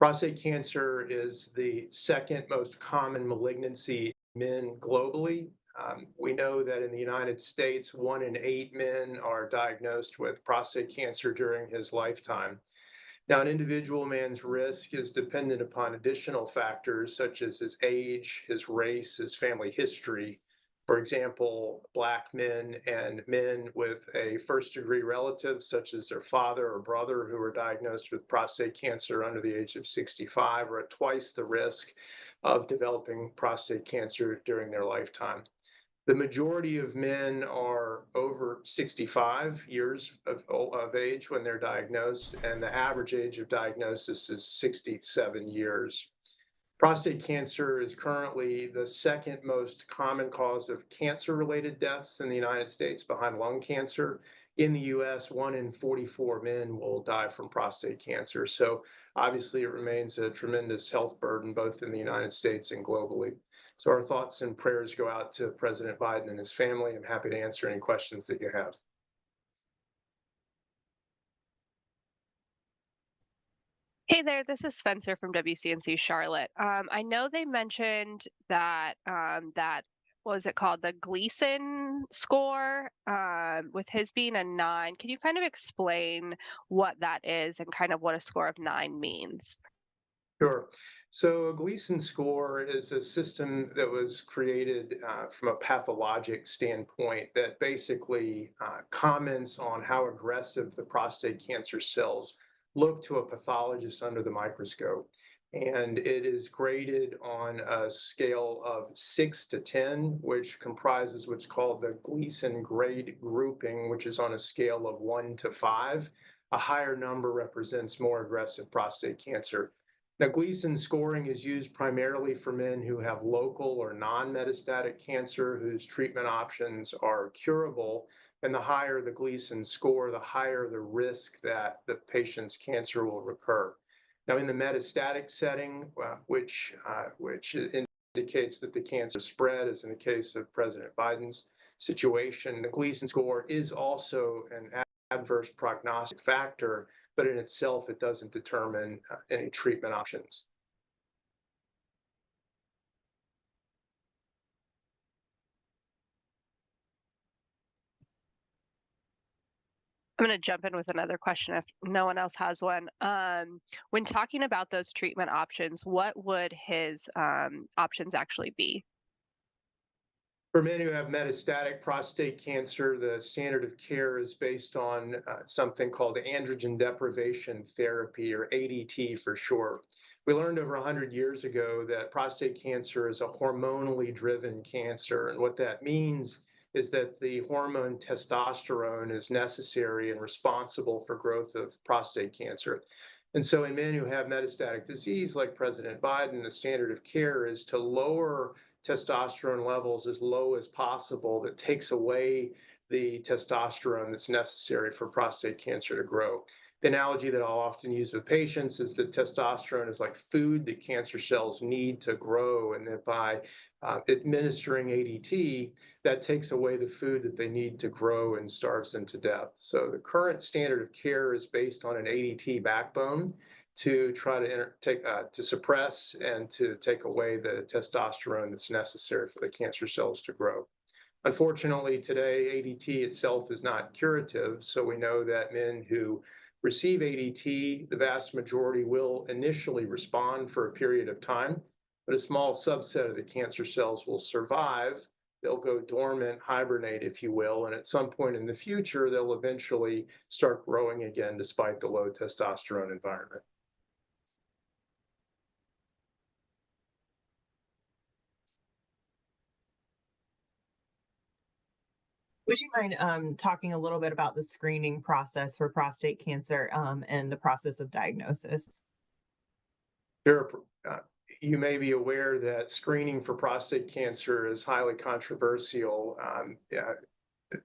Prostate cancer is the second most common malignancy in men globally. We know that in the United States, 1 in 8 men are diagnosed with prostate cancer during his lifetime. Now, an individual man's risk is dependent upon additional factors such as his age, his race, his family history. For example, Black men and men with a first degree relative, such as their father or brother, who are diagnosed with prostate cancer under the age of 65, are at twice the risk of developing prostate cancer during their lifetime. The majority of men are over 65 years of age when they're diagnosed, and the average age of diagnosis is 67 years. Prostate cancer is currently the second most common cause of cancer-related deaths in the United States behind lung cancer. In the US, 1 in 44 men will die from prostate cancer. So obviously it remains a tremendous health burden both in the United States and globally. So our thoughts and prayers go out to President Biden and his family. I'm happy to answer any questions that you have. Hey there, this is Spencer from WCNC Charlotte. I know they mentioned that what was it called, the Gleason score, with his being a 9. Can you kind of explain what that is and kind of what a score of 9 means? Sure. So a Gleason score is a system that was created from a pathologic standpoint that basically comments on how aggressive the prostate cancer cells look to a pathologist under the microscope. And it is graded on a scale of 6 to 10, which comprises what's called the Gleason grade grouping, which is on a scale of 1 to 5. A higher number represents more aggressive prostate cancer. Now, Gleason scoring is used primarily for men who have local or non-metastatic cancer whose treatment options are curable. And the higher the Gleason score, the higher the risk that the patient's cancer will recur. Now, in the metastatic setting, which indicates that the cancer spread, as in the case of President Biden's situation, the Gleason score is also an adverse prognostic factor, but in itself, it doesn't determine any treatment options. I'm going to jump in with another question if no one else has one. When talking about those treatment options, what would his options actually be? For men who have metastatic prostate cancer, the standard of care is based on something called androgen deprivation therapy, or ADT for short. We learned over 100 years ago that prostate cancer is a hormonally driven cancer. And what that means is that the hormone testosterone is necessary and responsible for growth of prostate cancer. And so in men who have metastatic disease, like President Biden, the standard of care is to lower testosterone levels as low as possible that takes away the testosterone that's necessary for prostate cancer to grow. The analogy that I'll often use with patients is that testosterone is like food that cancer cells need to grow, and that by administering ADT, that takes away the food that they need to grow and starves them to death. So the current standard of care is based on an ADT backbone to try to to suppress and to take away the testosterone that's necessary for the cancer cells to grow. Unfortunately, today, ADT itself is not curative, so we know that men who receive ADT, the vast majority will initially respond for a period of time, but a small subset of the cancer cells will survive. They'll go dormant, hibernate, if you will, and at some point in the future, they'll eventually start growing again despite the low testosterone environment. Would you mind talking a little bit about the screening process for prostate cancer and the process of diagnosis? Sure. You may be aware that screening for prostate cancer is highly controversial.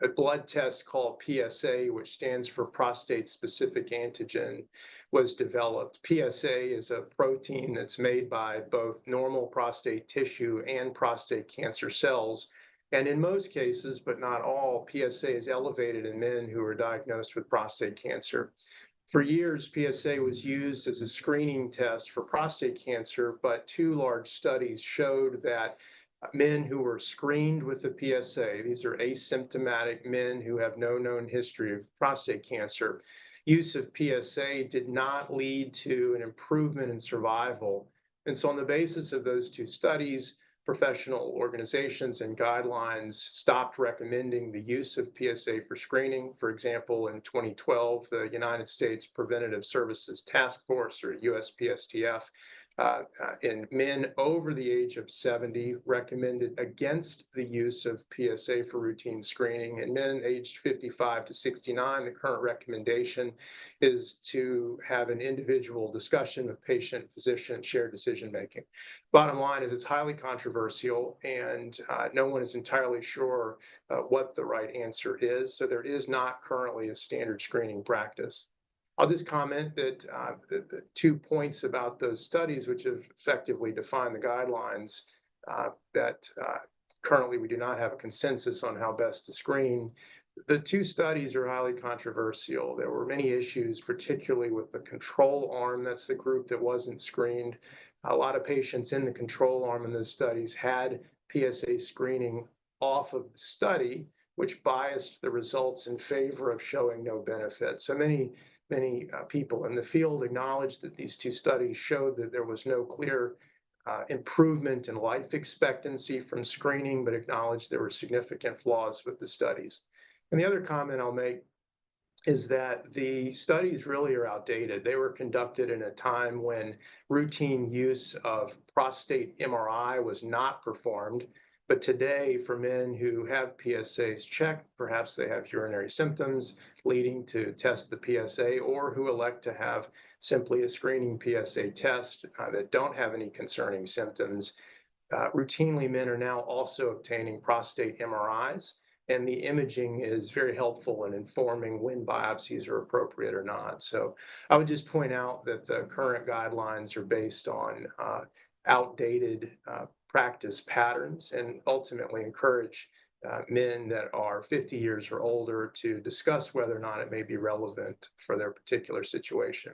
A blood test called PSA, which stands for prostate specific antigen, was developed. PSA is a protein that's made by both normal prostate tissue and prostate cancer cells. And in most cases, but not all, PSA is elevated in men who are diagnosed with prostate cancer. For years, PSA was used as a screening test for prostate cancer, but two large studies showed that men who were screened with the PSA, these are asymptomatic men who have no known history of prostate cancer, use of PSA did not lead to an improvement in survival. And so, on the basis of those two studies, professional organizations and guidelines stopped recommending the use of PSA for screening. For example, in 2012, the United States Preventative Services Task Force, or USPSTF, in men over the age of 70 recommended against the use of PSA for routine screening. In men aged 55 to 69, the current recommendation is to have an individual discussion with patient, physician, shared decision making. Bottom line is it's highly controversial, and no one is entirely sure what the right answer is. So there is not currently a standard screening practice. I'll just comment that the 2 points about those studies, which have effectively defined the guidelines, that currently we do not have a consensus on how best to screen. The 2 studies are highly controversial. There were many issues, particularly with the control arm. That's the group that wasn't screened. A lot of patients in the control arm in those studies had PSA screening off of the study, which biased the results in favor of showing no benefit. So many people in the field acknowledged that these 2 studies showed that there was no clear improvement in life expectancy from screening, but acknowledged there were significant flaws with the studies. And the other comment I'll make is that the studies really are outdated. They were conducted in a time when routine use of prostate MRI was not performed. But today, for men who have PSAs checked, perhaps they have urinary symptoms leading to test the PSA, or who elect to have simply a screening PSA test that don't have any concerning symptoms. Routinely, men are now also obtaining prostate MRIs, and the imaging is very helpful in informing when biopsies are appropriate or not. So I would just point out that the current guidelines are based on outdated practice patterns, and ultimately encourage men that are 50 years or older to discuss whether or not it may be relevant for their particular situation.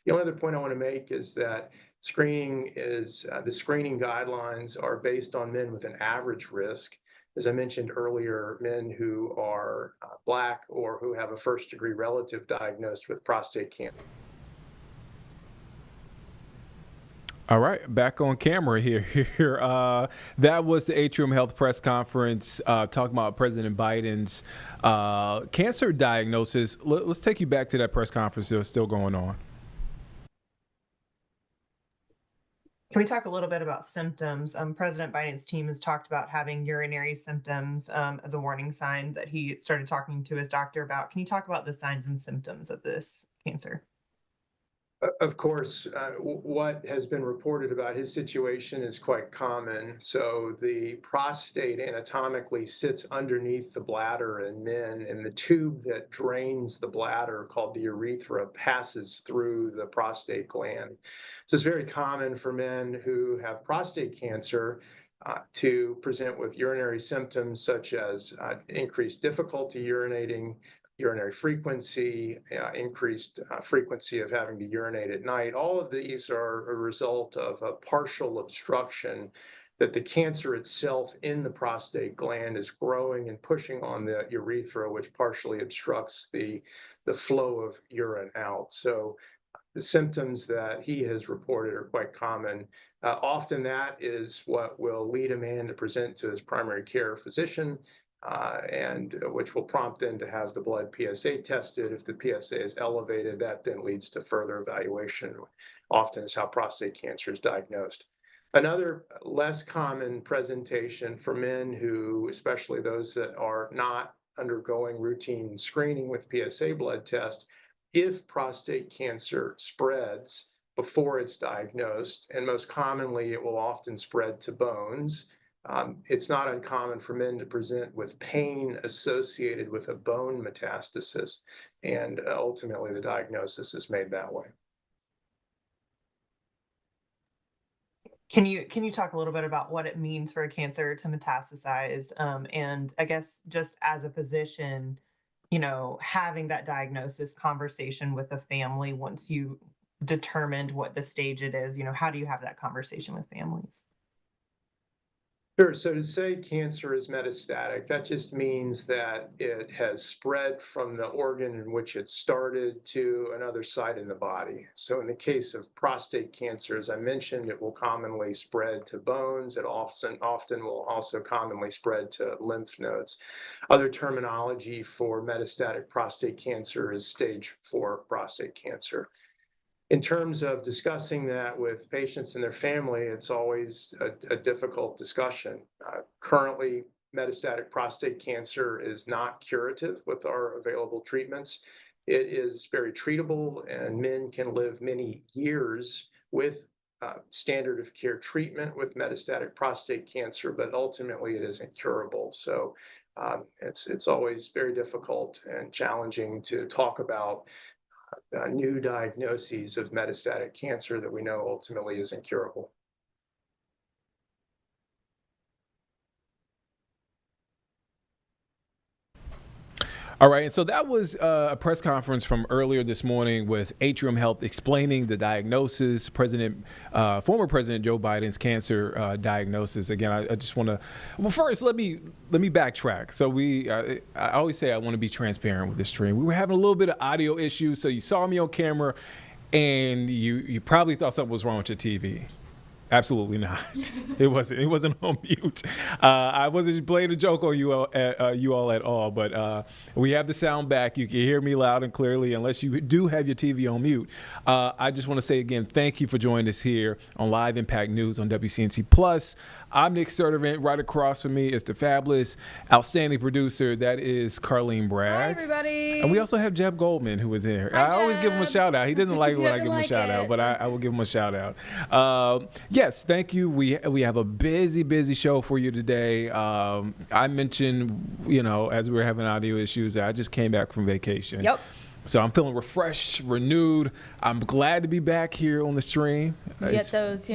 The only other point I want to make is that the screening guidelines are based on men with an average risk. As I mentioned earlier, men who are Black or who have a first-degree relative diagnosed with prostate cancer. All right, back on camera here. That was the Atrium Health press conference talking about President Biden's cancer diagnosis. Let's take you back to that press conference that was still going on. Can we talk a little bit about symptoms? President Biden's team has talked about having urinary symptoms as a warning sign that he started talking to his doctor about. Can you talk about the signs and symptoms of this cancer? Of course, what has been reported about his situation is quite common. So the prostate anatomically sits underneath the bladder in men, and the tube that drains the bladder, called the urethra, passes through the prostate gland. So it's very common for men who have prostate cancer to present with urinary symptoms such as increased difficulty urinating, urinary frequency, increased frequency of having to urinate at night. All of these are a result of a partial obstruction that the cancer itself in the prostate gland is growing and pushing on the urethra, which partially obstructs the flow of urine out. So the symptoms that he has reported are quite common. Often that is what will lead a man to present to his primary care physician, and which will prompt them to have the blood PSA tested. If the PSA is elevated, that then leads to further evaluation. Often is how prostate cancer is diagnosed. Another less common presentation for men who, especially those that are not undergoing routine screening with PSA blood test, if prostate cancer spreads before it's diagnosed, and most commonly it will often spread to bones. It's not uncommon for men to present with pain associated with a bone metastasis, and ultimately the diagnosis is made that way. Can you talk a little bit about what it means for a cancer to metastasize? And I guess just as a physician, having that diagnosis conversation with the family once you determined what the stage it is? How do you have that conversation with families? Sure. So to say cancer is metastatic, that just means that it has spread from the organ in which it started to another site in the body. So in the case of prostate cancer, as I mentioned, it will commonly spread to bones. It often will also commonly spread to lymph nodes. Other terminology for metastatic prostate cancer is stage 4 prostate cancer. In terms of discussing that with patients and their family, it's always a difficult discussion. Currently, metastatic prostate cancer is not curative with our available treatments. It is very treatable, and men can live many years with standard of care treatment with metastatic prostate cancer, but ultimately it isn't curable. So it's always very difficult and challenging to talk about new diagnoses of metastatic cancer that we know ultimately isn't curable. All right, and so that was a press conference from earlier this morning with Atrium Health explaining the diagnosis, former President Joe Biden's cancer diagnosis. Again, I just want to. Well, first, let me backtrack. So I always say I want to be transparent with this stream. We were having a little bit of audio issues, so you saw me on camera, and you probably thought something was wrong with your TV. Absolutely not. It wasn't on mute. I wasn't playing a joke on you all at all. But we have the sound back. You can hear me loud and clearly, unless you do have your TV on mute. I just want to say again, thank you for joining us here on Live Impact News on WCNC Plus. I'm Nick Sertivant. Right across from me is the fabulous, outstanding producer. That is Carlene Bragg. Hi, everybody. And we also have Jeb Goldman, who is in here. I always give him a shout out. He doesn't like it when I give him a shout out, but I will give him a shout out. Yes, thank you. We have a busy show for you today. I mentioned, as we were having audio issues, I just came back from vacation. Yep. So I'm feeling refreshed, renewed. I'm glad to be back here on the stream. You get those,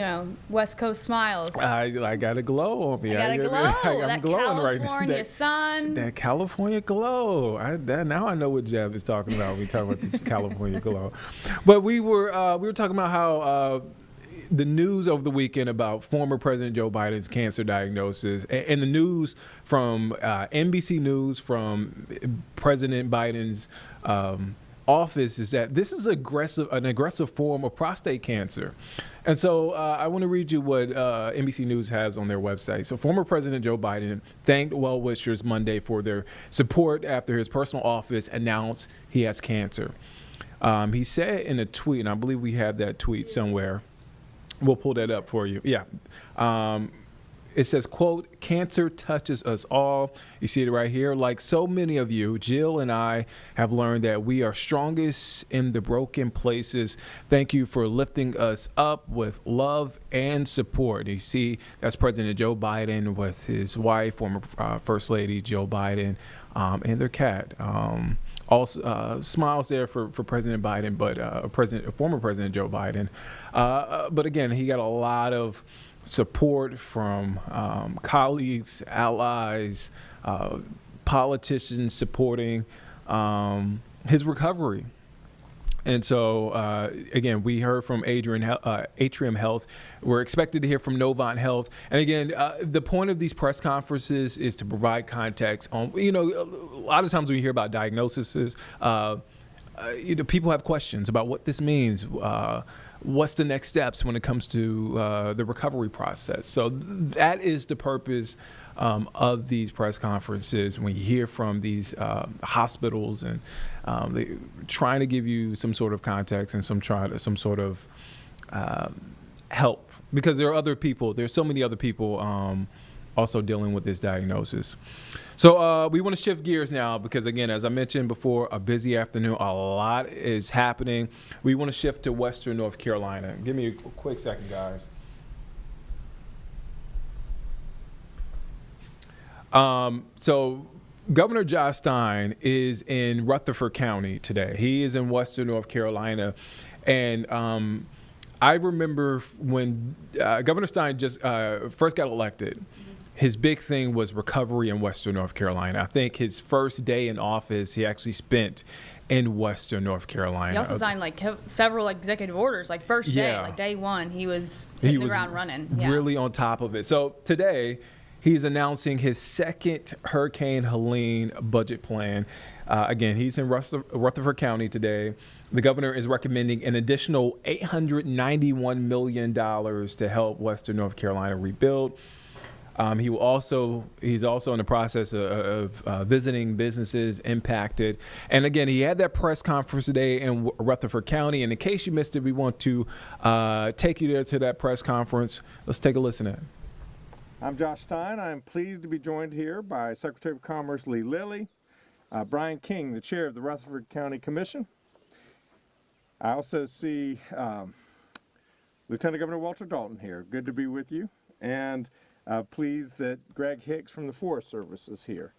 West Coast smiles. I got a glow on me. I got a glow. I'm glowing right now. California sun. That California glow. Now I know what Jeb is talking about. We talk about the California glow. But we were talking about how the news over the weekend about former President Joe Biden's cancer diagnosis, and the news from NBC News, from President Biden's office, is that this is an aggressive form of prostate cancer. And so I want to read you what NBC News has on their website. So former President Joe Biden thanked well-wishers Monday for their support after his personal office announced he has cancer. He said in a tweet, and I believe we have that tweet somewhere. We'll pull that up for you. Yeah. It says, quote, "Cancer touches us all." You see it right here. "Like so many of you, Jill and I have learned that we are strongest in the broken places. Thank you for lifting us up with love and support." You see, that's President Joe Biden with his wife, former First Lady Jill Biden, and their cat. Also, smiles there for President Biden, but former President Joe Biden. But again, he got a lot of support from colleagues, allies, politicians supporting his recovery. And so, again, we heard from Atrium Health. We're expected to hear from Novant Health. And again, the point of these press conferences is to provide context on, a lot of times when you hear about diagnoses, people have questions about what this means. What's the next steps when it comes to the recovery process? So that is the purpose of these press conferences. When you hear from these hospitals, and they're trying to give you some sort of context and some sort of help, because there are other people. There's so many other people also dealing with this diagnosis. So we want to shift gears now because, again, as I mentioned before, a busy afternoon, a lot is happening. We want to shift to Western North Carolina. Give me a quick second, guys. So Governor Josh Stein is in Rutherford County today. He is in Western North Carolina. And I remember when Governor Stein just first got elected, his big thing was recovery in Western North Carolina. I think his first day in office, he actually spent in Western North Carolina. He also signed like several executive orders, like first day, Yeah. like day one, he was hitting the ground running. Yeah. Really on top of it. So today, he's announcing his second Hurricane Helene budget plan. Again, he's in Rutherford County today. The governor is recommending an additional $891 million to help Western North Carolina rebuild. He's also in the process of visiting businesses impacted. And again, he had that press conference today in Rutherford County. And in case you missed it, we want to take you there to that press conference. Let's take a listen in. I'm Josh Stein. I'm pleased to be joined here by Secretary of Commerce Lee Lilly, Brian King, the chair of the Rutherford County Commission. I also see Lieutenant Governor Walter Dalton here. Good to be with you. And pleased that Greg Hicks from the Forest Service is here.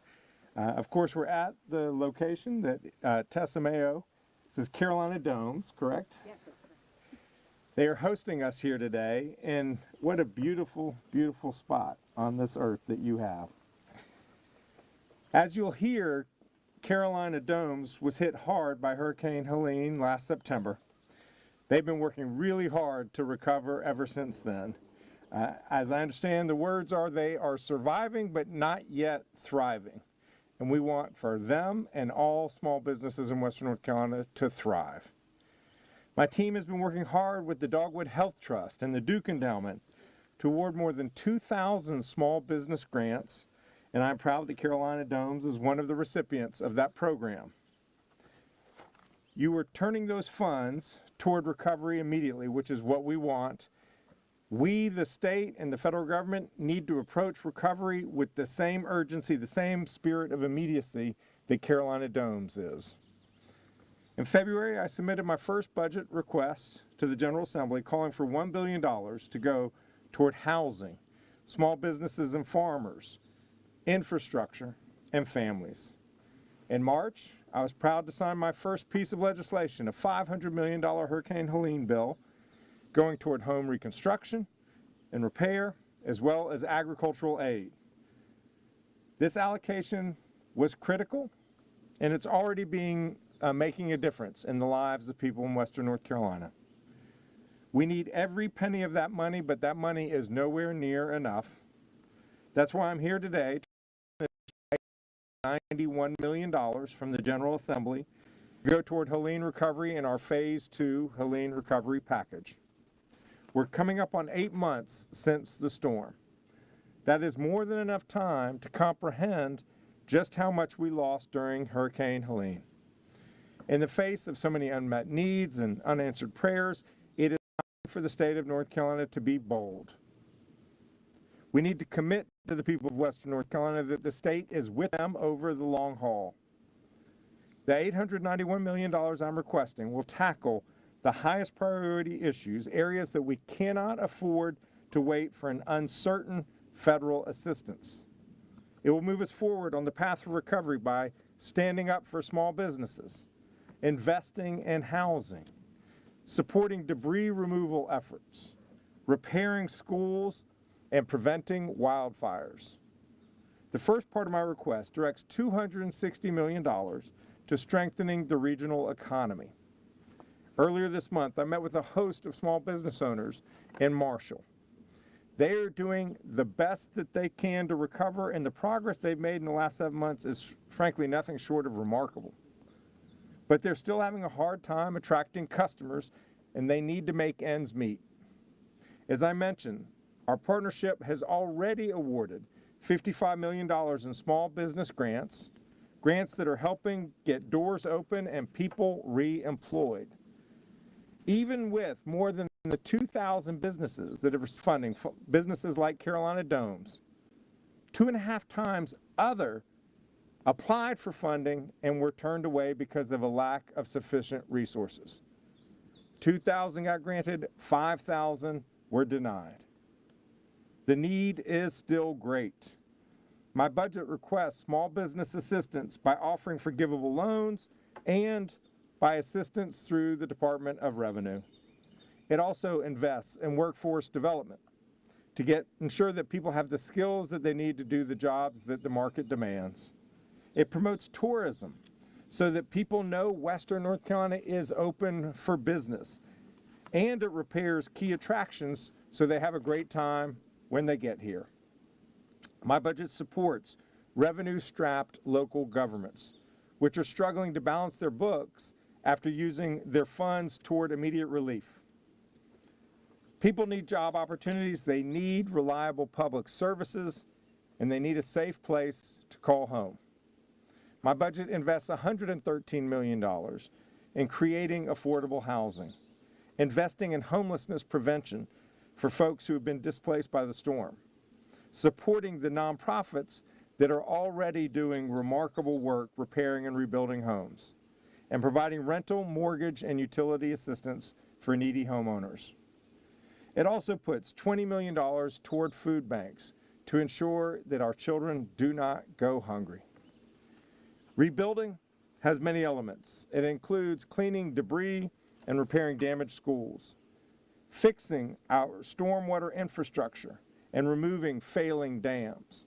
Of course, we're at the location that Tessa Mayo says Carolina Domes, correct? Yes, that's correct. They are hosting us here today, and what a beautiful, beautiful spot on this earth that you have. As you'll hear, Carolina Domes was hit hard by Hurricane Helene last September. They've been working really hard to recover ever since then. As I understand, the words are they are surviving but not yet thriving. And we want for them and all small businesses in Western North Carolina to thrive. My team has been working hard with the Dogwood Health Trust and the Duke Endowment to award more than 2,000 small business grants, and I'm proud that Carolina Domes is one of the recipients of that program. You are turning those funds toward recovery immediately, which is what we want. We, the state and the federal government, need to approach recovery with the same urgency, the same spirit of immediacy that Carolina Domes is. In February, I submitted my first budget request to the General Assembly calling for $1 billion to go toward housing, small businesses and farmers, infrastructure, and families. In March, I was proud to sign my first piece of legislation, a $500 million Hurricane Helene bill, going toward home reconstruction and repair, as well as agricultural aid. This allocation was critical, and it's already making a difference in the lives of people in Western North Carolina. We need every penny of that money, but that money is nowhere near enough. That's why I'm here today to $91 million from the General Assembly to go toward Helene recovery in our Phase 2 Helene recovery package. We're coming up on 8 months since the storm. That is more than enough time to comprehend just how much we lost during Hurricane Helene. In the face of so many unmet needs and unanswered prayers, it is time for the state of North Carolina to be bold. We need to commit to the people of Western North Carolina that the state is with them over the long haul. The $891 million I'm requesting will tackle the highest priority issues, areas that we cannot afford to wait for an uncertain federal assistance. It will move us forward on the path of recovery by standing up for small businesses, investing in housing, supporting debris removal efforts, repairing schools, and preventing wildfires. The first part of my request directs $260 million to strengthening the regional economy. Earlier this month, I met with a host of small business owners in Marshall. They are doing the best that they can to recover, and the progress they've made in the last 7 months is frankly nothing short of remarkable. But they're still having a hard time attracting customers, and they need to make ends meet. As I mentioned, our partnership has already awarded $55 million in small business grants that are helping get doors open and people re-employed. Even with more than the 2,000 businesses that are funding, businesses like Carolina Domes, 2.5 times other applied for funding and were turned away because of a lack of sufficient resources. 2,000 got granted, 5,000 were denied. The need is still great. My budget requests small business assistance by offering forgivable loans and by assistance through the Department of Revenue. It also invests in workforce development, to ensure that people have the skills that they need to do the jobs that the market demands. It promotes tourism so that people know Western North Carolina is open for business. And it repairs key attractions so they have a great time when they get here. My budget supports revenue-strapped local governments, which are struggling to balance their books after using their funds toward immediate relief. People need job opportunities, they need reliable public services, and they need a safe place to call home. My budget invests $113 million in creating affordable housing, investing in homelessness prevention for folks who have been displaced by the storm, supporting the nonprofits that are already doing remarkable work repairing and rebuilding homes, and providing rental, mortgage, and utility assistance for needy homeowners. It also puts $20 million toward food banks to ensure that our children do not go hungry. Rebuilding has many elements. It includes cleaning debris and repairing damaged schools, fixing our stormwater infrastructure and removing failing dams,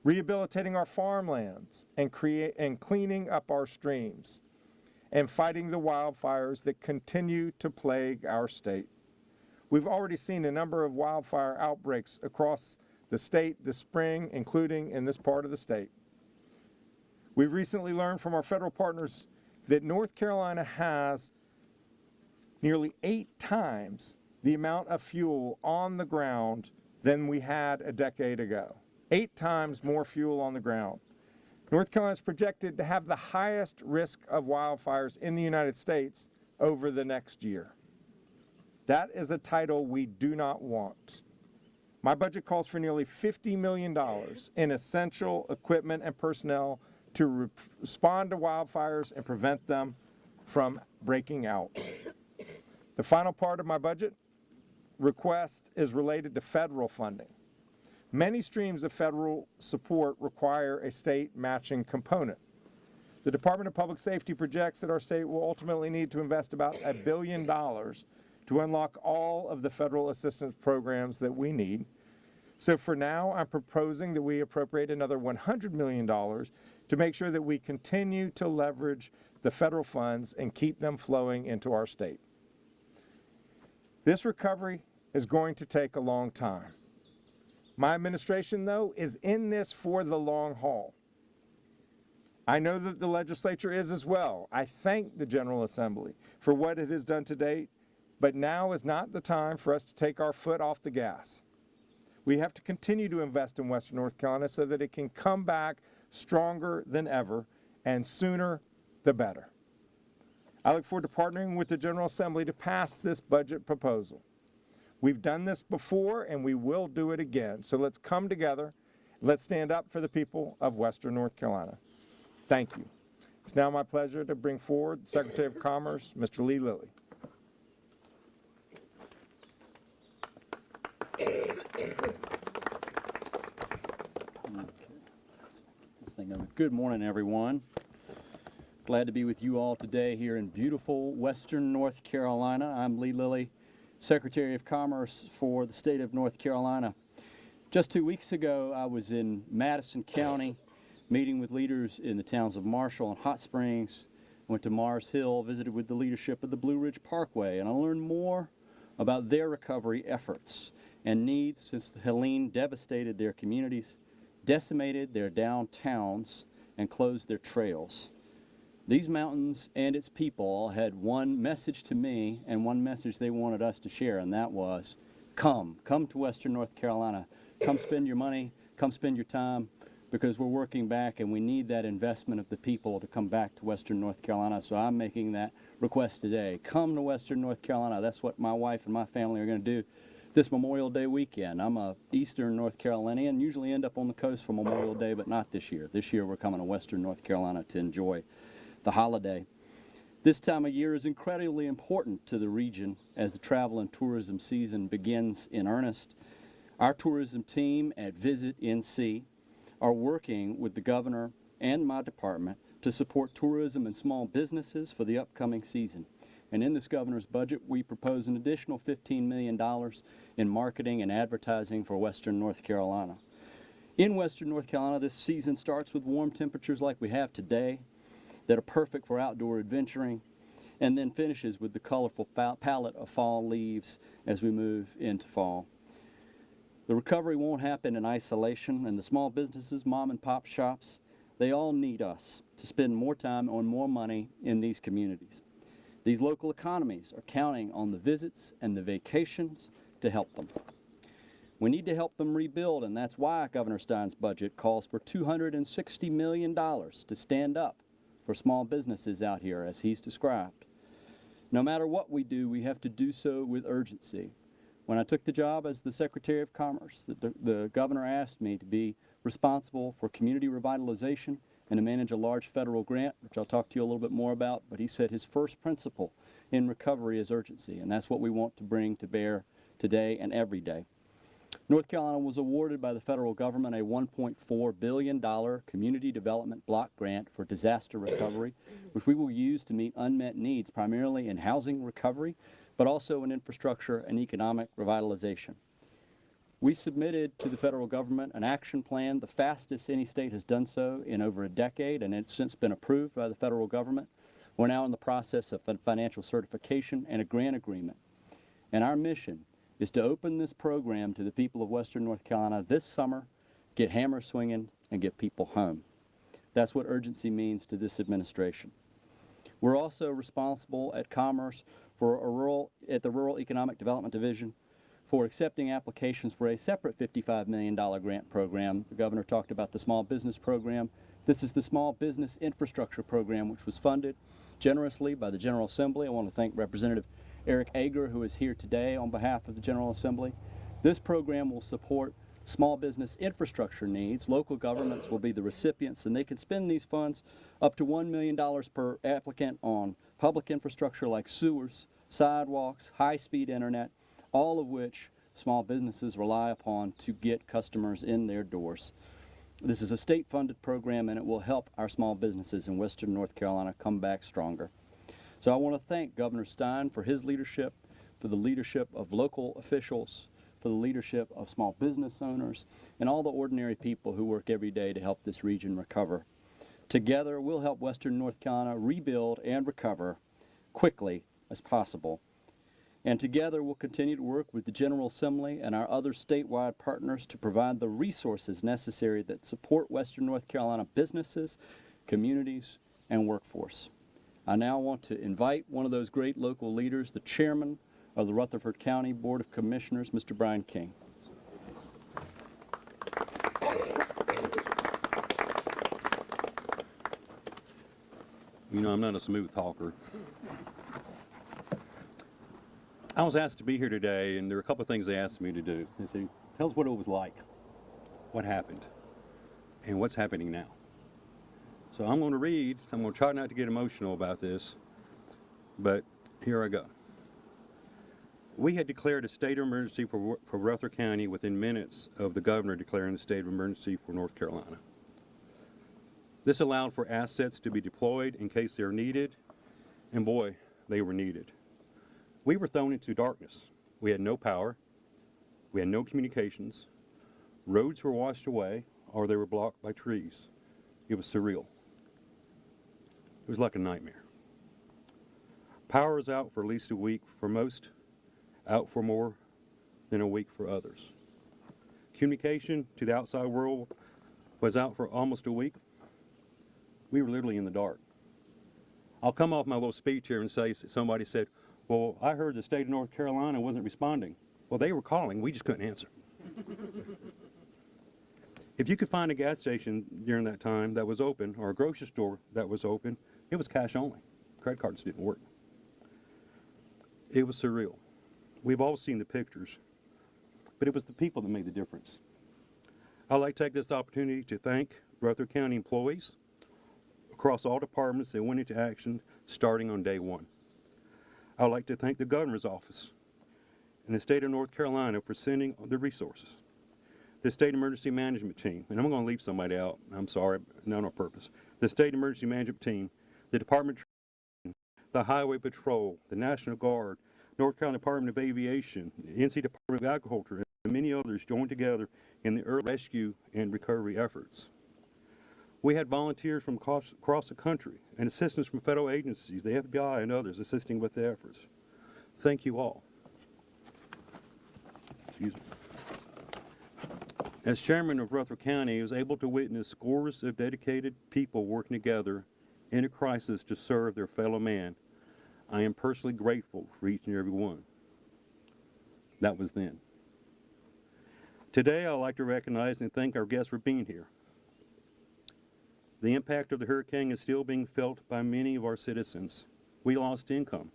rehabilitating our farmlands and cleaning up our streams, and fighting the wildfires that continue to plague our state. We've already seen a number of wildfire outbreaks across the state this spring, including in this part of the state. We recently learned from our federal partners that North Carolina has nearly 8 times the amount of fuel on the ground than we had a decade ago. 8 times more fuel on the ground. North Carolina is projected to have the highest risk of wildfires in the United States over the next year. That is a title we do not want. My budget calls for nearly $50 million in essential equipment and personnel to respond to wildfires and prevent them from breaking out. The final part of my budget request is related to federal funding. Many streams of federal support require a state matching component. The Department of Public Safety projects that our state will ultimately need to invest about $1 billion to unlock all of the federal assistance programs that we need. So for now, I'm proposing that we appropriate another $100 million to make sure that we continue to leverage the federal funds and keep them flowing into our state. This recovery is going to take a long time. My administration, though, is in this for the long haul. I know that the legislature is as well. I thank the General Assembly for what it has done to date, but now is not the time for us to take our foot off the gas. We have to continue to invest in Western North Carolina so that it can come back stronger than ever, and sooner the better. I look forward to partnering with the General Assembly to pass this budget proposal. We've done this before and we will do it again. So let's come together. Let's stand up for the people of Western North Carolina. Thank you. It's now my pleasure to bring forward the Secretary of Commerce, Mr. Lee Lilly. Good morning, everyone. Glad to be with you all today here in beautiful Western North Carolina. I'm Lee Lilly, Secretary of Commerce for the state of North Carolina. Just 2 weeks ago, I was in Madison County meeting with leaders in the towns of Marshall and Hot Springs. Went to Mars Hill, visited with the leadership of the Blue Ridge Parkway, and I learned more about their recovery efforts and needs since Helene devastated their communities, decimated their downtowns, and closed their trails. These mountains and its people had one message to me and one message they wanted us to share, and that was, come to Western North Carolina. Come spend your money, come spend your time, because we're working back and we need that investment of the people to come back to Western North Carolina. So I'm making that request today. Come to Western North Carolina. That's what my wife and my family are going to do this Memorial Day weekend. I'm a Eastern North Carolinian, usually end up on the coast for Memorial Day, but not this year. This year we're coming to Western North Carolina to enjoy the holiday. This time of year is incredibly important to the region as the travel and tourism season begins in earnest. Our tourism team at Visit NC are working with the governor and my department to support tourism and small businesses for the upcoming season. And in this governor's budget, we propose an additional $15 million in marketing and advertising for Western North Carolina. In Western North Carolina, this season starts with warm temperatures like we have today that are perfect for outdoor adventuring, and then finishes with the colorful palette of fall leaves as we move into fall. The recovery won't happen in isolation, and the small businesses, mom and pop shops, they all need us to spend more time and more money in these communities. These local economies are counting on the visits and the vacations to help them. We need to help them rebuild, and that's why Governor Stein's budget calls for $260 million to stand up for small businesses out here, as he's described. No matter what we do, we have to do so with urgency. When I took the job as the Secretary of Commerce, the governor asked me to be responsible for community revitalization and to manage a large federal grant, which I'll talk to you a little bit more about, but he said his first principle in recovery is urgency, and that's what we want to bring to bear today and every day. North Carolina was awarded by the federal government a $1.4 billion community development block grant for disaster recovery, which we will use to meet unmet needs, primarily in housing recovery, but also in infrastructure and economic revitalization. We submitted to the federal government an action plan, the fastest any state has done so in over a decade, and it's since been approved by the federal government. We're now in the process of financial certification and a grant agreement. And our mission is to open this program to the people of Western North Carolina this summer, get hammers swinging, and get people home. That's what urgency means to this administration. We're also responsible at Commerce for the Rural Economic Development Division for accepting applications for a separate $55 million grant program. The governor talked about the small business program. This is the small business infrastructure program, which was funded generously by the General Assembly. I want to thank Representative Eric Ager, who is here today on behalf of the General Assembly. This program will support small business infrastructure needs. Local governments will be the recipients, and they can spend these funds up to $1 million per applicant on public infrastructure like sewers, sidewalks, high-speed internet, all of which small businesses rely upon to get customers in their doors. This is a state-funded program, and it will help our small businesses in Western North Carolina come back stronger. So I want to thank Governor Stein for his leadership, for the leadership of local officials, for the leadership of small business owners, and all the ordinary people who work every day to help this region recover. Together, we'll help Western North Carolina rebuild and recover quickly as possible. And together, we'll continue to work with the General Assembly and our other statewide partners to provide the resources necessary that support Western North Carolina businesses, communities, and workforce. I now want to invite one of those great local leaders, the chairman of the Rutherford County Board of Commissioners, Mr. Brian King. You know, I'm not a smooth talker. I was asked to be here today, and there were a couple of things they asked me to do. They said, tell us what it was like, what happened, and what's happening now. So I'm going to read. I'm going to try not to get emotional about this, but here I go. We had declared a state of emergency for Rutherford County within minutes of the governor declaring the state of emergency for North Carolina. This allowed for assets to be deployed in case they're needed, and boy, they were needed. We were thrown into darkness. We had no power. We had no communications. Roads were washed away, or they were blocked by trees. It was surreal. It was like a nightmare. Power was out for at least a week for most, out for more than a week for others. Communication to the outside world was out for almost a week. We were literally in the dark. I'll come off my little speech here and say, somebody said, well, I heard the state of North Carolina wasn't responding. Well, they were calling, we just couldn't answer. If you could find a gas station during that time that was open, or a grocery store that was open, it was cash only. Credit cards didn't work. It was surreal. We've all seen the pictures, but it was the people that made the difference. I'd like to take this opportunity to thank Rutherford County employees across all departments that went into action starting on day one. I'd like to thank the governor's office and the state of North Carolina for sending the resources. The state emergency management team, and I'm going to leave somebody out, I'm sorry, not on purpose. The state emergency management team, the Department of the Highway Patrol, the National Guard, North Carolina Department of Aviation, the NC Department of Agriculture, and many others joined together in the early rescue and recovery efforts. We had volunteers from across the country and assistance from federal agencies, the FBI and others assisting with the efforts. Thank you all. Excuse me. As chairman of Rutherford County, I was able to witness scores of dedicated people working together in a crisis to serve their fellow man. I am personally grateful for each and every one. That was then. Today, I'd like to recognize and thank our guests for being here. The impact of the hurricane is still being felt by many of our citizens. We lost income.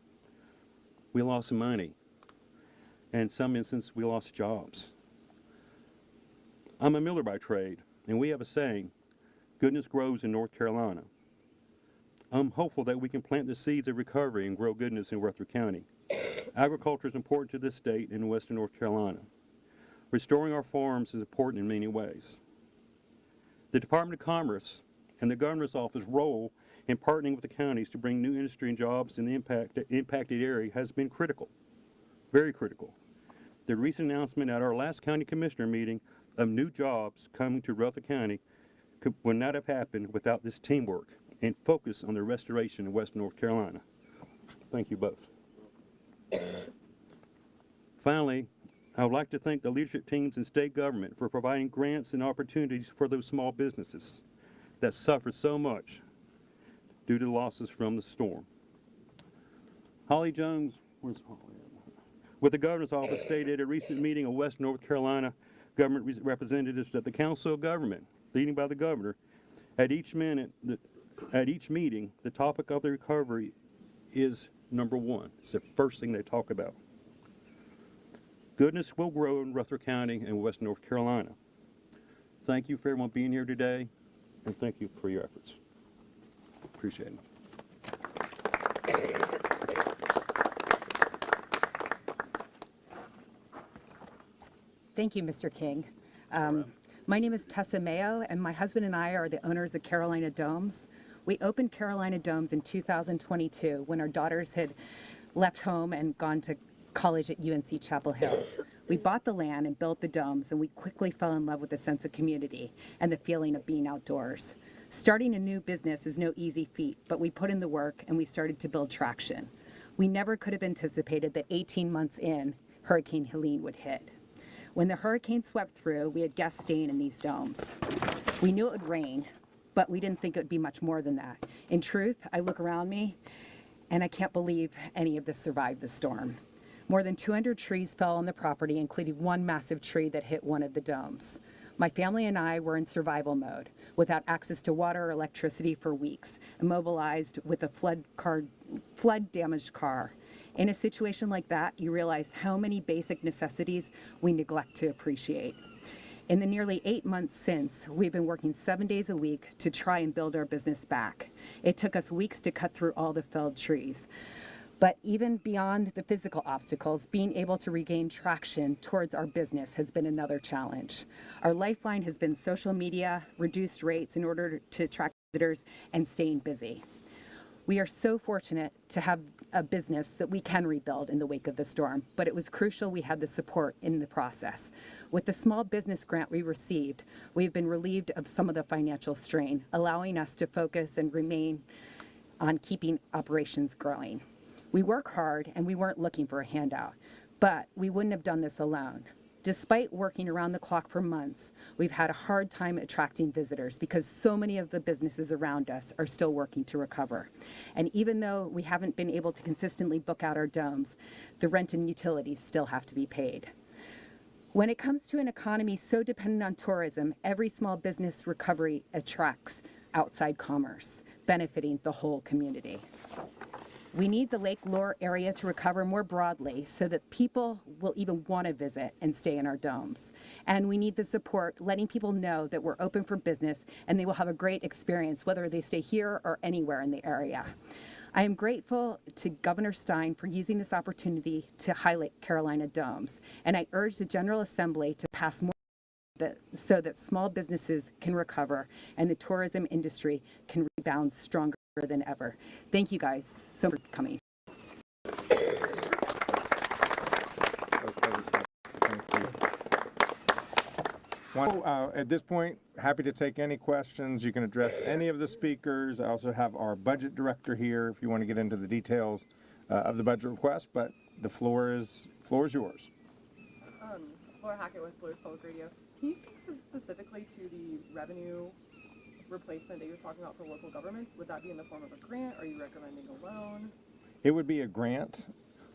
We lost money. And in some instances, we lost jobs. I'm a miller by trade, and we have a saying, goodness grows in North Carolina. I'm hopeful that we can plant the seeds of recovery and grow goodness in Rutherford County. Agriculture is important to this state and western North Carolina. Restoring our farms is important in many ways. The Department of Commerce and the Governor's Office role in partnering with the counties to bring new industry and jobs in the impacted area has been critical, very critical. The recent announcement at our last county commissioner meeting of new jobs coming to Rutherford County would not have happened without this teamwork and focus on the restoration of Western North Carolina. Thank you both. Finally, I would like to thank the leadership teams in state government for providing grants and opportunities for those small businesses that suffered so much due to losses from the storm. Holly Jones, where's Holly? With the Governor's Office stated at a recent meeting of Western North Carolina government representatives that the Council of Government, leading by the Governor, at each meeting, the topic of the recovery is number one. It's the first thing they talk about. Goodness will grow in Rutherford County and Western North Carolina. Thank you for everyone being here today, and thank you for your efforts. Appreciate it. Thank you, Mr. King. My name is Tessa Mayo, and my husband and I are the owners of Carolina Domes. We opened Carolina Domes in 2022 when our daughters had left home and gone to college at UNC Chapel Hill. We bought the land and built the domes, and we quickly fell in love with the sense of community and the feeling of being outdoors. Starting a new business is no easy feat, but we put in the work and we started to build traction. We never could have anticipated that 18 months in, Hurricane Helene would hit. When the hurricane swept through, we had guests staying in these domes. We knew it would rain, but we didn't think it would be much more than that. In truth, I look around me and I can't believe any of this survived the storm. More than 200 trees fell on the property, including one massive tree that hit one of the domes. My family and I were in survival mode, without access to water or electricity for weeks, immobilized with a flood-damaged car. In a situation like that, you realize how many basic necessities we neglect to appreciate. In the nearly 8 months since, we've been working 7 days a week to try and build our business back. It took us weeks to cut through all the felled trees. But even beyond the physical obstacles, being able to regain traction towards our business has been another challenge. Our lifeline has been social media, reduced rates in order to attract visitors, and staying busy. We are so fortunate to have a business that we can rebuild in the wake of the storm, but it was crucial we had the support in the process. With the small business grant we received, we've been relieved of some of the financial strain, allowing us to focus and remain on keeping operations growing. We work hard and we weren't looking for a handout, but we wouldn't have done this alone. Despite working around the clock for months, we've had a hard time attracting visitors because so many of the businesses around us are still working to recover. And even though we haven't been able to consistently book out our domes, the rent and utilities still have to be paid. When it comes to an economy so dependent on tourism, every small business recovery attracts outside commerce, benefiting the whole community. We need the Lake Lure area to recover more broadly so that people will even want to visit and stay in our domes. And we need the support, letting people know that we're open for business and they will have a great experience, whether they stay here or anywhere in the area. I am grateful to Governor Stein for using this opportunity to highlight Carolina Domes. And I urge the General Assembly to pass more so that small businesses can recover and the tourism industry can rebound stronger. than ever. Thank you guys so much for coming. At this point, happy to take any questions. You can address any of the speakers. I also have our budget director here if you want to get into the details of the budget request, but the floor is yours. Laura Hackett with Blues Public Radio. Can you speak specifically to the revenue replacement that you're talking about for local governments? Would that be in the form of a grant? Are you recommending a loan? It would be a grant.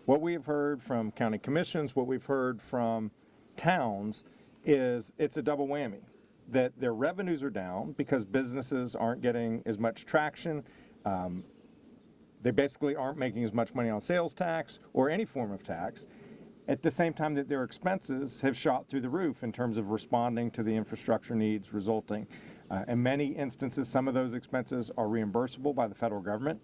What we have heard from county commissions, what we've heard from towns is it's a double whammy, that their revenues are down because businesses aren't getting as much traction. They basically aren't making as much money on sales tax or any form of tax. At the same time that their expenses have shot through the roof in terms of responding to the infrastructure needs resulting. In many instances, some of those expenses are reimbursable by the federal government.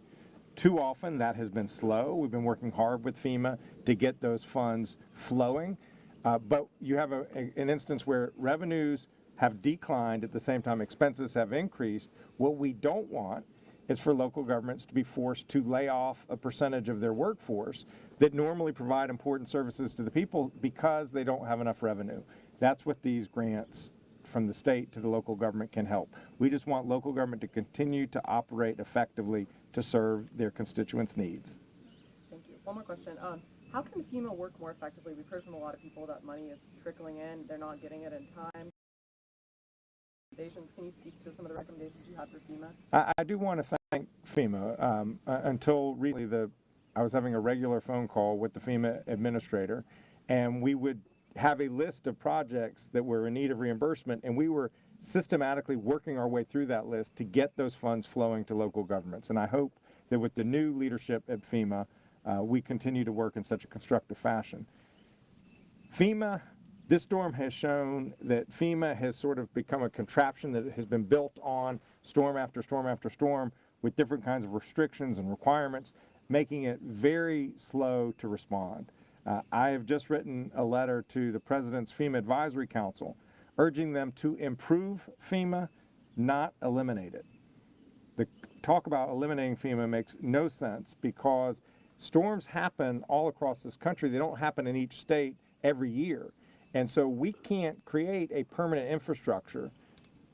Too often, that has been slow. We've been working hard with FEMA to get those funds flowing. But you have an instance where revenues have declined at the same time expenses have increased. What we don't want is for local governments to be forced to lay off a percentage of their workforce that normally provide important services to the people because they don't have enough revenue. That's what these grants from the state to the local government can help. We just want local government to continue to operate effectively to serve their constituents' needs. Thank you. One more question. How can FEMA work more effectively? We've heard from a lot of people that money is trickling in, they're not getting it in time. Can you speak to some of the recommendations you have for FEMA? I do want to thank FEMA. Until recently, I was having a regular phone call with the FEMA administrator, and we would have a list of projects that were in need of reimbursement, and we were systematically working our way through that list to get those funds flowing to local governments. And I hope that with the new leadership at FEMA, we continue to work in such a constructive fashion. This storm has shown that FEMA has sort of become a contraption that has been built on storm after storm after storm with different kinds of restrictions and requirements, making it very slow to respond. I have just written a letter to the President's FEMA Advisory Council urging them to improve FEMA, not eliminate it. The talk about eliminating FEMA makes no sense because storms happen all across this country. They don't happen in each state every year. And so we can't create a permanent infrastructure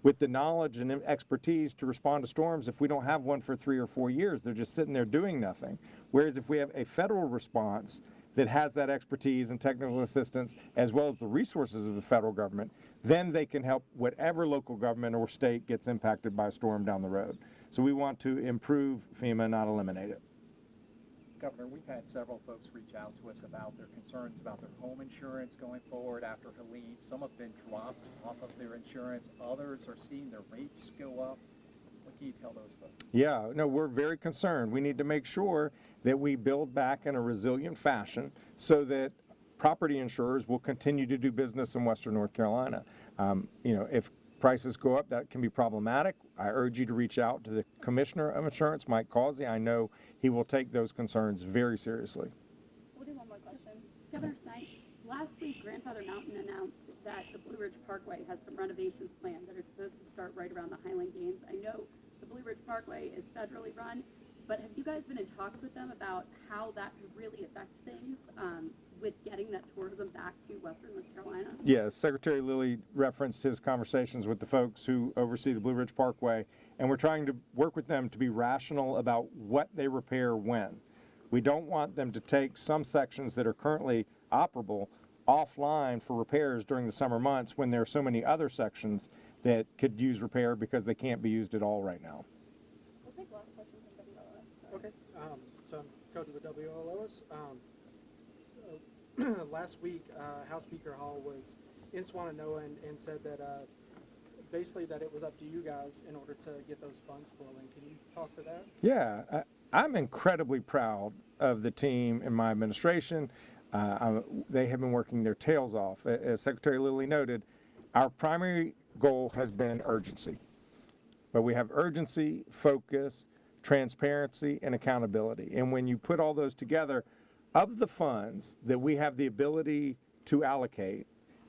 with the knowledge and expertise to respond to storms if we don't have one for 3 or 4 years. They're just sitting there doing nothing. Whereas if we have a federal response that has that expertise and technical assistance as well as the resources of the federal government, then they can help whatever local government or state gets impacted by a storm down the road. So we want to improve FEMA, not eliminate it. Governor, we've had several folks reach out to us about their concerns about their home insurance going forward after Helene. Some have been dropped off of their insurance. Others are seeing their rates go up. What can you tell those folks? Yeah, no, we're very concerned. We need to make sure that we build back in a resilient fashion so that property insurers will continue to do business in Western North Carolina. If prices go up, that can be problematic. I urge you to reach out to the Commissioner of Insurance, Mike Causey. I know he will take those concerns very seriously. We'll do one more question. Governor Knight, last week Grandfather Mountain announced that the Blue Ridge Parkway has some renovations planned that are supposed to start right around the Highland Games. I know the Blue Ridge Parkway is federally run, but have you guys been in talks with them about how that could really affect things with getting that tourism back to Western North Carolina? Yes, Secretary Lilly referenced his conversations with the folks who oversee the Blue Ridge Parkway, and we're trying to work with them to be rational about what they repair when. We don't want them to take some sections that are currently operable offline for repairs during the summer months when there are so many other sections that could use repair because they can't be used at all right now. We'll take last question from WLOS. Okay, so I'm Cody with WLOS. Last week, House Speaker Hall was in Swannanoa and said that basically that it was up to you guys in order to get those funds flowing. Can you talk to that? Yeah, I'm incredibly proud of the team in my administration. They have been working their tails off. As Secretary Lilly noted, our primary goal has been urgency. But we have urgency, focus, transparency, and accountability. And when you put all those together, of the funds that we have the ability to allocate,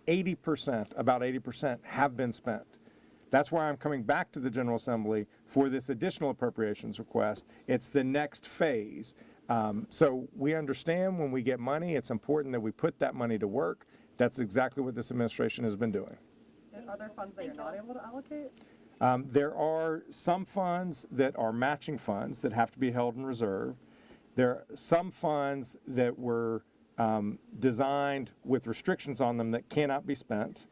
about 80% have been spent. That's why I'm coming back to the General Assembly for this additional appropriations request. It's the next phase. So we understand when we get money, it's important that we put that money to work. That's exactly what this administration has been doing. Are there funds that you're not able to allocate? There are some funds that are matching funds that have to be held in reserve. There are some funds that were designed with restrictions on them that cannot be spent.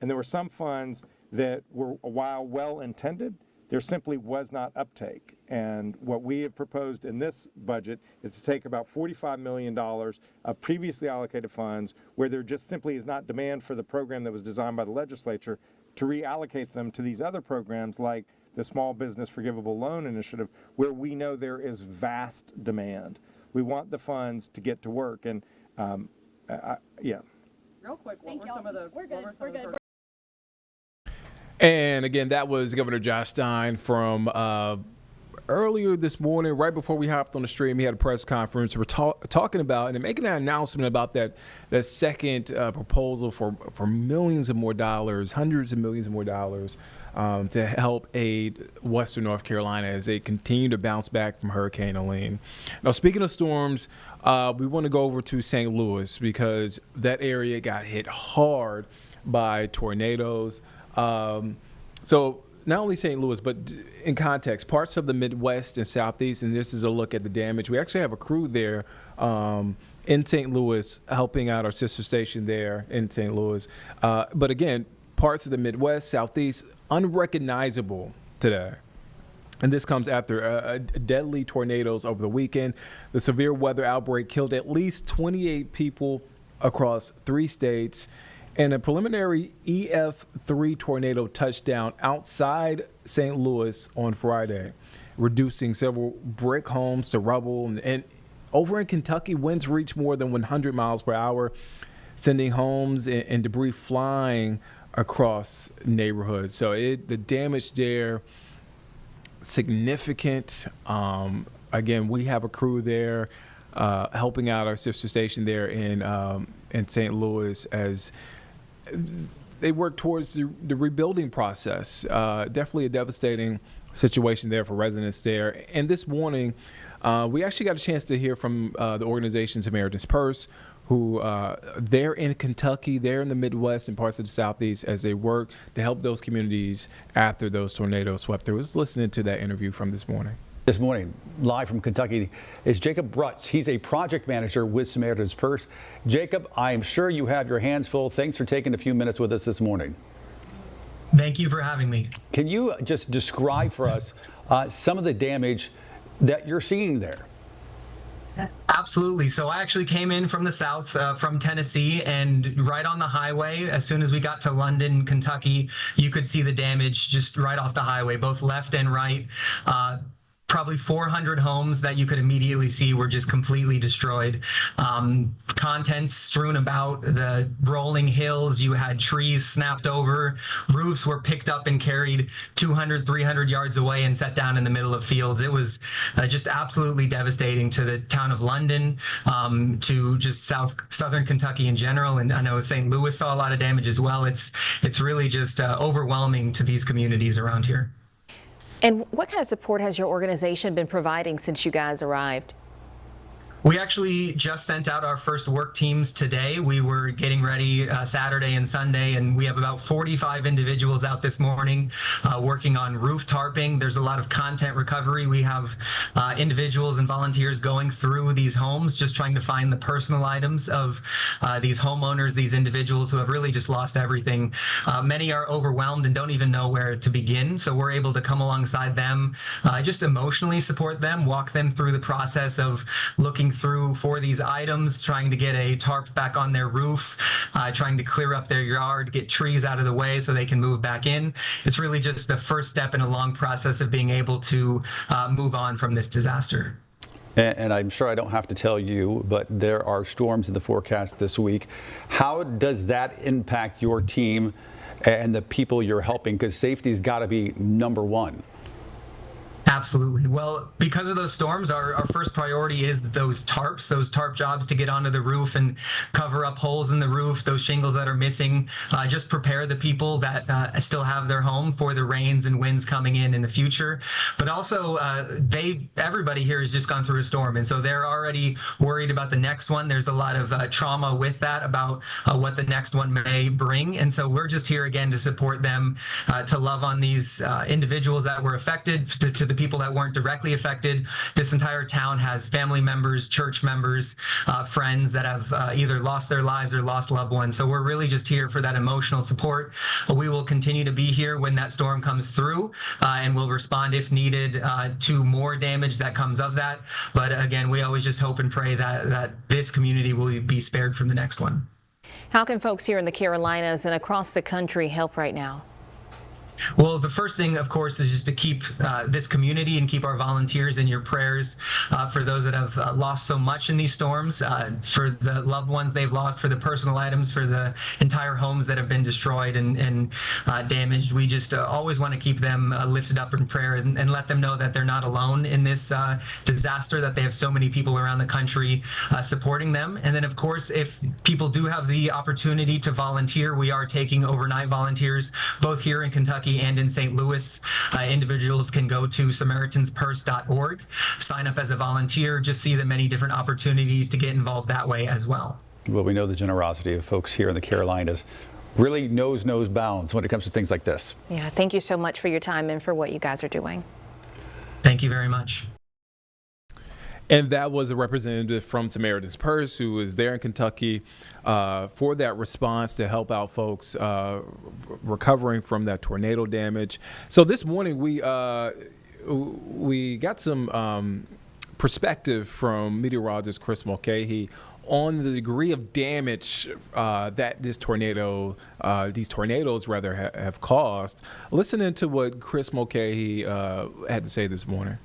And there were some funds that were, while well-intended, there simply was not uptake. And what we have proposed in this budget is to take about $45 million of previously allocated funds where there just simply is not demand for the program that was designed by the legislature to reallocate them to these other programs like the Small Business Forgivable Loan Initiative, where we know there is vast demand. We want the funds to get to work. And yeah. Real quick, what were some of the... We're good. And again, that was Governor Josh Stein from earlier this morning, right before we hopped on the stream. He had a press conference. We're talking about and making an announcement about that second proposal for millions of more dollars, hundreds of millions of more dollars to help aid Western North Carolina as they continue to bounce back from Hurricane Helene. Now, speaking of storms, we want to go over to St. Louis because that area got hit hard by tornadoes. So not only St. Louis, but in context, parts of the Midwest and Southeast, and this is a look at the damage. We actually have a crew there in St. Louis helping out our sister station there in St. Louis. But again, parts of the Midwest, Southeast, unrecognizable today. And this comes after deadly tornadoes over the weekend. The severe weather outbreak killed at least 28 people across 3 states. And a preliminary EF3 tornado touched down outside St. Louis on Friday, reducing several brick homes to rubble. And over in Kentucky, winds reached more than 100 miles per hour, sending homes and debris flying across neighborhoods. So the damage there, significant. Again, we have a crew there helping out our sister station there in St. Louis as they work towards the rebuilding process. Definitely a devastating situation there for residents there. And this morning, we actually got a chance to hear from the organization Samaritan's Purse, who they're in Kentucky, they're in the Midwest and parts of the Southeast as they work to help those communities after those tornadoes swept through. Let's listen to that interview from this morning. This morning, live from Kentucky, is Jacob Brutz. He's a project manager with Samaritan's Purse. Jacob, I am sure you have your hands full. Thanks for taking a few minutes with us this morning. Thank you for having me. Can you just describe for us some of the damage that you're seeing there? Absolutely. So I actually came in from the south, from Tennessee, and right on the highway, as soon as we got to London, Kentucky, you could see the damage just right off the highway, both left and right. Probably 400 homes that you could immediately see were just completely destroyed. Contents strewn about the rolling hills. You had trees snapped over. Roofs were picked up and carried 200, 300 yards away and set down in the middle of fields. It was just absolutely devastating to the town of London, to just southern Kentucky in general. And I know St. Louis saw a lot of damage as well. It's really just overwhelming to these communities around here. And what kind of support has your organization been providing since you guys arrived? We actually just sent out our first work teams today. We were getting ready Saturday and Sunday, and we have about 45 individuals out this morning working on roof tarping. There's a lot of content recovery. We have individuals and volunteers going through these homes, just trying to find the personal items of these homeowners, these individuals who have really just lost everything. Many are overwhelmed and don't even know where to begin. So we're able to come alongside them, just emotionally support them, walk them through the process of looking through for these items, trying to get a tarp back on their roof, trying to clear up their yard, get trees out of the way so they can move back in. It's really just the first step in a long process of being able to move on from this disaster. And I'm sure I don't have to tell you, but there are storms in the forecast this week. How does that impact your team and the people you're helping? Because safety's got to be number one. Absolutely. Well, because of those storms, our first priority is those tarp jobs to get onto the roof and cover up holes in the roof, those shingles that are missing, just prepare the people that still have their home for the rains and winds coming in the future. But also, everybody here has just gone through a storm, and so they're already worried about the next one. There's a lot of trauma with that about what the next one may bring, and so we're just here again to support them, to love on these individuals that were affected, to the people that weren't directly affected. This entire town has family members, church members, friends that have either lost their lives or lost loved ones. So we're really just here for that emotional support. We will continue to be here when that storm comes through, and we'll respond if needed to more damage that comes of that. But again, we always just hope and pray that this community will be spared from the next one. How can folks here in the Carolinas and across the country help right now? Well, the first thing, of course, is just to keep this community and keep our volunteers in your prayers for those that have lost so much in these storms, for the loved ones they've lost, for the personal items, for the entire homes that have been destroyed and damaged. We just always want to keep them lifted up in prayer and let them know that they're not alone in this disaster, that they have so many people around the country supporting them. And then, of course, if people do have the opportunity to volunteer, we are taking overnight volunteers, both here in Kentucky and in St. Louis. Individuals can go to SamaritansPurse.org, sign up as a volunteer, just see the many different opportunities to get involved that way as well. Well, we know the generosity of folks here in the Carolinas really knows bounds when it comes to things like this. Yeah, thank you so much for your time and for what you guys are doing. Thank you very much. And that was a representative from Samaritan's Purse who was there in Kentucky for that response to help out folks recovering from that tornado damage. So this morning we got some perspective from meteorologist Chris Mulcahy on the degree of damage that these tornadoes have caused. Listening to what Chris Mulcahy had to say this morning.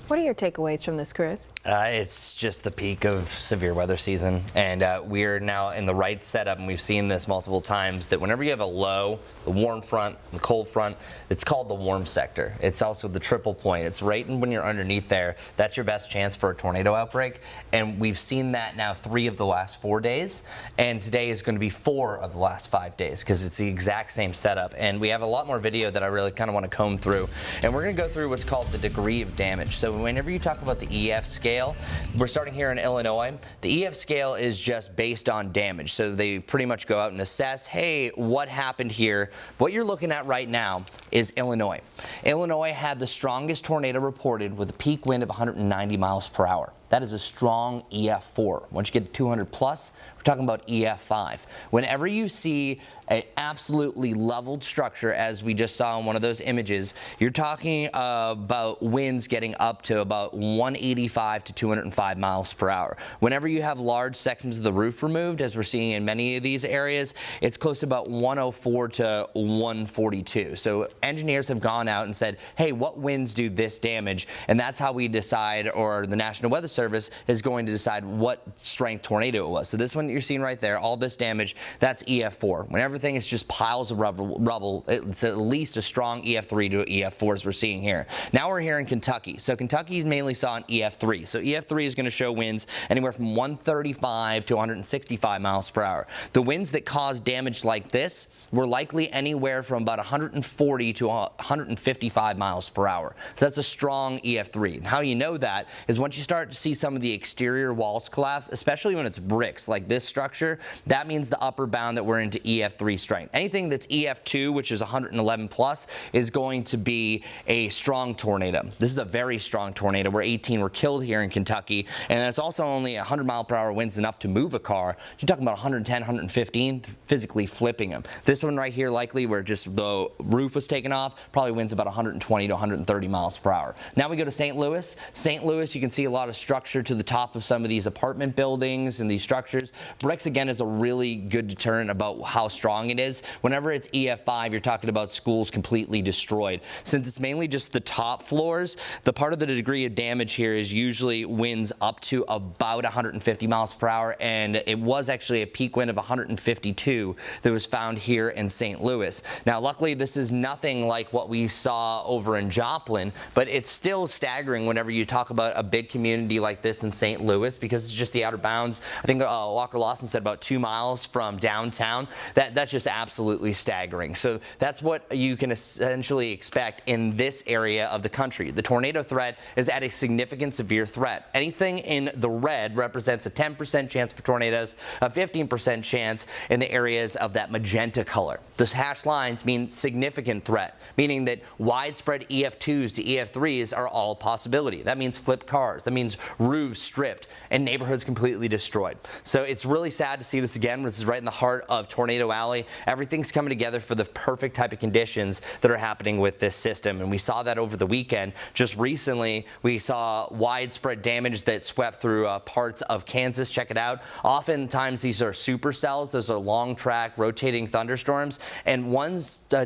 What are your takeaways from this, Chris? It's just the peak of severe weather season, and we're now in the right setup, and we've seen this multiple times, that whenever you have a low, the warm front, the cold front, it's called the warm sector. It's also the triple point. It's right when you're underneath there, that's your best chance for a tornado outbreak, and we've seen that now 3 of the last 4 days, and today is going to be 4 of the last 5 days, because it's the exact same setup. And we have a lot more video that I really kind of want to comb through, and we're going to go through what's called the degree of damage. So whenever you talk about the EF scale, we're starting here in Illinois. The EF scale is just based on damage. So they pretty much go out and assess, hey, what happened here? What you're looking at right now is Illinois. Illinois had the strongest tornado reported with a peak wind of 190 miles per hour. That is a strong EF4. Once you get to 200 plus, we're talking about EF5. Whenever you see an absolutely leveled structure, as we just saw in one of those images, you're talking about winds getting up to about 185 to 205 miles per hour. Whenever you have large sections of the roof removed, as we're seeing in many of these areas, it's close to about 104 to 142. So engineers have gone out and said, hey, what winds do this damage? And that's how we decide, or the National Weather Service is going to decide what strength tornado it was. So this one that you're seeing right there, all this damage, that's EF4. When everything is just piles of rubble, it's at least a strong EF3 to EF4 as we're seeing here. Now we're here in Kentucky. So Kentucky mainly saw an EF3. So EF3 is going to show winds anywhere from 135 to 165 miles per hour. The winds that caused damage like this were likely anywhere from about 140 to 155 miles per hour. So that's a strong EF3. And how you know that is once you start to see some of the exterior walls collapse, especially when it's bricks like this structure, that means the upper bound that we're into EF3 strength. Anything that's EF2, which is 111 plus, is going to be a strong tornado. This is a very strong tornado where 18 were killed here in Kentucky, and it's also only 100 mile per hour winds enough to move a car. You're talking about 110, 115, physically flipping them. This one right here, likely where just the roof was taken off, probably winds about 120 to 130 miles per hour. Now we go to St. Louis. St. Louis, you can see a lot of structure to the top of some of these apartment buildings and these structures. bricks, again, is a really good deterrent about how strong it is. Whenever it's EF5, you're talking about schools completely destroyed. Since it's mainly just the top floors, the part of the degree of damage here is usually winds up to about 150 miles per hour, and it was actually a peak wind of 152 that was found here in St. Louis. Now, luckily, this is nothing like what we saw over in Joplin, but it's still staggering whenever you talk about a big community like this in St. Louis, because it's just the outer bounds. I think Walker Lawson said about 2 miles from downtown. That's just absolutely staggering. So that's what you can essentially expect in this area of the country. The tornado threat is at a significant severe threat. Anything in the red represents a 10% chance for tornadoes, a 15% chance in the areas of that magenta color. The hashed lines mean significant threat, meaning that widespread EF2s to EF3s are all possibility. That means flipped cars. That means roofs stripped and neighborhoods completely destroyed. So it's really sad to see this again. This is right in the heart of Tornado Alley. Everything's coming together for the perfect type of conditions that are happening with this system. And we saw that over the weekend. Just recently, we saw widespread damage that swept through parts of Kansas. Check it out. Oftentimes, these are supercells. Those are long track rotating thunderstorms. And one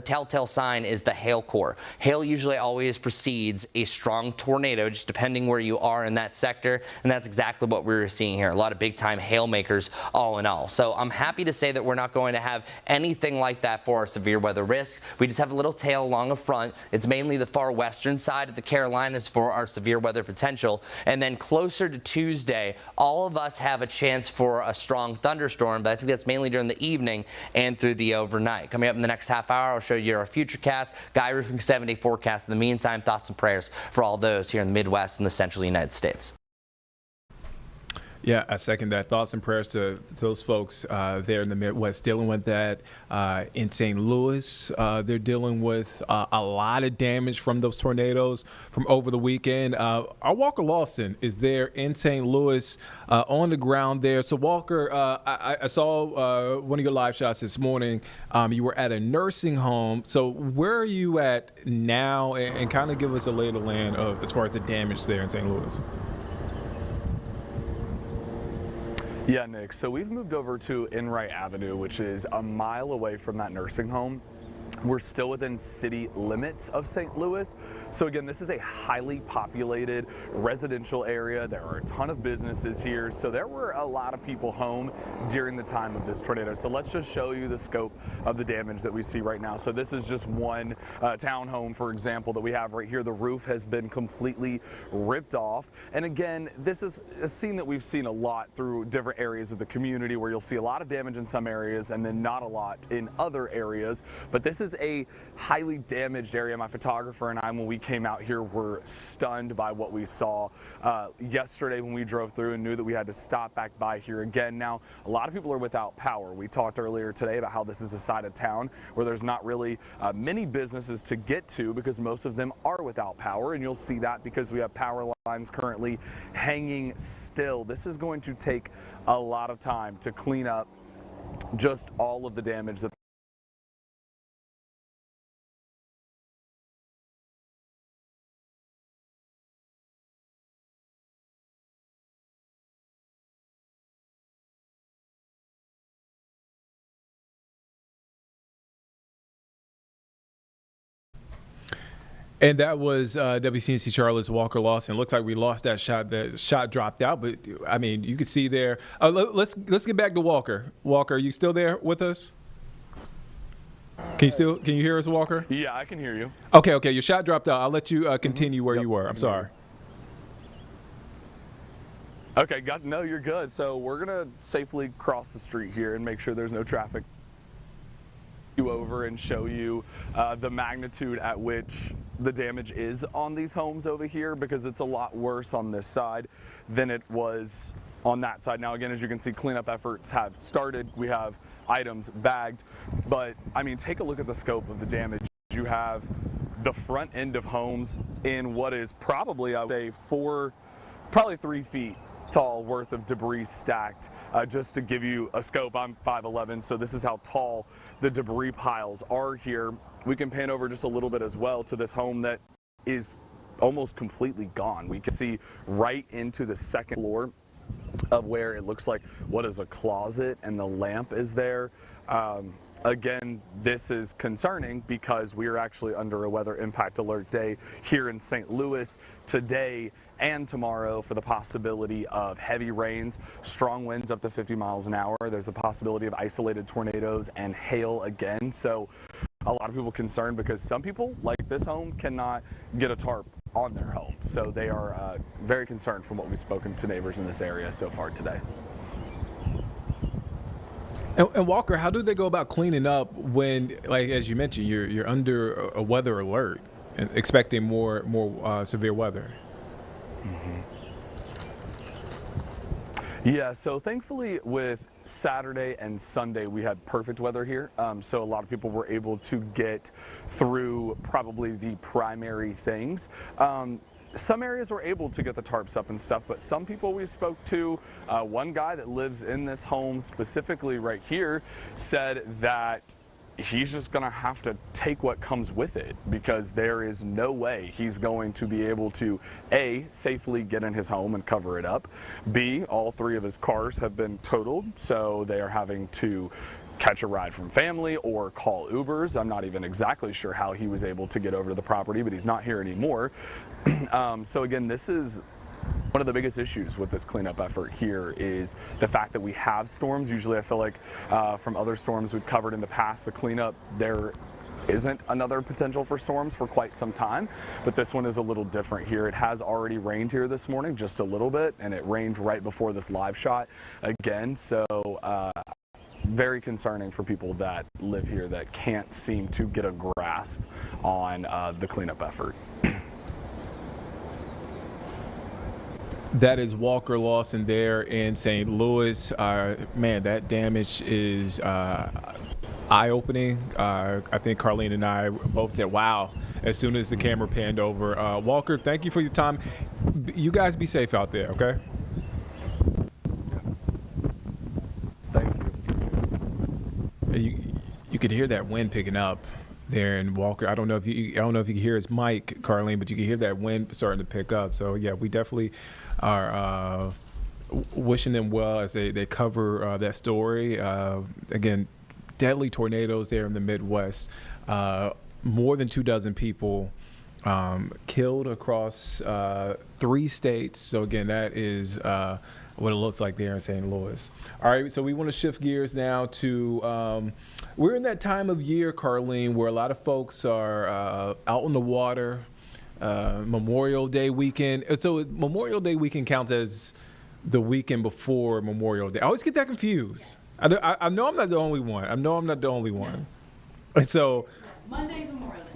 telltale sign is the hail core. Hail usually always precedes a strong tornado, just depending where you are in that sector. And that's exactly what we were seeing here. A lot of big time hail makers all in all. So I'm happy to say that we're not going to have anything like that for our severe weather risks. We just have a little tail along the front. It's mainly the far western side of the Carolinas for our severe weather potential. And then closer to Tuesday, all of us have a chance for a strong thunderstorm, but I think that's mainly during the evening and through the overnight. Coming up in the next half hour, I'll show you our futurecast, Guy Roofing 7-day forecast. In the meantime, thoughts and prayers for all those here in the Midwest and the central United States. Yeah, I second that. Thoughts and prayers to those folks there in the Midwest dealing with that. In St. Louis, they're dealing with a lot of damage from those tornadoes from over the weekend. Our Walker Lawson is there in St. Louis on the ground there. So, Walker, I saw one of your live shots this morning. You were at a nursing home. So where are you at now? And kind of give us a lay of the land of as far as the damage there in St. Louis. Yeah, Nick, so we've moved over to Enright Avenue, which is a mile away from that nursing home. We're still within city limits of St. Louis. So again, this is a highly populated residential area. There are a ton of businesses here. So there were a lot of people home during the time of this tornado. So let's just show you the scope of the damage that we see right now. So this is just one townhome, for example, that we have right here. The roof has been completely ripped off. And again, this is a scene that we've seen a lot through different areas of the community, where you'll see a lot of damage in some areas and then not a lot in other areas. But this is a highly damaged area. My photographer and I, when we came out here, were stunned by what we saw yesterday when we drove through and knew that we had to stop back by here again. Now, a lot of people are without power. We talked earlier today about how this is a side of town where there's not really many businesses to get to, because most of them are without power, and you'll see that because we have power lines currently hanging still. This is going to take a lot of time to clean up just all of the damage that And that was WCNC Charlotte's Walker Lawson. Looks like we lost that shot. The shot dropped out, but I mean, you can see there. Let's get back to Walker. Walker, are you still there with us? Can you hear us, Walker? Yeah, I can hear you. Okay. Your shot dropped out. I'll let you continue where you were. I'm sorry. Okay, no, you're good. So we're gonna safely cross the street here and make sure there's no traffic. Over and show you the magnitude at which the damage is on these homes over here, because it's a lot worse on this side than it was on that side. Now again, as you can see, cleanup efforts have started. We have items bagged, but I mean, take a look at the scope of the damage. You have the front end of homes in what is probably, I would say, probably 3 feet tall worth of debris stacked. Just to give you a scope, I'm 5'11", so this is how tall the debris piles are here. We can pan over just a little bit as well to this home that is almost completely gone. We can see right into the second floor of where it looks like what is a closet and the lamp is there. Again, this is concerning because we are actually under a weather impact alert day here in St. Louis today and tomorrow for the possibility of heavy rains, strong winds up to 50 miles an hour. There's a possibility of isolated tornadoes and hail again. So a lot of people concerned because some people, like this home, cannot get a tarp on their home. So they are very concerned from what we've spoken to neighbors in this area so far today. And Walker, how do they go about cleaning up when, like as you mentioned, you're under a weather alert, and expecting more severe weather? Yeah, so thankfully with Saturday and Sunday we had perfect weather here, so a lot of people were able to get through probably the primary things. Some areas were able to get the tarps up and stuff, but some people we spoke to, one guy that lives in this home specifically right here, said that he's just gonna have to take what comes with it because there is no way he's going to be able to A, safely get in his home and cover it up, B, all 3 of his cars have been totaled, so they are having to catch a ride from family or call Ubers. I'm not even exactly sure how he was able to get over to the property, but he's not here anymore. So again, this is one of the biggest issues with this cleanup effort here is the fact that we have storms. Usually I feel like from other storms we've covered in the past, the cleanup, there isn't another potential for storms for quite some time, but this one is a little different here. It has already rained here this morning, just a little bit, and it rained right before this live shot again. So very concerning for people that live here that can't seem to get a grasp on the cleanup effort. That is Walker Lawson there in St. Louis. Man, that damage is eye-opening. I think Carlene and I both said, wow, as soon as the camera panned over. Walker, thank you for your time. You guys be safe out there, okay? Thank you. You could hear that wind picking up there in Walker. I don't know if you can hear his mic, Carlene, but you can hear that wind starting to pick up. So yeah, we definitely are wishing them well as they cover that story. Again, deadly tornadoes there in the Midwest. More than 24 people killed across 3 states. So again, that is what it looks like there in St. Louis. All right, so we want to shift gears now to, we're in that time of year, Carlene, where a lot of folks are out on the water, Memorial Day weekend. So Memorial Day weekend counts as the weekend before Memorial Day. I always get that confused. I know I'm not the only one. And so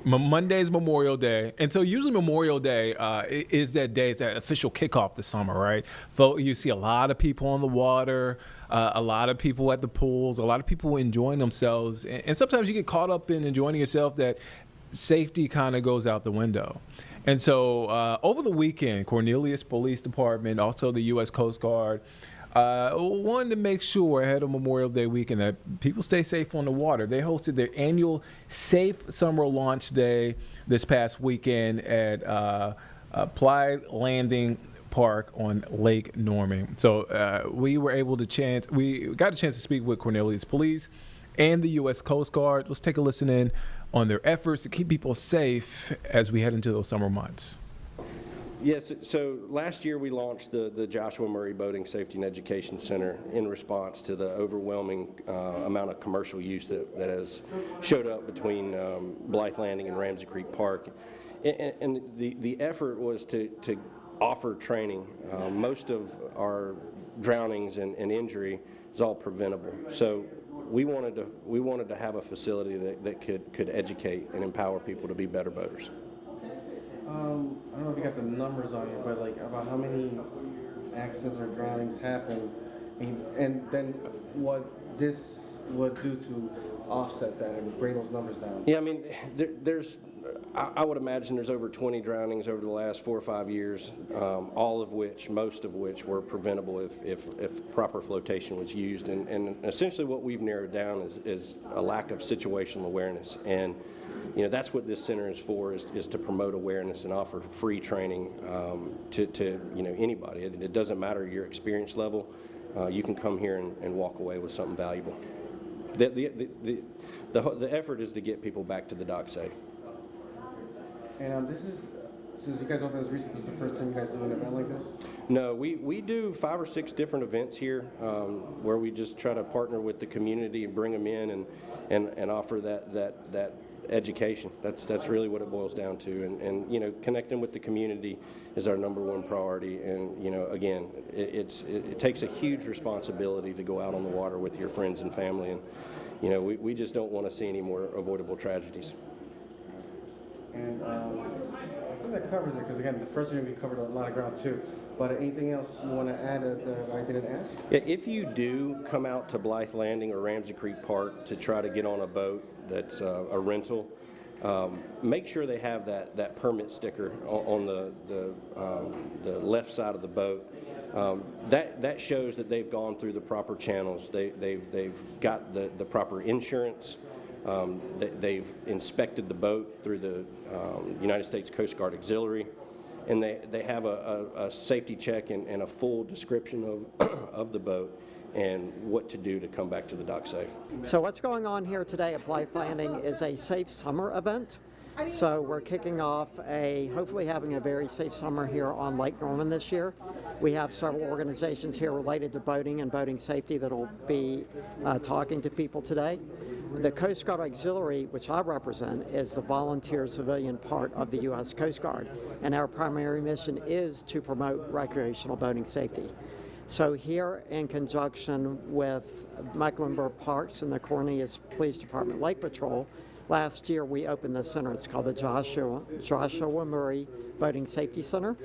Monday's Memorial Day. And so usually Memorial Day is that day, it's that official kickoff to summer, right? So you see a lot of people on the water, a lot of people at the pools, a lot of people enjoying themselves. And sometimes you get caught up in enjoying yourself that safety kind of goes out the window. And so over the weekend, Cornelius Police Department, also the U.S. Coast Guard, wanted to make sure ahead of Memorial Day weekend that people stay safe on the water. They hosted their annual Safe Summer Launch Day this past weekend at Ply Landing Park on Lake Norman. So we got a chance to speak with Cornelius Police and the U.S. Coast Guard. Let's take a listen in on their efforts to keep people safe as we head into those summer months. Yes, so last year we launched the Joshua Murray Boating Safety and Education Center in response to the overwhelming amount of commercial use that has showed up between Blythe Landing and Ramsey Creek Park. And the effort was to offer training. Most of our drownings and injury is all preventable. So we wanted to have a facility that could educate and empower people to be better boaters. I don't know if you got the numbers on you, but like about how many accidents or drownings happen, and then what this would do to offset that and bring those numbers down? Yeah, I mean, I would imagine there's over 20 drownings over the last 4 or 5 years, most of which were preventable if proper flotation was used. And essentially what we've narrowed down is a lack of situational awareness. And that's what this center is for, is to promote awareness and offer free training to anybody. It doesn't matter your experience level. You can come here and walk away with something valuable. The effort is to get people back to the dock safe. And this is, since you guys opened this recently, this is the first time you guys do an event like this? No, we do 5 or 6 different events here where we just try to partner with the community and bring them in and offer that education. That's really what it boils down to. And connecting with the community is our #1 priority. And again, it takes a huge responsibility to go out on the water with your friends and family. And we just don't want to see any more avoidable tragedies. And I think that covers it, because again, the first interview covered a lot of ground too. But anything else you want to add that I didn't ask? Yeah, if you do come out to Blythe Landing or Ramsey Creek Park to try to get on a boat that's a rental, make sure they have that permit sticker on the left side of the boat. That shows that they've gone through the proper channels. They've got the proper insurance. They've inspected the boat through the United States Coast Guard Auxiliary, and they have a safety check and a full description of the boat and what to do to come back to the dock safe. So what's going on here today at Blythe Landing is a safe summer event. So we're kicking off hopefully having a very safe summer here on Lake Norman this year. We have several organizations here related to boating and boating safety that will be talking to people today. The Coast Guard Auxiliary, which I represent, is the volunteer civilian part of the U.S. Coast Guard, and our primary mission is to promote recreational boating safety. So here, in conjunction with Mecklenburg Parks and the Cornelius Police Department Lake Patrol, last year we opened this center. It's called the Joshua Murray Boating Safety Center,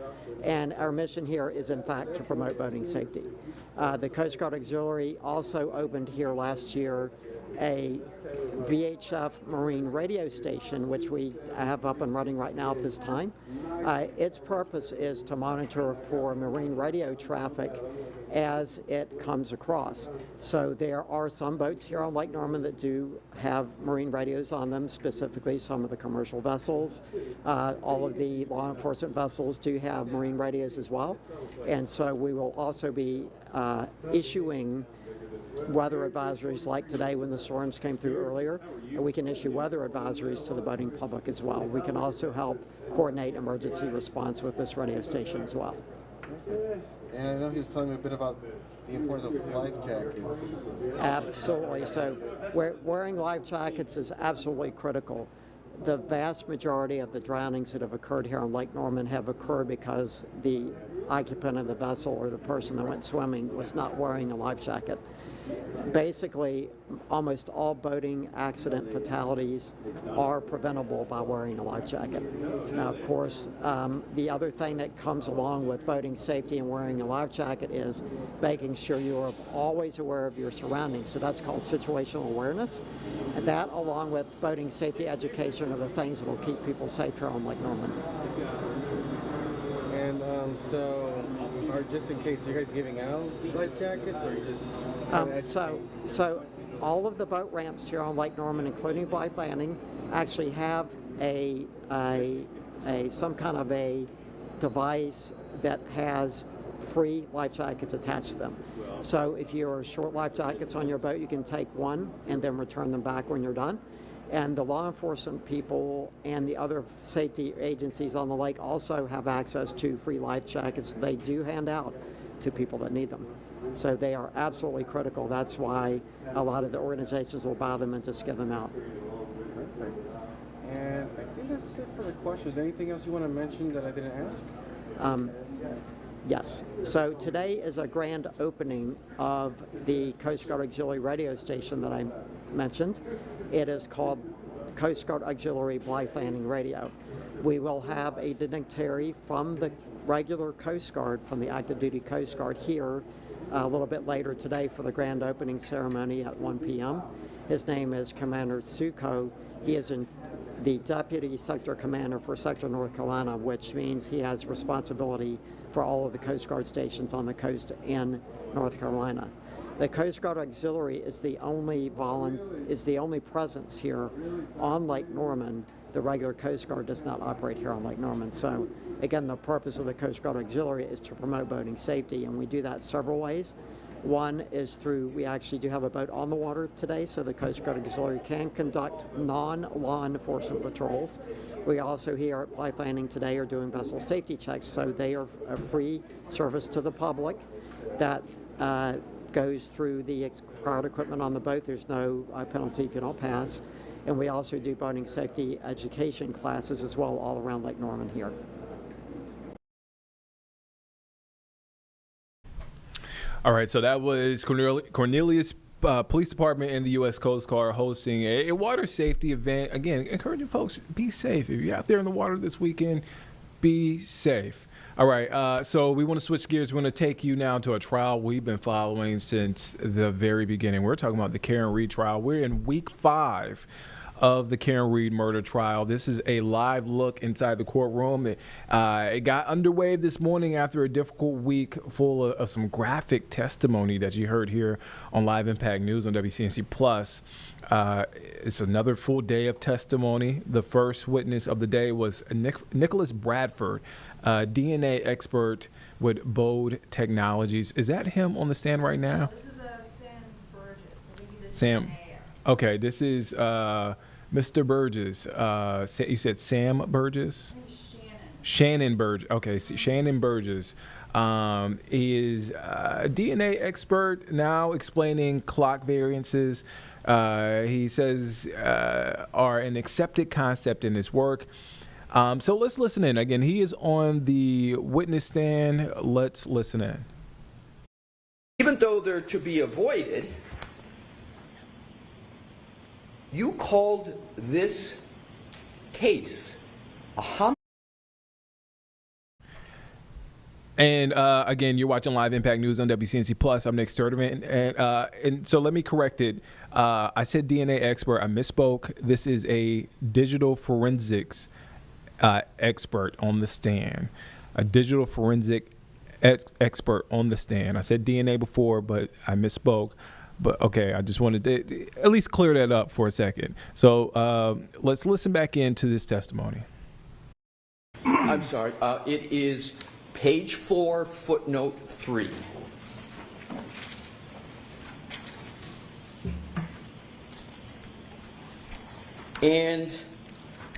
and our mission here is in fact to promote boating safety. The Coast Guard Auxiliary also opened here last year a VHF marine radio station, which we have up and running right now at this time. Its purpose is to monitor for marine radio traffic as it comes across. So there are some boats here on Lake Norman that do have marine radios on them, specifically some of the commercial vessels. All of the law enforcement vessels do have marine radios as well. And so we will also be issuing weather advisories like today when the storms came through earlier. And we can issue weather advisories to the boating public as well. We can also help coordinate emergency response with this radio station as well. And I know he was telling me a bit about the importance of life jackets. Absolutely. So wearing life jackets is absolutely critical. The vast majority of the drownings that have occurred here on Lake Norman have occurred because the occupant of the vessel or the person that went swimming was not wearing a life jacket. Basically, almost all boating accident fatalities are preventable by wearing a life jacket. Now, of course, the other thing that comes along with boating safety and wearing a life jacket is making sure you are always aware of your surroundings. So that's called situational awareness. And that, along with boating safety education, are the things that will keep people safe here on Lake Norman. And or just in case, are you guys giving out life jackets, or you just? So all of the boat ramps here on Lake Norman, including Blythe Landing, actually have some kind of a device that has free life jackets attached to them. So if you're short life jackets on your boat, you can take one and then return them back when you're done. And the law enforcement people and the other safety agencies on the lake also have access to free life jackets they do hand out to people that need them. So they are absolutely critical. That's why a lot of the organizations will buy them and just give them out. Perfect. And I think that's it for the questions. Anything else you want to mention that I didn't ask? Yes. So today is a grand opening of the Coast Guard Auxiliary radio station that I mentioned. It is called Coast Guard Auxiliary Blythe Landing Radio. We will have a dignitary from the regular Coast Guard, from the active duty Coast Guard here a little bit later today for the grand opening ceremony at 1 p.m. His name is Commander Suko. He is the Deputy Sector Commander for Sector North Carolina, which means he has responsibility for all of the Coast Guard stations on the coast in North Carolina. The Coast Guard Auxiliary is the only presence here on Lake Norman. The regular Coast Guard does not operate here on Lake Norman. So again, the purpose of the Coast Guard Auxiliary is to promote boating safety, and we do that several ways. One is through, we actually do have a boat on the water today, so the Coast Guard Auxiliary can conduct non-law enforcement patrols. We also here at Blythe Landing today are doing vessel safety checks, so they are a free service to the public that goes through the required equipment on the boat. There's no penalty if you don't pass. And we also do boating safety education classes as well all around Lake Norman here. All right, so that was Cornelius Police Department and the U.S. Coast Guard hosting a water safety event. Again, encouraging folks, be safe. If you're out there in the water this weekend, be safe. All right, so we want to switch gears. We want to take you now to a trial we've been following since the very beginning. We're talking about the Karen Read trial. We're in week 5 of the Karen Read murder trial. This is a live look inside the courtroom. It got underway this morning after a difficult week full of some graphic testimony that you heard here on Live Impact News on WCNC Plus. It's another full day of testimony. The first witness of the day was Nicholas Bradford, DNA expert with Bode Technologies. Is that him on the stand right now? This is Sam Burgess. Sam. Okay, this is Mr. Burgess. You said Sam Burgess? Shannon Burgess. Okay, Shannon Burgess. He is a DNA expert now explaining clock variances. He says are an accepted concept in his work. So let's listen in. Again, he is on the witness stand. Let's listen in. Even though they're to be avoided, you called this case a homicide. And again, you're watching Live Impact News on WCNC Plus. I'm Nick Sturtevant. And so let me correct it. I said DNA expert. I misspoke. This is a digital forensics expert on the stand. A digital forensic expert on the stand. I said DNA before, but I misspoke. But okay, I just wanted to at least clear that up for a second. So let's listen back into this testimony. I'm sorry. It is page 4, footnote 3. And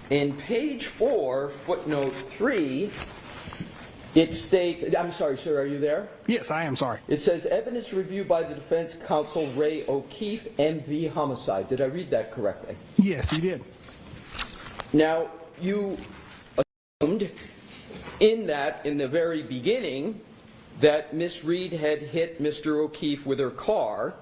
in page 4, footnote 3, it states, I'm sorry, sir, are you there? Yes, I am sorry. It says evidence review by the defense counsel Ray O'Keefe, MV homicide. Did I read that correctly? Yes, you did. Now, you assumed in the very beginning, that Miss Reed had hit Mr. O'Keefe with her car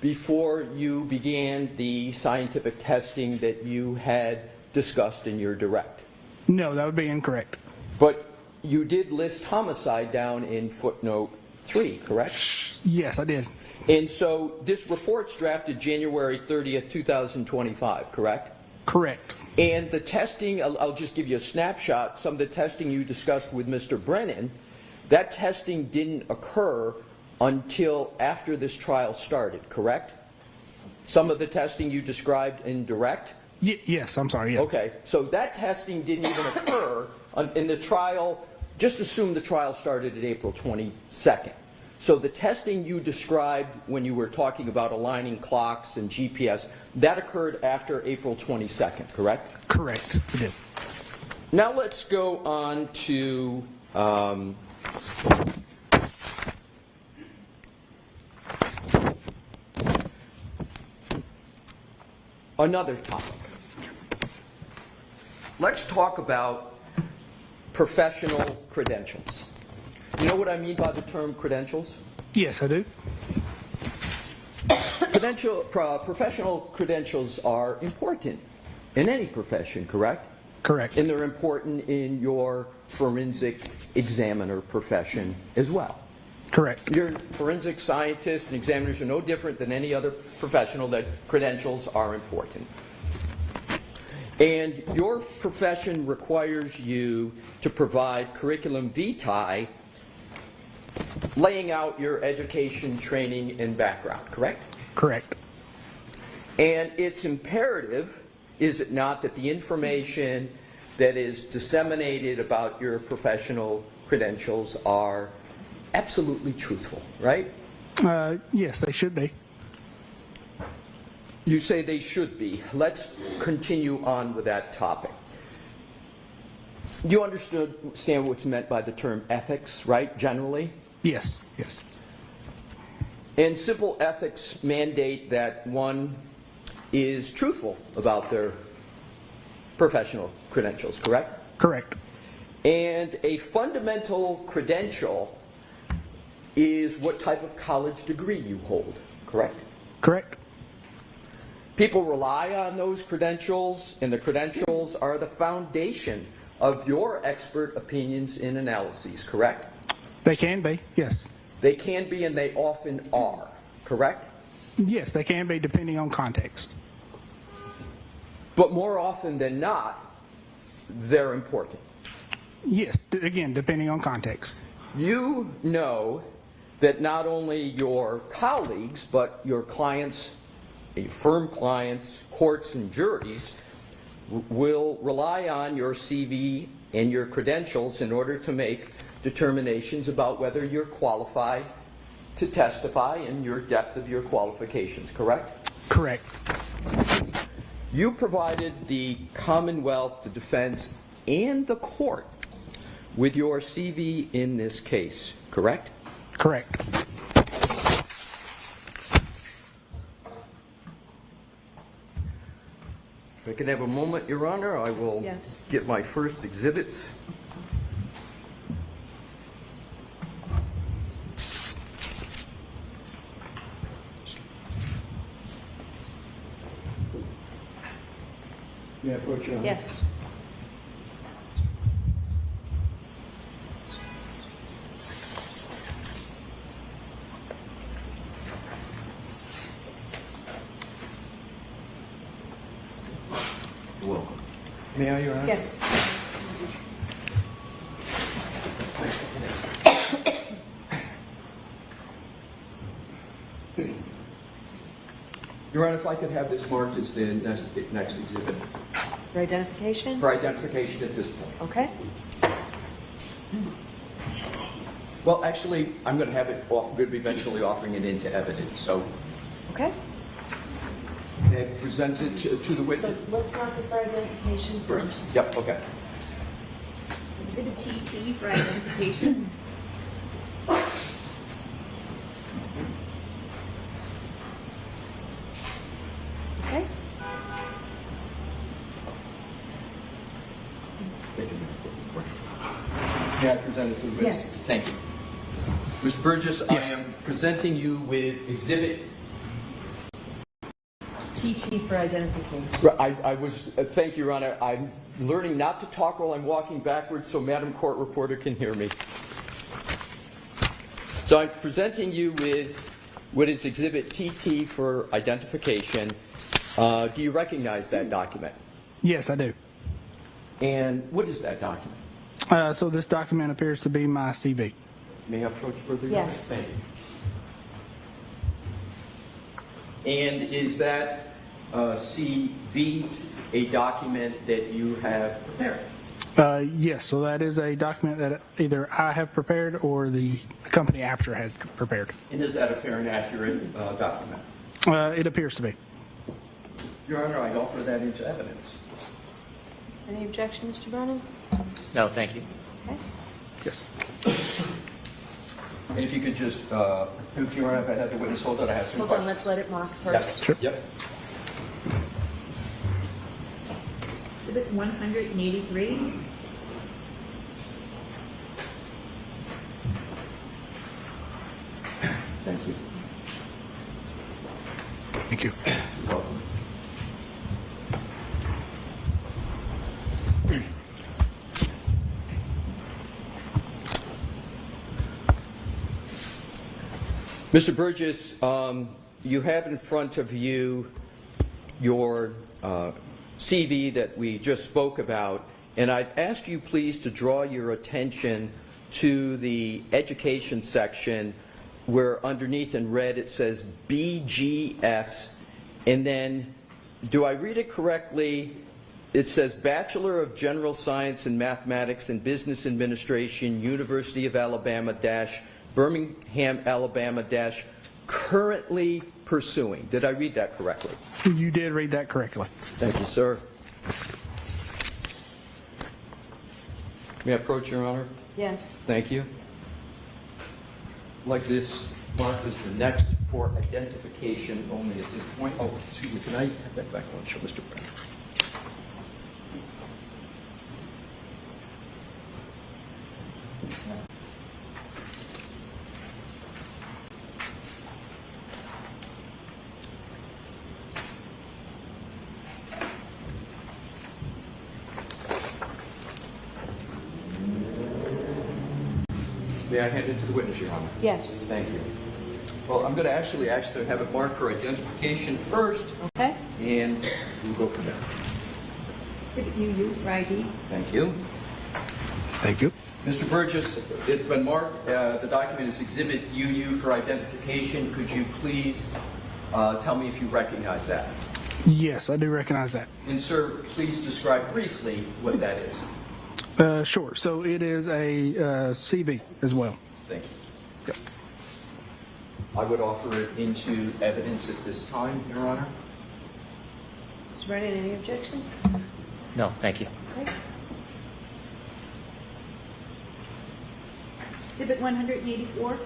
before you began the scientific testing that you had discussed in your direct. No, that would be incorrect. But you did list homicide down in footnote 3, correct? Yes, I did. And so this report's drafted January 30th, 2025, correct? Correct. And the testing, I'll just give you a snapshot, some of the testing you discussed with Mr. Brennan, that testing didn't occur until after this trial started, correct? Some of the testing you described in direct? Yes, I'm sorry, yes. Okay, so that testing didn't even occur in the trial. Just assume the trial started at April 22nd. So the testing you described when you were talking about aligning clocks and GPS, that occurred after April 22nd, correct? Correct, it did. Now let's go on to another topic. Let's talk about professional credentials. You know what I mean by the term credentials? Yes, I do. Professional credentials are important in any profession, correct? Correct. And they're important in your forensic examiner profession as well. Correct. Your forensic scientists and examiners are no different than any other professional that credentials are important. And your profession requires you to provide curriculum vitae laying out your education, training, and background, correct? Correct. And it's imperative, is it not, that the information that is disseminated about your professional credentials are absolutely truthful, right? Yes, they should be. You say they should be. Let's continue on with that topic. You understand what's meant by the term ethics, right, generally? Yes, yes. And simple ethics mandate that one is truthful about their professional credentials, correct? Correct. And a fundamental credential is what type of college degree you hold, correct? Correct. People rely on those credentials, and the credentials are the foundation of your expert opinions and analyses, correct? They can be, yes. They can be, and they often are, correct? Yes, they can be depending on context. But more often than not, they're important. Yes, again, depending on context. You know that not only your colleagues, but your clients, your firm clients, courts, and juries will rely on your CV and your credentials in order to make determinations about whether you're qualified to testify and your depth of your qualifications, correct? Correct. You provided the Commonwealth, the defense, and the court with your CV in this case, correct? Correct. If I could have a moment, Your Honor, I will get my first exhibits. May I approach, Your Honor? Yes. You're welcome. May I, Your Honor? Yes. Your Honor, if I could have this marked as the next exhibit. For identification? For identification at this point. Okay. Well, actually, I'm going to have it off, I'm going to be eventually offering it into evidence, so. Okay. May I present it to the witness? So let's mark it for identification first. Yep, okay. Exhibit TT for identification. Okay. May I present it to the witness? Yes. Thank you. Mr. Burgess, Yes. I am presenting you with exhibit. TT for identification. I was, thank you, Your Honor. I'm learning not to talk while I'm walking backwards so Madam Court Reporter can hear me. So I'm presenting you with what is exhibit TT for identification. Do you recognize that document? Yes, I do. And what is that document? So this document appears to be my CV. May I approach further? Yes. Thank you. And is that CV a document that you have prepared? Yes, so that is a document that either I have prepared or the company Aptra has prepared. And is that a fair and accurate document? It appears to be. Your Honor, I offer that into evidence. Any objection, Mr. Brennan? No, thank you. Okay. Yes. And if you could just, if Your Honor, if I have the witness hold it, I have some Hold on, questions. let's let it mark Yes. first. Sure. Yep. Exhibit 183. Thank you. Thank you. You're welcome. Mr. Burgess, you have in front of you your CV that we just spoke about, and I'd ask you please to draw your attention to the education section where underneath in red it says BGS, and then, do I read it correctly? It says Bachelor of General Science in Mathematics and Business Administration, University of Alabama Birmingham, Alabama currently pursuing. Did I read that correctly? You did read that correctly. Thank you, sir. May I approach, Your Honor? Yes. Thank you. Like this marked as the next for identification only at this point. Oh, excuse me, can I have that back on? Show Mr. Brown. May I hand it to the witness, Your Honor? Yes. Thank you. Well, I'm going to actually ask to have it marked for identification first. Okay. And we'll go from there. Exhibit UU for ID. Thank you. Thank you. Mr. Burgess, it's been marked. The document is Exhibit UU for identification. Could you please tell me if you recognize that? Yes, I do recognize that. And sir, please describe briefly what that is. Sure. So it is a CV as well. Thank you. I would offer it into evidence at this time, Your Honor. Mr. Brennan, any objection? No, thank you. Okay. Exhibit 184.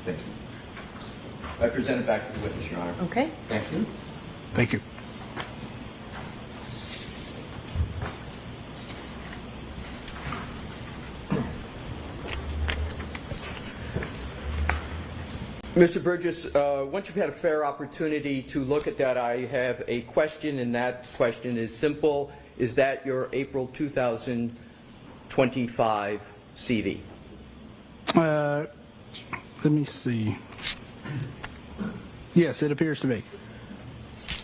Thank you. I present it back to the witness, Your Honor. Okay. Thank you. Thank you. Mr. Burgess, once you've had a fair opportunity to look at that, I have a question, and that question is simple. Is that your April 2025 CV? Let me see. Yes, it appears to be.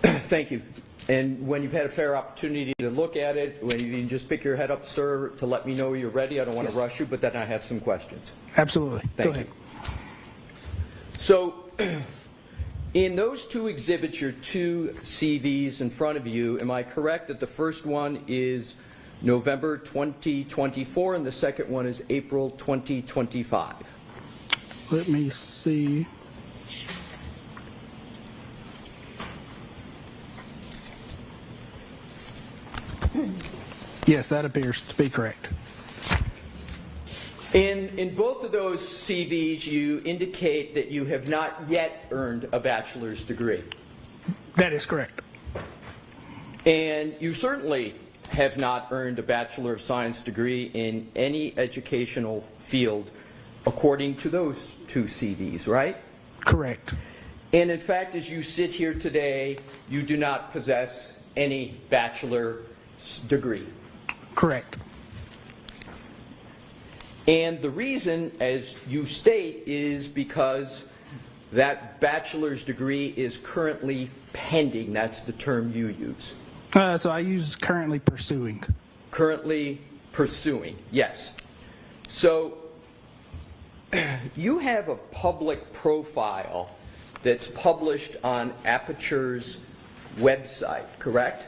Thank you. And when you've had a fair opportunity to look at it, when you can just pick your head up, sir, to let me know you're ready. I don't want to rush you, but then I have some questions. Absolutely. Thank Go ahead. you. So, in those two exhibits, your two CVs in front of you, am I correct that the first one is November 2024 and the second one is April 2025? Let me see. Yes, that appears to be correct. In both of those CVs, you indicate that you have not yet earned a bachelor's degree. That is correct. And you certainly have not earned a Bachelor of Science degree in any educational field according to those two CVs, right? Correct. And in fact, as you sit here today, you do not possess any bachelor's degree. Correct. And the reason, as you state, is because that bachelor's degree is currently pending. That's the term you use. So I use currently pursuing. Currently pursuing, yes. So you have a public profile that's published on Aperture's website, correct?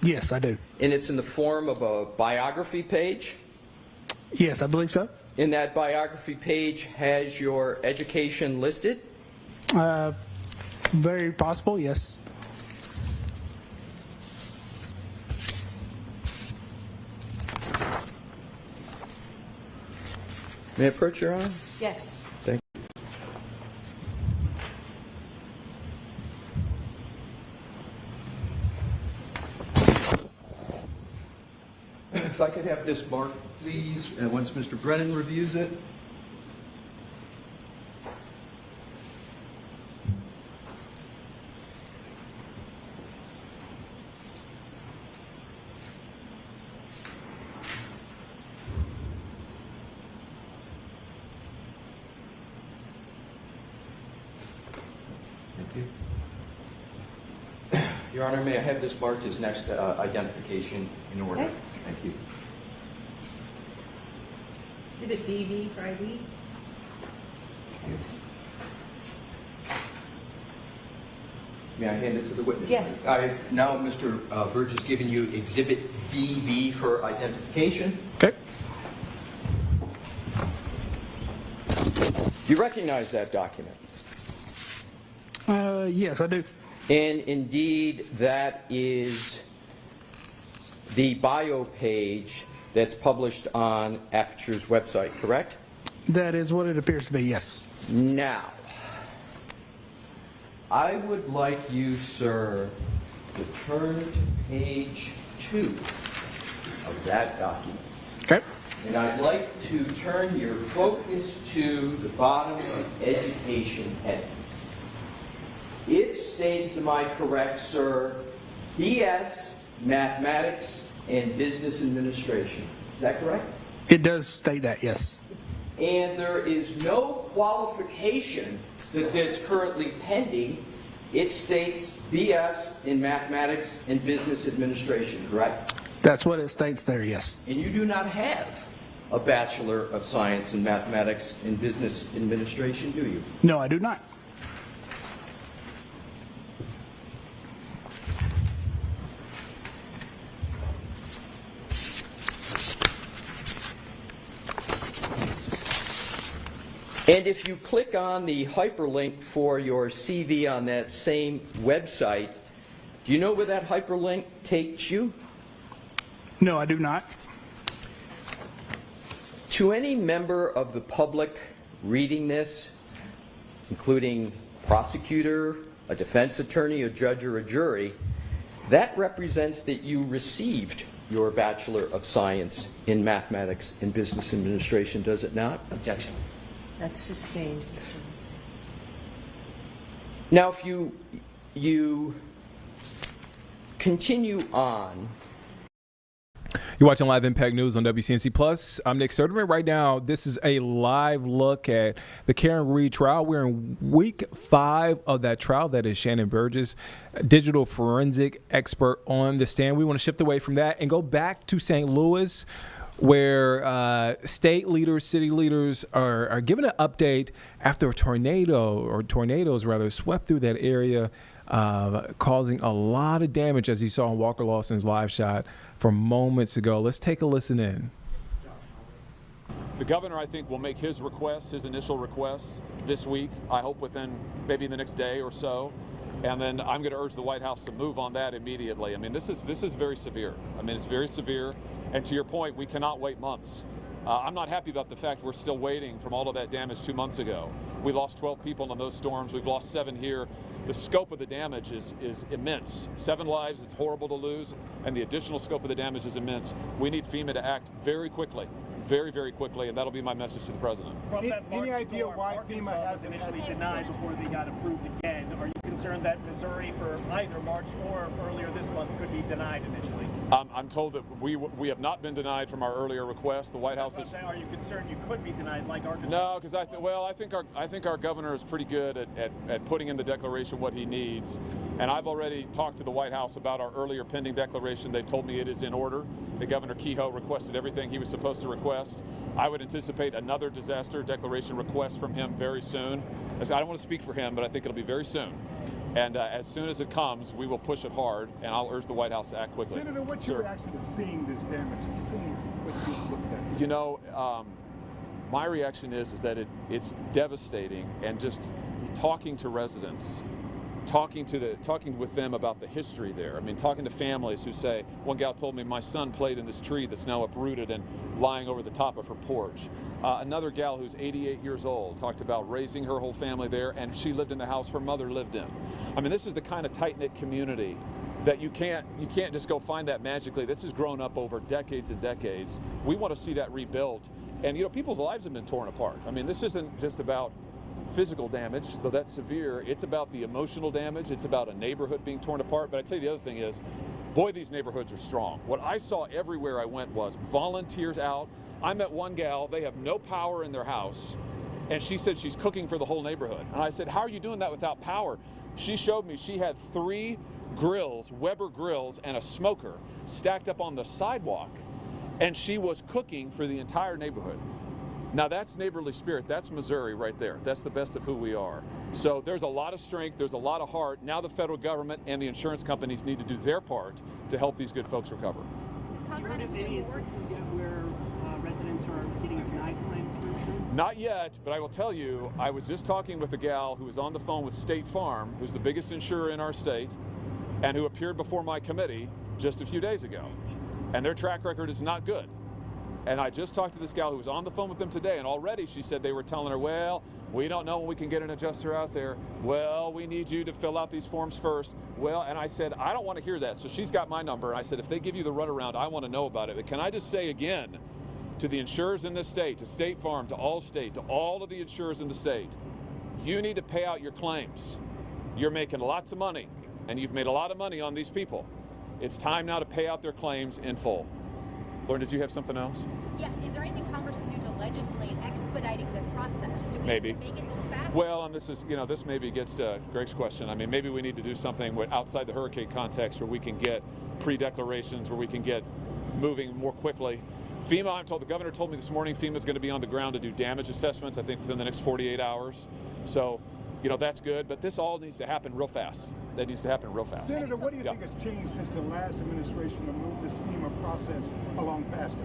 Yes, I do. And it's in the form of a biography page? Yes, I believe so. And that biography page has your education listed? Very possible, yes. May I approach, Your Honor? Yes. Thank you. If I could have this marked, please, and once Mr. Brennan reviews it. Your Honor, may I have this marked as next identification in order? Okay. Thank you. Exhibit DV for ID. May I hand it to the witness? Yes. Now Mr. Burge has given you Exhibit DV for identification. Okay. You recognize that document? Yes, I do. And indeed, that is the bio page that's published on Aperture's website, correct? That is what it appears to be, yes. Now, I would like you, sir, to turn to page 2 of that document. Okay. And I'd like to turn your focus to the bottom of education heading. It states, am I correct, sir, BS, Mathematics, and Business Administration. Is that correct? It does state that, yes. And there is no qualification that's currently pending. It states BS in Mathematics and Business Administration, correct? That's what it states there, yes. And you do not have a Bachelor of Science in Mathematics and Business Administration, do you? No, I do not. And if you click on the hyperlink for your CV on that same website, do you know where that hyperlink takes you? No, I do not. To any member of the public reading this, including prosecutor, a defense attorney, a judge, or a jury, that represents that you received your Bachelor of Science in Mathematics and Business Administration, does it not? Objection. That's sustained, Mr. Wilson. Now, if you continue on. You're watching Live Impact News on WCNC Plus. I'm Nick Serderman. Right now, this is a live look at the Karen Read trial. We're in week 5 of that trial. That is Shannon Burgess, digital forensic expert on the stand. We want to shift away from that and go back to St. Louis, where state leaders, city leaders are giving an update after a tornadoes swept through that area, causing a lot of damage, as you saw in Walker Lawson's live shot from moments ago. Let's take a listen in. The governor, I think, will make his initial request this week, I hope within maybe the next day or so. And then I'm going to urge the White House to move on that immediately. I mean, this is very severe. I mean, it's very severe. And to your point, we cannot wait months. I'm not happy about the fact we're still waiting from all of that damage 2 months ago. We lost 12 people in those storms. We've lost 7 here. The scope of the damage is immense. 7 lives, it's horrible to lose, and the additional scope of the damage is immense. We need FEMA to act very quickly, very, very quickly, and that'll be my message to the president. From that March idea why FEMA has initially denied before they got approved again? Are you concerned that Missouri, for either March or earlier this month, could be denied initially? I'm told that we have not been denied from our earlier request. The White House is. Are you concerned you could be denied like Arkansas? No, because I think our governor is pretty good at putting in the declaration what he needs, and I've already talked to the White House about our earlier pending declaration. They told me it is in order. The Governor Kehoe requested everything he was supposed to request. I would anticipate another disaster declaration request from him very soon. I don't want to speak for him, but I think it'll be very soon. And as soon as it comes, we will push it hard, and I'll urge the White House to act quickly. Senator, what's your reaction to seeing this damage, seeing what you've looked at? You know, my reaction is that it's devastating, and just talking to residents, talking with them about the history there. I mean, talking to families who say, one gal told me, my son played in this tree that's now uprooted and lying over the top of her porch. Another gal who's 88 years old talked about raising her whole family there, and she lived in the house her mother lived in. I mean, this is the kind of tight-knit community that you can't just go find that magically. This has grown up over decades and decades. We want to see that rebuilt. And, you know, people's lives have been torn apart. I mean, this isn't just about physical damage, though that's severe. It's about the emotional damage. It's about a neighborhood being torn apart. But I tell you the other thing is, boy, these neighborhoods are strong. What I saw everywhere I went was volunteers out. I met one gal, they have no power in their house, and she said she's cooking for the whole neighborhood. And I said, how are you doing that without power? She showed me she had 3 grills, Weber grills, and a smoker stacked up on the sidewalk, and she was cooking for the entire neighborhood. Now that's neighborly spirit. That's Missouri right there. That's the best of who we are. So there's a lot of strength, there's a lot of heart. Now the federal government and the insurance companies need to do their part to help these good folks recover. Have you heard of any instances yet where residents are getting denied claims for insurance? Not yet, but I will tell you, I was just talking with a gal who was on the phone with State Farm, who's the biggest insurer in our state, and who appeared before my committee just a few days ago. And their track record is not good. And I just talked to this gal who was on the phone with them today, and already she said they were telling her, well, we don't know when we can get an adjuster out there. Well, we need you to fill out these forms first. Well, and I said, I don't want to hear that. So she's got my number, and I said, if they give you the runaround, I want to know about it. But can I just say again to the insurers in this state, to State Farm, to Allstate, to all of the insurers in the state, you need to pay out your claims. You're making lots of money, and you've made a lot of money on these people. It's time now to pay out their claims in full. Lauren, did you have something else? Yeah, is there anything Congress can do to legislate expediting this process? Do we Maybe. need to make it go faster? Well, and this is, this maybe gets to Greg's question. I mean, maybe we need to do something outside the hurricane context where we can get pre-declarations, where we can get moving more quickly. FEMA, I'm told, the governor told me this morning, FEMA's going to be on the ground to do damage assessments, I think, within the next 48 hours. So, that's good, but this all needs to happen real fast. That needs to happen real fast. Senator, what do you think has changed since the last administration to move this FEMA process along faster?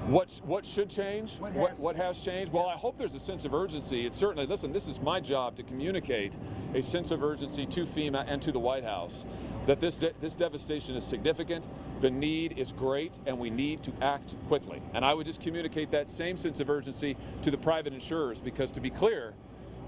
What should change? What has changed? Well, I hope there's a sense of urgency. It's certainly, listen, this is my job to communicate a sense of urgency to FEMA and to the White House that this devastation is significant, the need is great, and we need to act quickly. And I would just communicate that same sense of urgency to the private insurers, because to be clear,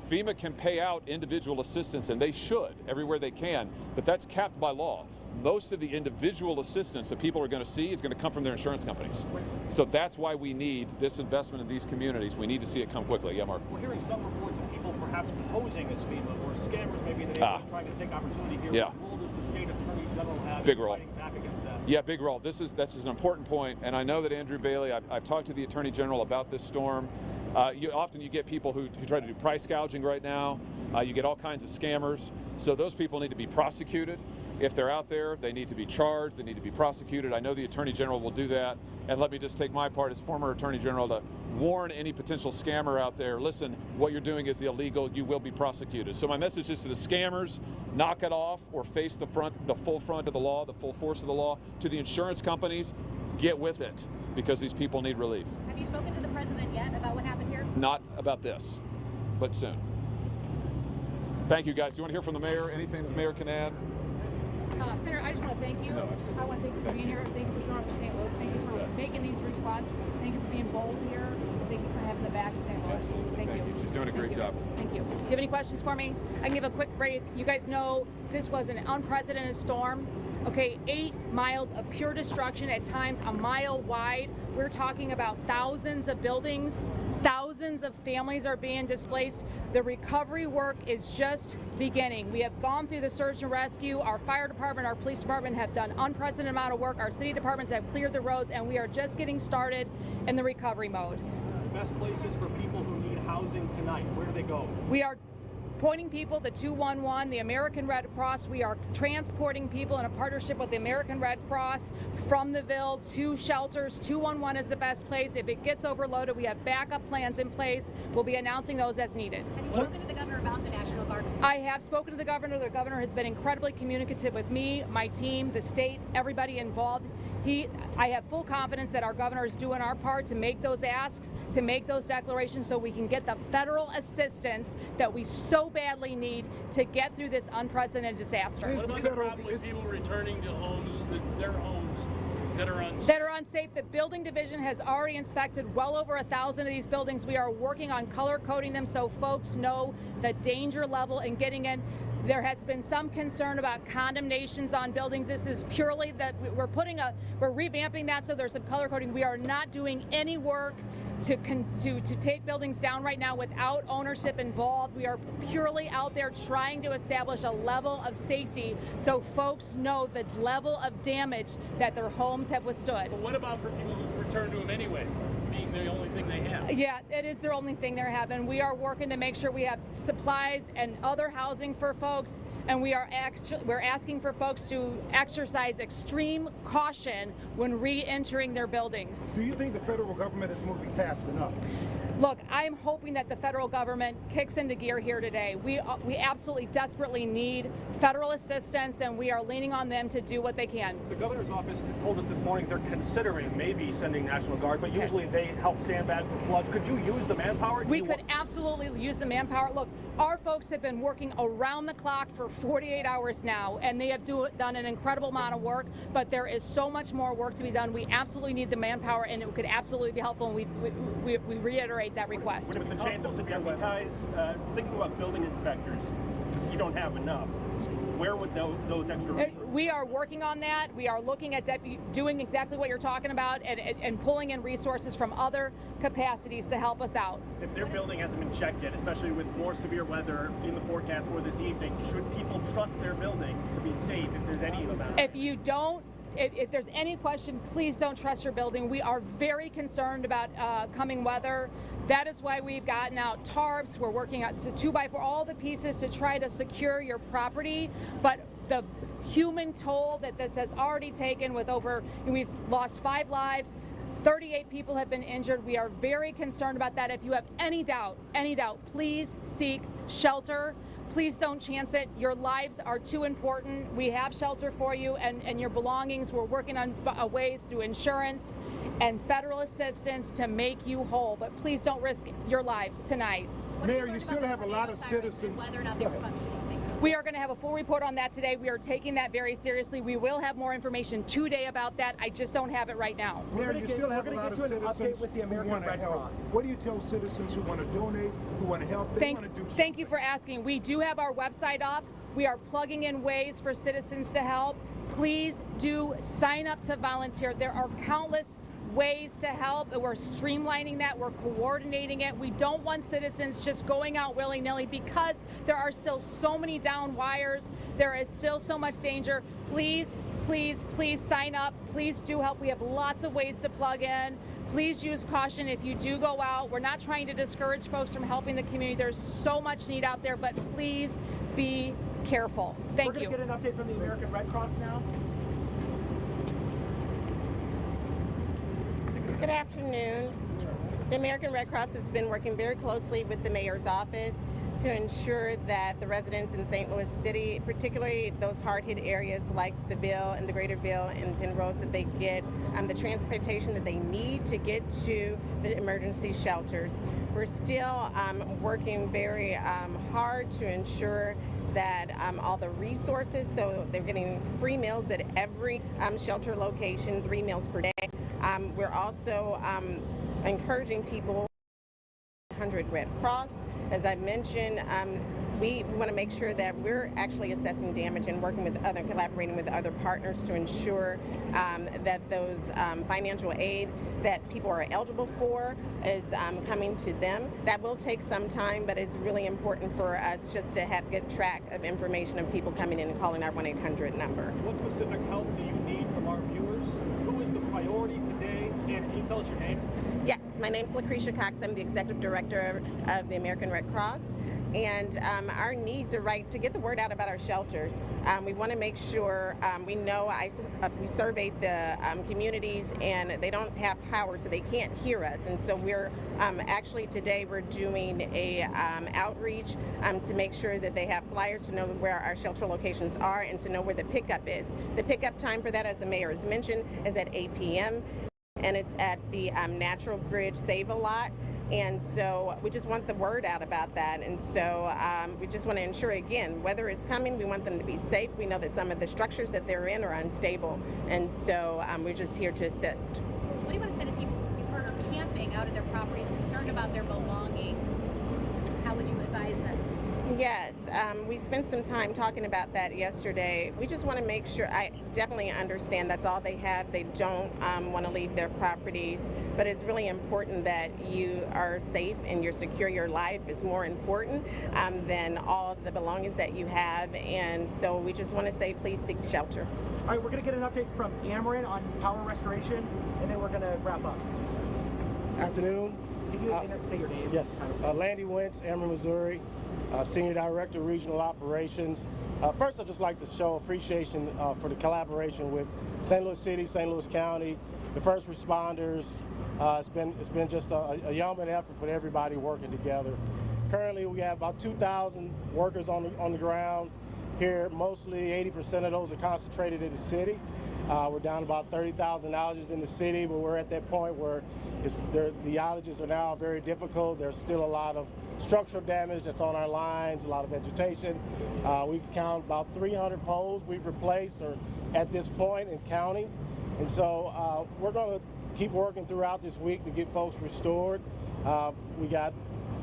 FEMA can pay out individual assistance, and they should everywhere they can, but that's capped by law. Most of the individual assistance that people are going to see is going to come from their insurance companies. So that's why we need this investment in these communities. We need to see it come quickly. Yeah, Mark? We're hearing some reports of people perhaps posing as FEMA or scammers maybe in the neighborhood trying to take opportunity here. Yeah. What role does the state attorney general have Big in role. fighting back against that? Yeah, big role. This is an important point, and I know that Andrew Bailey, I've talked to the Attorney General about this storm. Often you get people who try to do price gouging right now. You get all kinds of scammers. So those people need to be prosecuted. If they're out there, they need to be charged, they need to be prosecuted. I know the Attorney General will do that. And let me just take my part as former Attorney General to warn any potential scammer out there, listen, what you're doing is illegal, you will be prosecuted. So my message is to the scammers, knock it off or face the full front of the law, the full force of the law. To the insurance companies, get with it, because these people need relief. Have you spoken to the president yet about what happened here? Not about this, but soon. Thank you, guys. Do you want to hear from the mayor? Anything the mayor can add? Senator, I just want to thank you. I want to thank you for being here. Thank you for showing up to St. Louis. Thank you for making these requests. Thank you for being bold here. Thank you for having the back of St. Louis. Thank you. She's doing a great job. Thank you. Do you have any questions for me? I can give a quick break. You guys know this was an unprecedented storm. Okay, 8 miles of pure destruction, at times a mile wide. We're talking about thousands of buildings. Thousands of families are being displaced. The recovery work is just beginning. We have gone through the search and rescue. Our fire department, our police department have done unprecedented amount of work. Our city departments have cleared the roads, and we are just getting started in the recovery mode. The best places for people who need housing tonight, where do they go? We are pointing people to 211, the American Red Cross. We are transporting people in a partnership with the American Red Cross from the Ville to shelters. 211 is the best place. If it gets overloaded, we have backup plans in place. We'll be announcing those as needed. Have you spoken to the governor about the National Guard? I have spoken to the governor. The governor has been incredibly communicative with me, my team, the state, everybody involved. I have full confidence that our governor is doing our part to make those asks, to make those declarations, so we can get the federal assistance that we so badly need to get through this unprecedented disaster. What about the problem with people returning to homes, their homes that are unsafe? That are unsafe. The building division has already inspected well over 1,000 of these buildings. We are working on color coding them so folks know the danger level in getting in. There has been some concern about condemnations on buildings. This is purely that we're revamping that, so there's some color coding. We are not doing any work to take buildings down right now without ownership involved. We are purely out there trying to establish a level of safety so folks know the level of damage that their homes have withstood. But what about for people who return to them anyway? being the only thing they have. Yeah, it is their only thing they're having. We are working to make sure we have supplies and other housing for folks, and we're asking for folks to exercise extreme caution when re-entering their buildings. Do you think the federal government is moving fast enough? Look, I'm hoping that the federal government kicks into gear here today. We absolutely desperately need federal assistance, and we are leaning on them to do what they can. The governor's office told us this morning they're considering maybe sending National Guard, but usually they help sandbag for floods. Could you use the manpower? We could absolutely use the manpower. Look, our folks have been working around the clock for 48 hours now, and they have done an incredible amount of work, but there is so much more work to be done. We absolutely need the manpower, and it could absolutely be helpful, and we reiterate that request. The chances of guys thinking about building inspectors, you don't have enough. Where would those extra resources? We are working on that. We are looking at doing exactly what you're talking about and pulling in resources from other capacities to help us out. If their building hasn't been checked yet, especially with more severe weather in the forecast for this evening, should people trust their buildings to be safe if there's any of them? If you don't, if there's any question, please don't trust your building. We are very concerned about coming weather. That is why we've gotten out tarps. We're working out 2x4, all the pieces to try to secure your property. But the human toll that this has already taken we've lost 5 lives. 38 people have been injured. We are very concerned about that. If you have any doubt, please seek shelter. Please don't chance it. Your lives are too important. We have shelter for you and your belongings. We're working on ways through insurance and federal assistance to make you whole. But please don't risk your lives tonight. Mayor, you still have a lot of citizens. Whether or not they were functioning. We are going to have a full report on that today. We are taking that very seriously. We will have more information today about that. I just don't have it right now. Mayor, you still have a lot of citizens who want to help. What do you tell citizens who want to donate, who want to help? Thank you for asking. We do have our website up. We are plugging in ways for citizens to help. Please do sign up to volunteer. There are countless ways to help. We're streamlining that. We're coordinating it. We don't want citizens just going out willy-nilly because there are still so many down wires. There is still so much danger. Please, please, please sign up. Please do help. We have lots of ways to plug in. Please use caution if you do go out. We're not trying to discourage folks from helping the community. There's so much need out there, but please be careful. Thank you. We're going to get an update from the American Red Cross now. Good afternoon. The American Red Cross has been working very closely with the mayor's office to ensure that the residents in St. Louis City, particularly those hard-hit areas like the Ville and the Greater Ville and Penrose, that they get the transportation that they need to get to the emergency shelters. We're still working very hard to ensure that all the resources, so they're getting free meals at every shelter location, 3 meals per day. We're also encouraging people 100 Red Cross. As I mentioned, we want to make sure that we're actually assessing damage and collaborating with other partners to ensure that those financial aid that people are eligible for is coming to them. That will take some time, but it's really important for us just to have good track of information of people coming in and calling our 1-800 number. What specific help do you need from our viewers? Who is the priority today? And can you tell us your name? Yes, my name's Lucretia Cox. I'm the Executive Director of the American Red Cross. And our needs are to get the word out about our shelters. We want to make sure we know we surveyed the communities and they don't have power, so they can't hear us. And so we're actually today we're doing a outreach to make sure that they have flyers to know where our shelter locations are and to know where the pickup is. The pickup time for that, as the mayor has mentioned, is at 8 p.m. and it's at the Natural Bridge Save-A-Lot. And so we just want the word out about that. And so we just want to ensure, again, weather is coming. We want them to be safe. We know that some of the structures that they're in are unstable. And so we're just here to assist. What do you want to say to people who are camping out of their properties, concerned about their belongings? How would you advise them? Yes, we spent some time talking about that yesterday. We just want to make sure, I definitely understand that's all they have. They don't want to leave their properties, but it's really important that you are safe and you're secure. Your life is more important than all the belongings that you have, and so we just want to say please seek shelter. All right, we're going to get an update from Ameren on power restoration, and then we're going to wrap up. Afternoon. Can you say your name? Yes, Landy Wentz, Emory, Missouri, Senior Director, Regional Operations. First, I'd just like to show appreciation for the collaboration with St. Louis City, St. Louis County, the first responders. It's been just a yeoman effort for everybody working together. Currently, we have about 2,000 workers on the ground here. Mostly 80% of those are concentrated in the city. We're down about 30,000 outages in the city, but we're at that point where the outages are now very difficult. There's still a lot of structural damage that's on our lines, a lot of vegetation. We've counted about 300 poles we've replaced or at this point and counting. And so we're going to keep working throughout this week to get folks restored. We got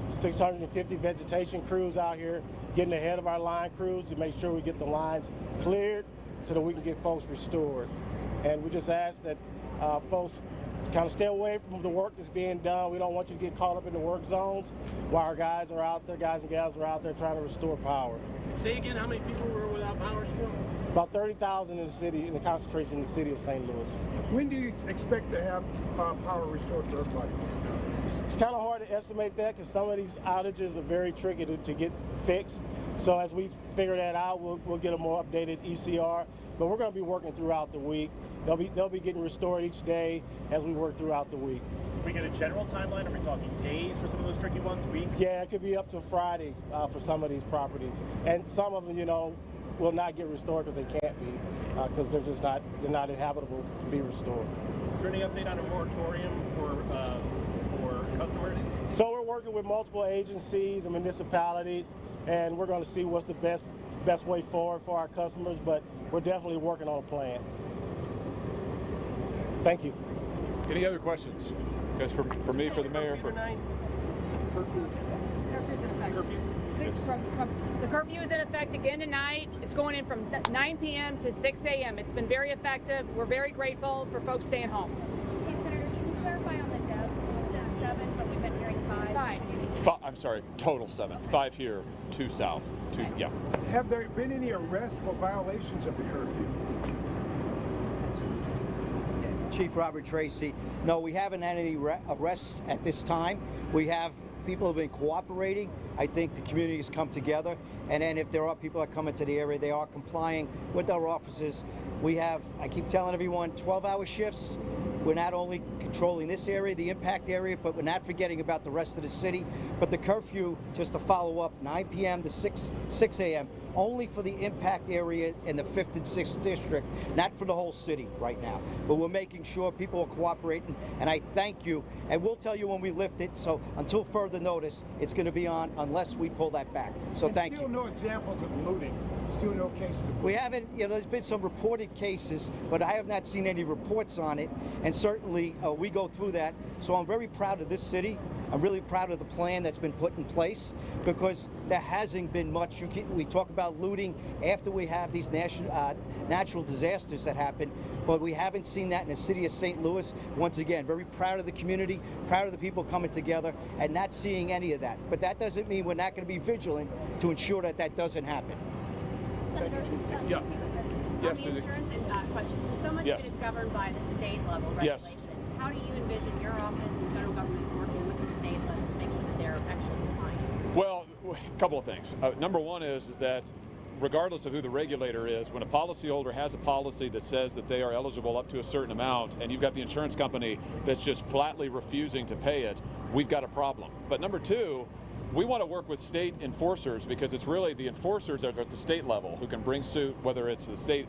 650 vegetation crews out here getting ahead of our line crews to make sure we get the lines cleared so that we can get folks restored. And we just ask that folks kind of stay away from the work that's being done. We don't want you to get caught up in the work zones while our guys are out there, guys and gals are out there trying to restore power. Say again, how many people were without power still? About 30,000 in the city, in the concentration in the city of St. Louis. When do you expect to have power restored for everybody? It's kind of hard to estimate that because some of these outages are very tricky to get fixed. So as we figure that out, we'll get a more updated ECR. But we're going to be working throughout the week. They'll be getting restored each day as we work throughout the week. Can we get a general timeline? Are we talking days for some of those tricky ones, weeks? Yeah, it could be up to Friday for some of these properties. And some of them, will not get restored because they can't be, because they're not inhabitable to be restored. Is there any update on a moratorium for customers? So we're working with multiple agencies and municipalities, and we're going to see what's the best way forward for our customers, but we're definitely working on a plan. Thank you. Any other questions? Guys, for me, for the mayor, for The curfew is in effect again tonight. It's going in from 9 p.m. to 6 a.m. It's been very effective. We're very grateful for folks staying home. Hey, Senator, can you clarify on the deaths? You said 7, but we've been hearing 5. I'm sorry, total 7. 5 here, 2 south. 2, yeah. Have there been any arrests for violations of the curfew? Chief Robert Tracy. No, we haven't had any arrests at this time. We have people have been cooperating. I think the community has come together. And then if there are people that come into the area, they are complying with our officers. We have, I keep telling everyone, 12-hour shifts. We're not only controlling this area, the impact area, but we're not forgetting about the rest of the city. But the curfew, just to follow up, 9 p.m. to 6 a.m., only for the impact area in the 5th and 6th district, not for the whole city right now. But we're making sure people are cooperating, and I thank you. And we'll tell you when we lift it, so until further notice, it's going to be on unless we pull that back. So thank you. Still no examples of looting. Still no cases of looting. We haven't, there's been some reported cases, but I have not seen any reports on it. And certainly we go through that. So I'm very proud of this city. I'm really proud of the plan that's been put in place because there hasn't been much. We talk about looting after we have these natural disasters that happen, but we haven't seen that in the city of St. Louis. Once again, very proud of the community, proud of the people coming together and not seeing any of that. But that doesn't mean we're not going to be vigilant to ensure that that doesn't happen. Senator, Yeah. Yes, on the insurance question, so much Yes. of it is governed by the state level Yes. regulations. How do you envision your office and federal government working with the state level to make sure that they're actually complying? Well, a couple of things. Number one is that regardless of who the regulator is, when a policyholder has a policy that says that they are eligible up to a certain amount and you've got the insurance company that's just flatly refusing to pay it, we've got a problem. But number two, we want to work with state enforcers because it's really the enforcers that are at the state level who can bring suit, whether it's the state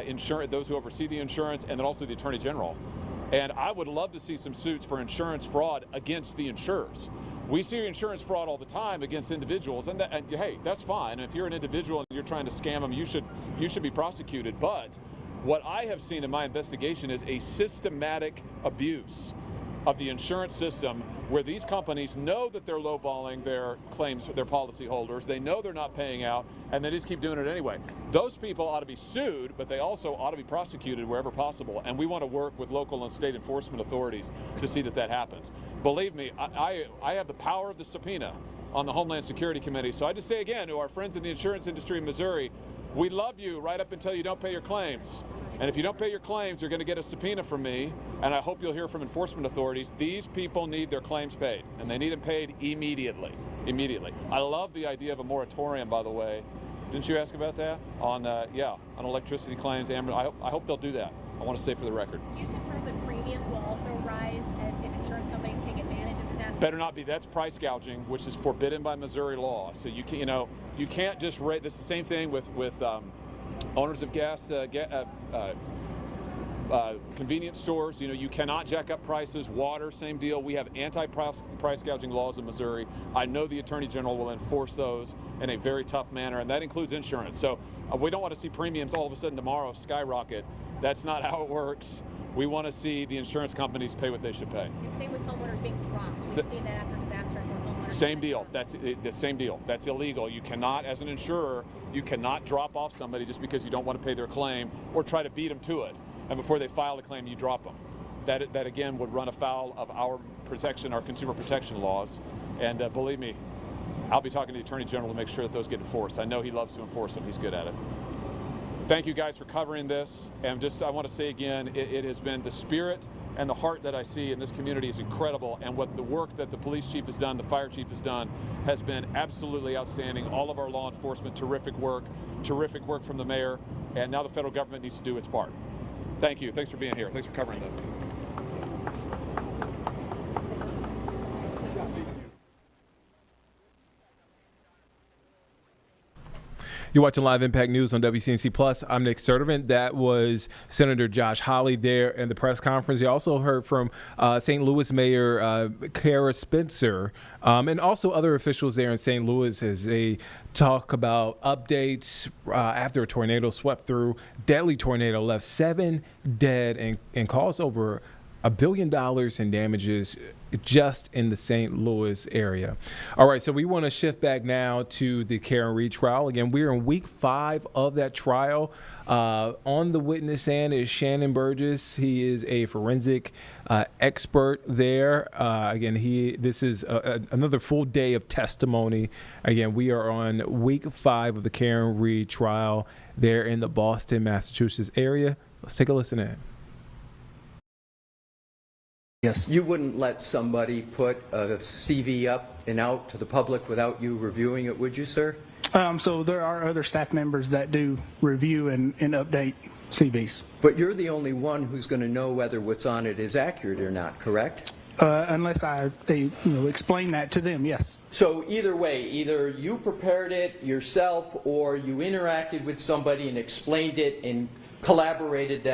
insurance, those who oversee the insurance, and then also the Attorney General. And I would love to see some suits for insurance fraud against the insurers. We see insurance fraud all the time against individuals, and hey, that's fine. If you're an individual and you're trying to scam them, you should be prosecuted. But what I have seen in my investigation is a systematic abuse of the insurance system where these companies know that they're lowballing their claims, their policyholders, they know they're not paying out, and they just keep doing it anyway. Those people ought to be sued, but they also ought to be prosecuted wherever possible, and we want to work with local and state enforcement authorities to see that that happens. Believe me, I have the power of the subpoena on the Homeland Security Committee, so I just say again to our friends in the insurance industry in Missouri, We love you right up until you don't pay your claims. And if you don't pay your claims, you're going to get a subpoena from me, and I hope you'll hear from enforcement authorities. These people need their claims paid, and they need them paid immediately. Immediately. I love the idea of a moratorium, by the way. Didn't you ask about that? On electricity claims. I hope they'll do that. I want to say for the record. Are you concerned that premiums will also rise if insurance companies take advantage of disaster? Better not be. That's price gouging, which is forbidden by Missouri law. So you can't just rate. This is the same thing with owners of convenience stores. You cannot jack up prices. Water, same deal. We have anti-price gouging laws in Missouri. I know the Attorney General will enforce those in a very tough manner, and that includes insurance. So we don't want to see premiums all of a sudden tomorrow skyrocket. That's not how it works. We want to see the insurance companies pay what they should pay. Same with homeowners being dropped. We've seen that after disasters where homeowners. Same deal. That's the same deal. That's illegal. You cannot, as an insurer, you cannot drop off somebody just because you don't want to pay their claim or try to beat them to it. And before they file a claim, you drop them. That again would run afoul of our consumer protection laws. And believe me, I'll be talking to the Attorney General to make sure that those get enforced. I know he loves to enforce them. He's good at it. Thank you guys for covering this. And I want to say again, it has been the spirit and the heart that I see in this community is incredible. And what the work that the police chief has done, the fire chief has done, has been absolutely outstanding. All of our law enforcement, terrific work from the mayor. And now the federal government needs to do its part. Thank you. Thanks for being here. Thanks for covering this. You're watching Live Impact News on WCNC Plus. I'm Nick Sturdivant. That was Senator Josh Hawley there in the press conference. You also heard from St. Louis Mayor Kara Spencer and also other officials there in St. Louis as they talk about updates after a tornado swept through. Deadly tornado left 7 dead and caused over $1 billion in damages just in the St. Louis area. All right, so we want to shift back now to the Karen Read trial. Again, we're in week 5 of that trial. On the witness stand is Shannon Burgess. He is a forensic expert there. This is another full day of testimony. Again, we are on week 5 of the Karen Read trial there in the Boston, Massachusetts area. Let's take a listen in. Yes. You wouldn't let somebody put a CV up and out to the public without you reviewing it, would you, sir? So there are other staff members that do review and update CVs. But you're the only one who's going to know whether what's on it is accurate or not, correct? Unless I explain that to them, yes. So either way, either you prepared it yourself or you interacted with somebody and explained it and collaborated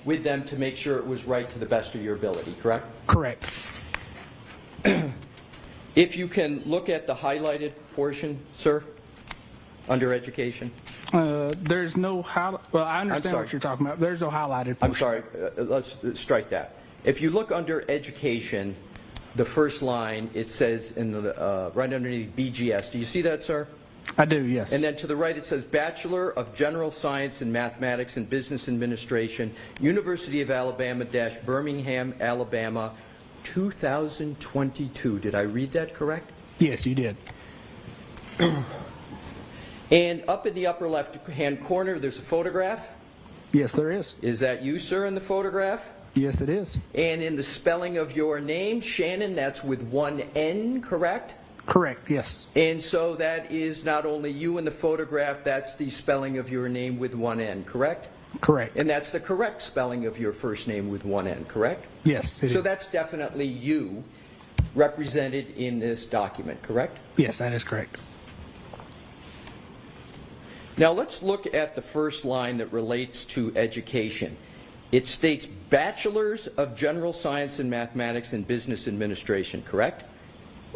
with them to make sure it was right to the best of your ability, correct? Correct. If you can look at the highlighted portion, sir, under education. There's no well, I understand what you're talking about. There's no highlighted portion. I'm sorry, let's strike that. If you look under education, the first line, it says in the right underneath BGS. Do you see that, sir? I do, yes. And then to the right it says Bachelor of General Science in Mathematics and Business Administration, University of Alabama - Birmingham, Alabama, 2022. Did I read that correct? Yes, you did. And up in the upper left-hand corner, there's a photograph. Yes, there is. Is that you, sir, in the photograph? Yes, it is. And in the spelling of your name, Shannon, that's with one N, correct? Correct, yes. And so that is not only you in the photograph, that's the spelling of your name with one N, correct? Correct. And that's the correct spelling of your first name with one N, correct? Yes, it is. So that's definitely you represented in this document, correct? Yes, that is correct. Now let's look at the first line that relates to education. It states Bachelors of General Science in Mathematics and Business Administration, correct?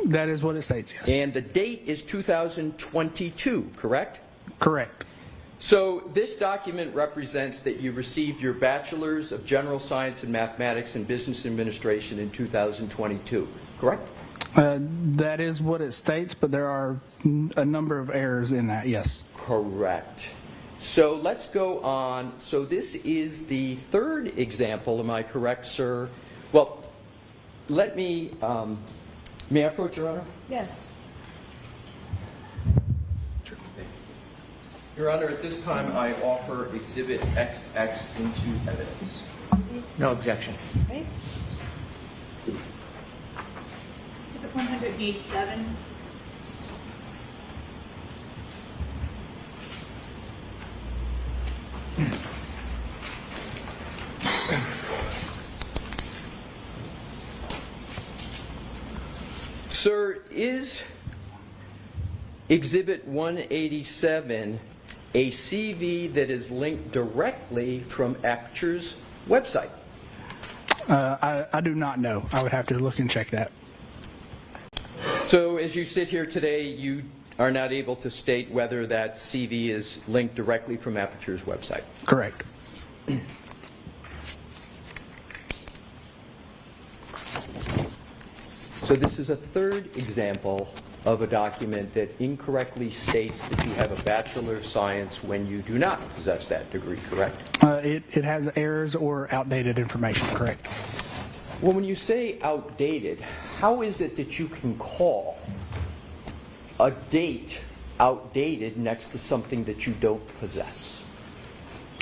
That is what it states, yes. And the date is 2022, correct? Correct. So this document represents that you received your Bachelor's of General Science in Mathematics and Business Administration in 2022, correct? That is what it states, but there are a number of errors in that, yes. Correct. So let's go on. So this is the third example, am I correct, sir? Well, let me, may I approach, Your Honor? Yes. Your Honor, at this time, I offer Exhibit XX into evidence. No objection. Okay. Exhibit 187. Sir, is Exhibit 187 a CV that is linked directly from Aperture's website? I do not know. I would have to look and check that. So as you sit here today, you are not able to state whether that CV is linked directly from Aperture's website? Correct. So this is a third example of a document that incorrectly states that you have a Bachelor of Science when you do not possess that degree, correct? It has errors or outdated information, correct? Well, when you say outdated, how is it that you can call a date outdated next to something that you don't possess?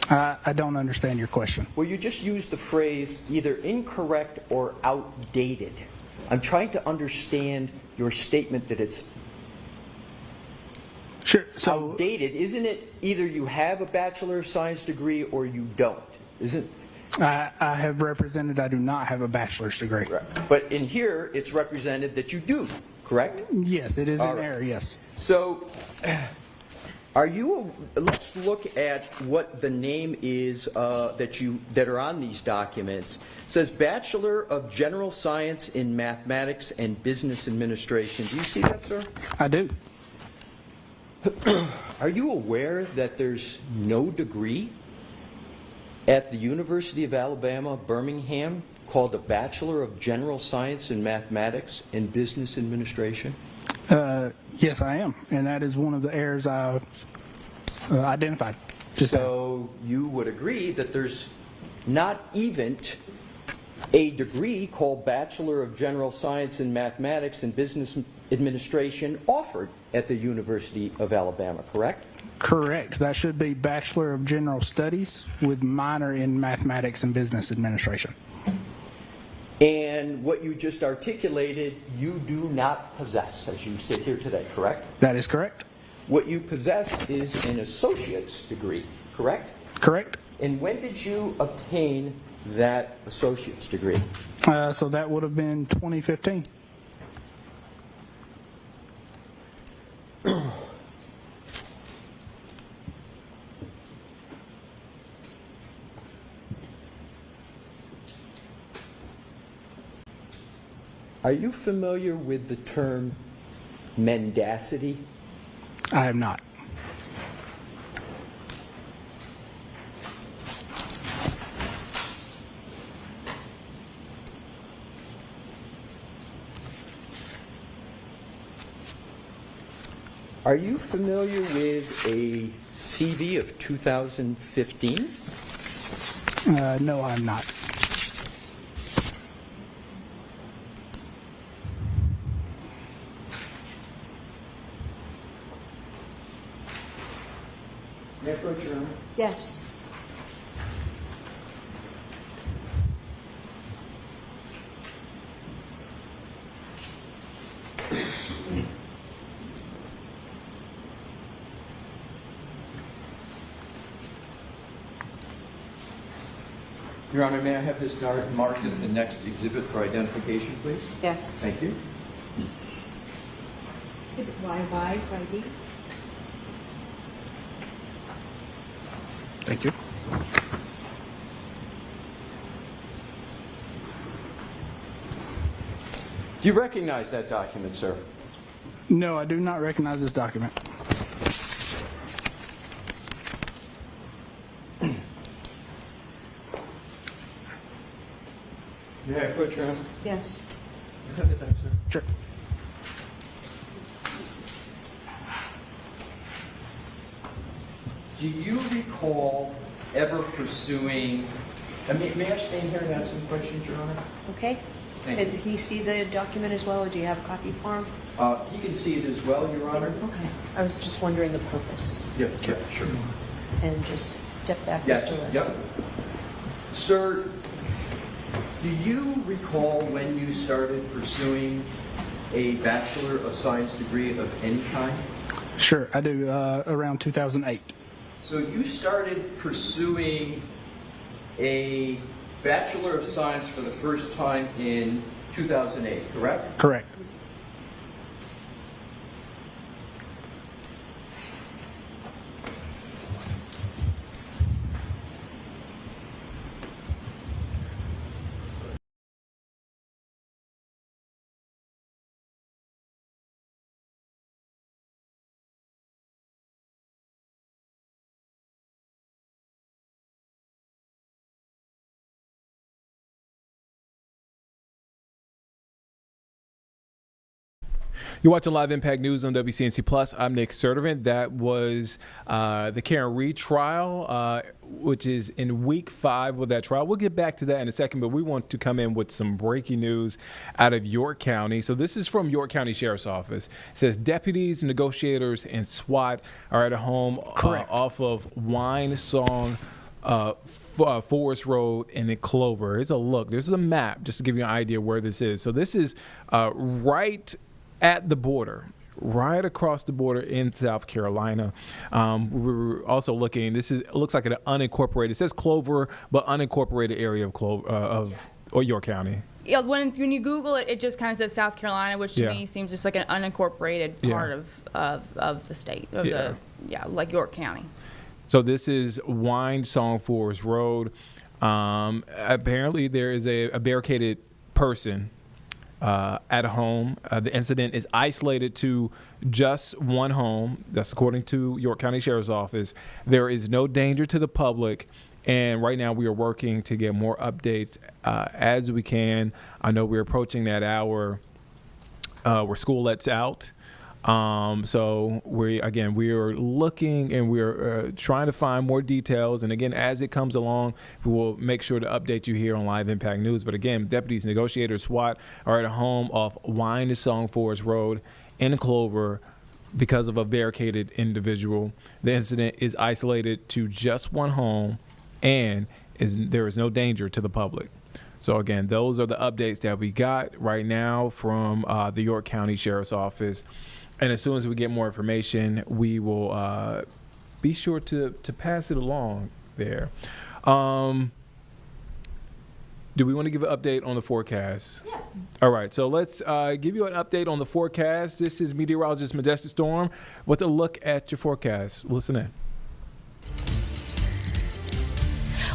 I don't understand your question. Well, you just used the phrase either incorrect or outdated. I'm trying to understand your statement that it's outdated. Isn't it either you have a Bachelor of Science degree or you don't? Isn't? I have represented I do not have a bachelor's degree. Right. But in here, it's represented that you do, correct? Yes, it is an All right. error, yes. So, let's look at what the name is that are on these documents. It says Bachelor of General Science in Mathematics and Business Administration. Do you see that, sir? I do. Are you aware that there's no degree at the University of Alabama, Birmingham, called a Bachelor of General Science in Mathematics and Business Administration? Yes, I am, and that is one of the errors I identified. So you would agree that there's not even a degree called Bachelor of General Science in Mathematics and Business Administration offered at the University of Alabama, correct? Correct. That should be Bachelor of General Studies with minor in Mathematics and Business Administration. And what you just articulated, you do not possess as you sit here today, correct? That is correct. What you possess is an associate's degree, correct? Correct. And when did you obtain that associate's degree? So that would have been 2015. Are you familiar with the term mendacity? I am not. Are you familiar with a CV of 2015? No, I'm not. May I approach your Honor? Yes. Your Honor, may I have this marked as the next exhibit for identification, please? Yes. Thank you. YYYD. Thank you. Do you recognize that document, sir? No, I do not recognize this document. May I approach your Honor? Yes. Have it back, sir. Sure. Do you recall ever pursuing, may I stand here and ask some questions, Your Honor? Okay. Did he see the document as well, or do you have a copy for him? He can see it as well, Your Honor. Okay. I was just wondering the purpose. Yeah, sure. And just step back, Yes, Mr. Leslie. yep. Sir, do you recall when you started pursuing a Bachelor of Science degree of any kind? Sure, I do, around 2008. So you started pursuing a Bachelor of Science for the first time in 2008, correct? Correct. You're watching Live Impact News on WCNC Plus. I'm Nick Sertivant. That was the Karen Read trial, which is in week 5 of that trial. We'll get back to that in a second, but we want to come in with some breaking news out of York County. So this is from York County Sheriff's Office. It says deputies, negotiators, and SWAT are at a home off of Wine Song Forest Road and Clover. Here's a look. This is a map just to give you an idea where this is. So this is right at the border, right across the border in South Carolina. We're also looking, it looks like an unincorporated, it says Clover, but unincorporated area of or York County. Yeah, when you Google it, it just kind of says South Carolina, which to me seems just like an unincorporated part of the state, like York County. So this is Wine Song Forest Road. Apparently there is a barricaded person at a home. The incident is isolated to just one home. That's according to York County Sheriff's Office. There is no danger to the public. And right now we are working to get more updates as we can. I know we're approaching that hour where school lets out. So we are looking and we're trying to find more details. And again, as it comes along, we will make sure to update you here on Live Impact News. But again, deputies, negotiators, SWAT are at a home off Wine Song Forest Road in Clover because of a barricaded individual. The incident is isolated to just one home and there is no danger to the public. So again, those are the updates that we got right now from the York County Sheriff's Office. And as soon as we get more information, we will be sure to pass it along there. Do we want to give an update on the forecast? Yes. All right, so let's give you an update on the forecast. This is meteorologist Majestic Storm with a look at your forecast. Listen in.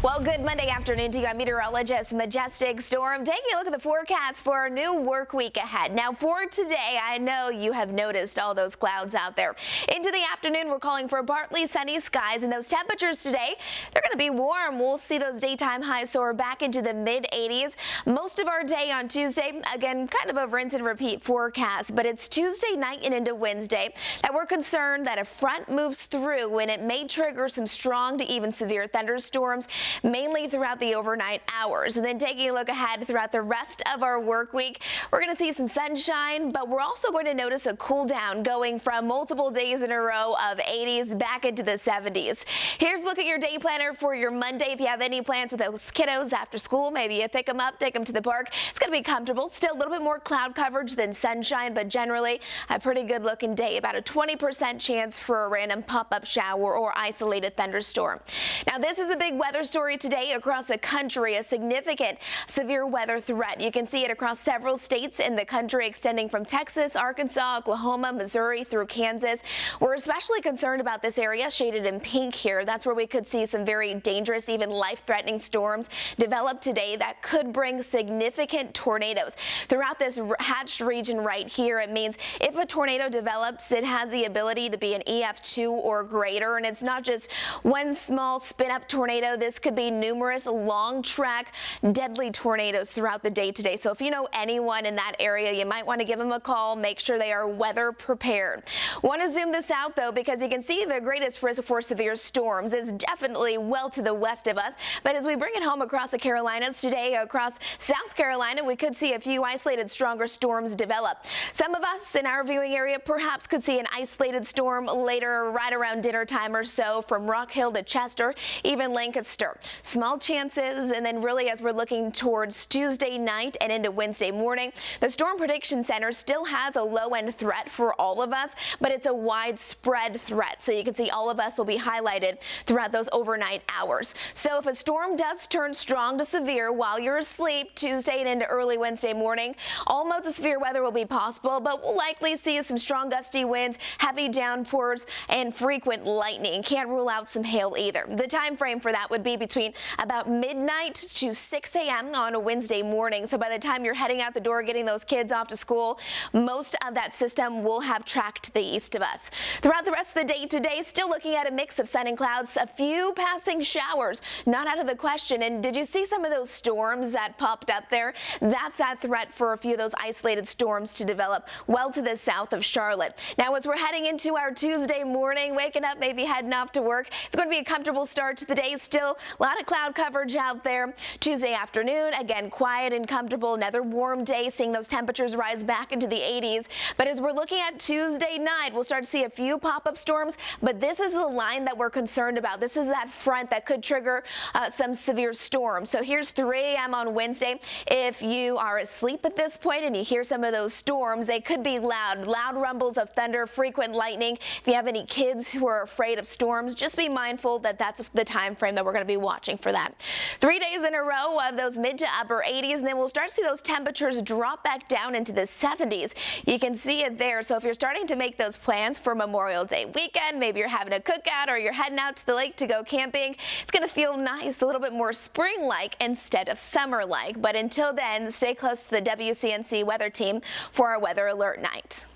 Well, good Monday afternoon to you. I'm meteorologist Majestic Storm. Taking a look at the forecast for our new work week ahead. Now, for today, I know you have noticed all those clouds out there. Into the afternoon, we're calling for partly sunny skies, and those temperatures today, they're going to be warm. We'll see those daytime highs soar back into the mid-80s. Most of our day on Tuesday, again, kind of a rinse and repeat forecast, but it's Tuesday night and into Wednesday that we're concerned that a front moves through and it may trigger some strong to even severe thunderstorms, mainly throughout the overnight hours. And then taking a look ahead throughout the rest of our work week, we're going to see some sunshine, but we're also going to notice a cool down going from multiple days in a row of 80s back into the 70s. Here's a look at your day planner for your Monday. If you have any plans with those kiddos after school, maybe you pick them up, take them to the park. It's going to be comfortable. Still a little bit more cloud coverage than sunshine, but generally a pretty good looking day. About a 20% chance for a random pop-up shower or isolated thunderstorm. Now, this is a big weather story today across the country, a significant severe weather threat. You can see it across several states in the country, extending from Texas, Arkansas, Oklahoma, Missouri through Kansas. We're especially concerned about this area shaded in pink here. That's where we could see some very dangerous, even life-threatening storms develop today that could bring significant tornadoes. Throughout this hatched region right here, it means if a tornado develops, it has the ability to be an EF2 or greater, and it's not just one small spin-up tornado. This could could be numerous long track deadly tornadoes throughout the day today. So if you know anyone in that area, you might want to give them a call. Make sure they are weather prepared. Want to zoom this out though, because you can see the greatest risk for severe storms is definitely well to the west of us. But as we bring it home across the Carolinas today, across South Carolina, we could see a few isolated stronger storms develop. Some of us in our viewing area perhaps could see an isolated storm later, right around dinner time or so, from Rock Hill to Chester, even Lancaster. Small chances, and then really as we're looking towards Tuesday night and into Wednesday morning, the Storm Prediction Center still has a low-end threat for all of us, but it's a widespread threat. So you can see all of us will be highlighted throughout those overnight hours. So if a storm does turn strong to severe while you're asleep Tuesday and into early Wednesday morning, all modes of severe weather will be possible, but we'll likely see some strong gusty winds, heavy downpours, and frequent lightning. Can't rule out some hail either. The time frame for that would be between about midnight to 6 a.m. on a Wednesday morning. So by the time you're heading out the door, getting those kids off to school, most of that system will have tracked to the east of us. Throughout the rest of the day today, still looking at a mix of sun and clouds, a few passing showers, not out of the question. And did you see some of those storms that popped up there? That's that threat for a few of those isolated storms to develop well to the south of Charlotte. Now, as we're heading into our Tuesday morning, waking up, maybe heading off to work, it's going to be a comfortable start to the day. Still a lot of cloud coverage out there. Tuesday afternoon, again, quiet and comfortable. Another warm day, seeing those temperatures rise back into the 80s. But as we're looking at Tuesday night, we'll start to see a few pop-up storms, but this is the line that we're concerned about. This is that front that could trigger some severe storms. So here's 3 a.m. on Wednesday. If you are asleep at this point and you hear some of those storms, they could be loud rumbles of thunder, frequent lightning. If you have any kids who are afraid of storms, just be mindful that that's the time frame that we're going to be watching for that. 3 days in a row of those mid to upper 80s, and then we'll start to see those temperatures drop back down into the 70s. You can see it there. So if you're starting to make those plans for Memorial Day weekend, maybe you're having a cookout or you're heading out to the lake to go camping, it's going to feel nice, a little bit more spring-like instead of summer-like. But until then, stay close to the WCNC weather team for our weather alert night.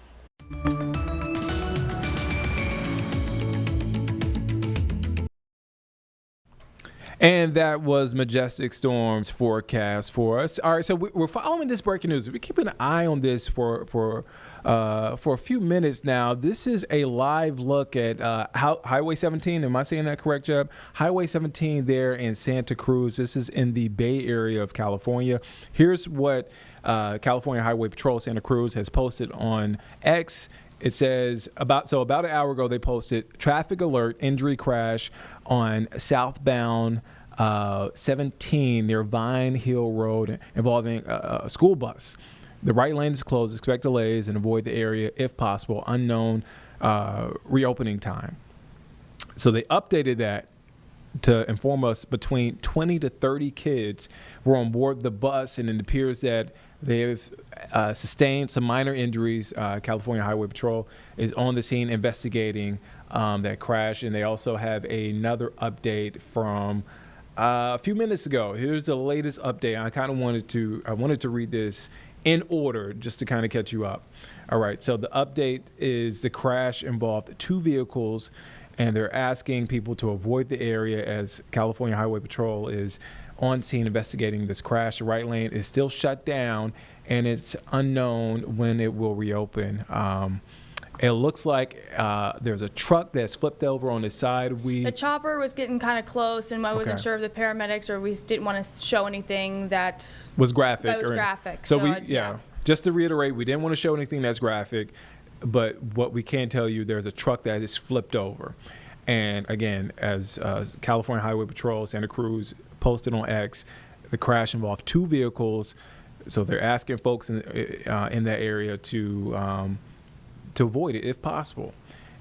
And that was Majestic Storms forecast for us. All right, so we're following this breaking news. We're keeping an eye on this for a few minutes now. This is a live look at Highway 17. Am I saying that correct, Jeb? Highway 17 there in Santa Cruz. This is in the Bay Area of California. Here's what California Highway Patrol Santa Cruz has posted on X. It says about an hour ago they posted traffic alert, injury crash on southbound 17 near Vine Hill Road involving a school bus. The right lane is closed. Expect delays and avoid the area if possible. Unknown reopening time. So they updated that to inform us between 20 to 30 kids were on board the bus, and it appears that they've sustained some minor injuries. California Highway Patrol is on the scene investigating that crash, and they also have another update from a few minutes ago. Here's the latest update. I kind of wanted to read this in order just to kind of catch you up. All right, so the update is the crash involved 2 vehicles, and they're asking people to avoid the area as California Highway Patrol is on scene investigating this crash. The right lane is still shut down, and it's unknown when it will reopen. It looks like there's a truck that's flipped over on the side. The chopper was getting kind of close, and I wasn't sure if the paramedics or we didn't want to show anything that was graphic. So just to reiterate, we didn't want to show anything that's graphic, but what we can tell you, there's a truck that is flipped over. And again, as California Highway Patrol Santa Cruz posted on X, the crash involved 2 vehicles. So they're asking folks in that area to avoid it if possible.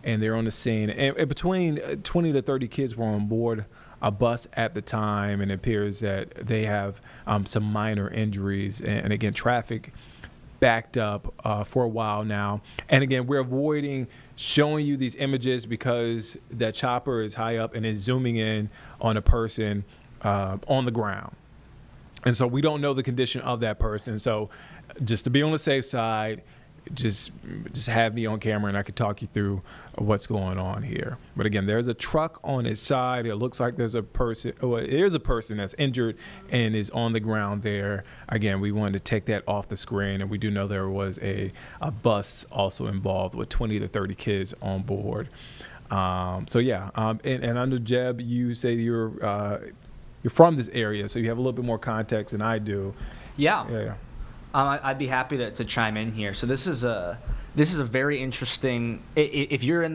And they're on the scene. And between 20 to 30 kids were on board a bus at the time, and it appears that they have some minor injuries. And again, traffic backed up for a while now. And again, we're avoiding showing you these images because that chopper is high up and is zooming in on a person on the ground. And so we don't know the condition of that person. So just to be on the safe side, just have me on camera and I could talk you through what's going on here. But again, there's a truck on its side. It looks like there's a person, there's a person that's injured and is on the ground there. Again, we wanted to take that off the screen, and we do know there was a bus also involved with 20 to 30 kids on board. So yeah, and under Jeb, you say you're from this area, so you have a little bit more context than I do. Yeah. I'd be happy to chime in here. So this is a very interesting. If you're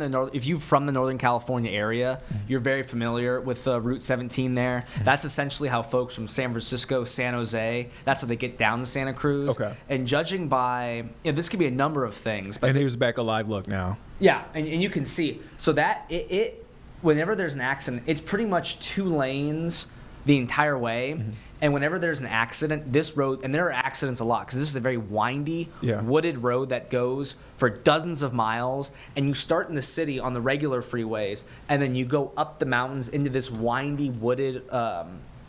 from the Northern California area, you're very familiar with Route 17 there. That's essentially how folks from San Francisco, San Jose, that's how they get down to Santa Cruz. Okay. And judging by, this could be a number of things. But and here's back a live look now. Yeah, and you can see. So that whenever there's an accident, it's pretty much 2 lanes the entire way. Mm-hmm. And whenever there's an accident, this road, and there are accidents a lot, because this is a very windy, wooded road that goes for dozens of miles, and you start in the city on the regular freeways, and then you go up the mountains into this windy, wooded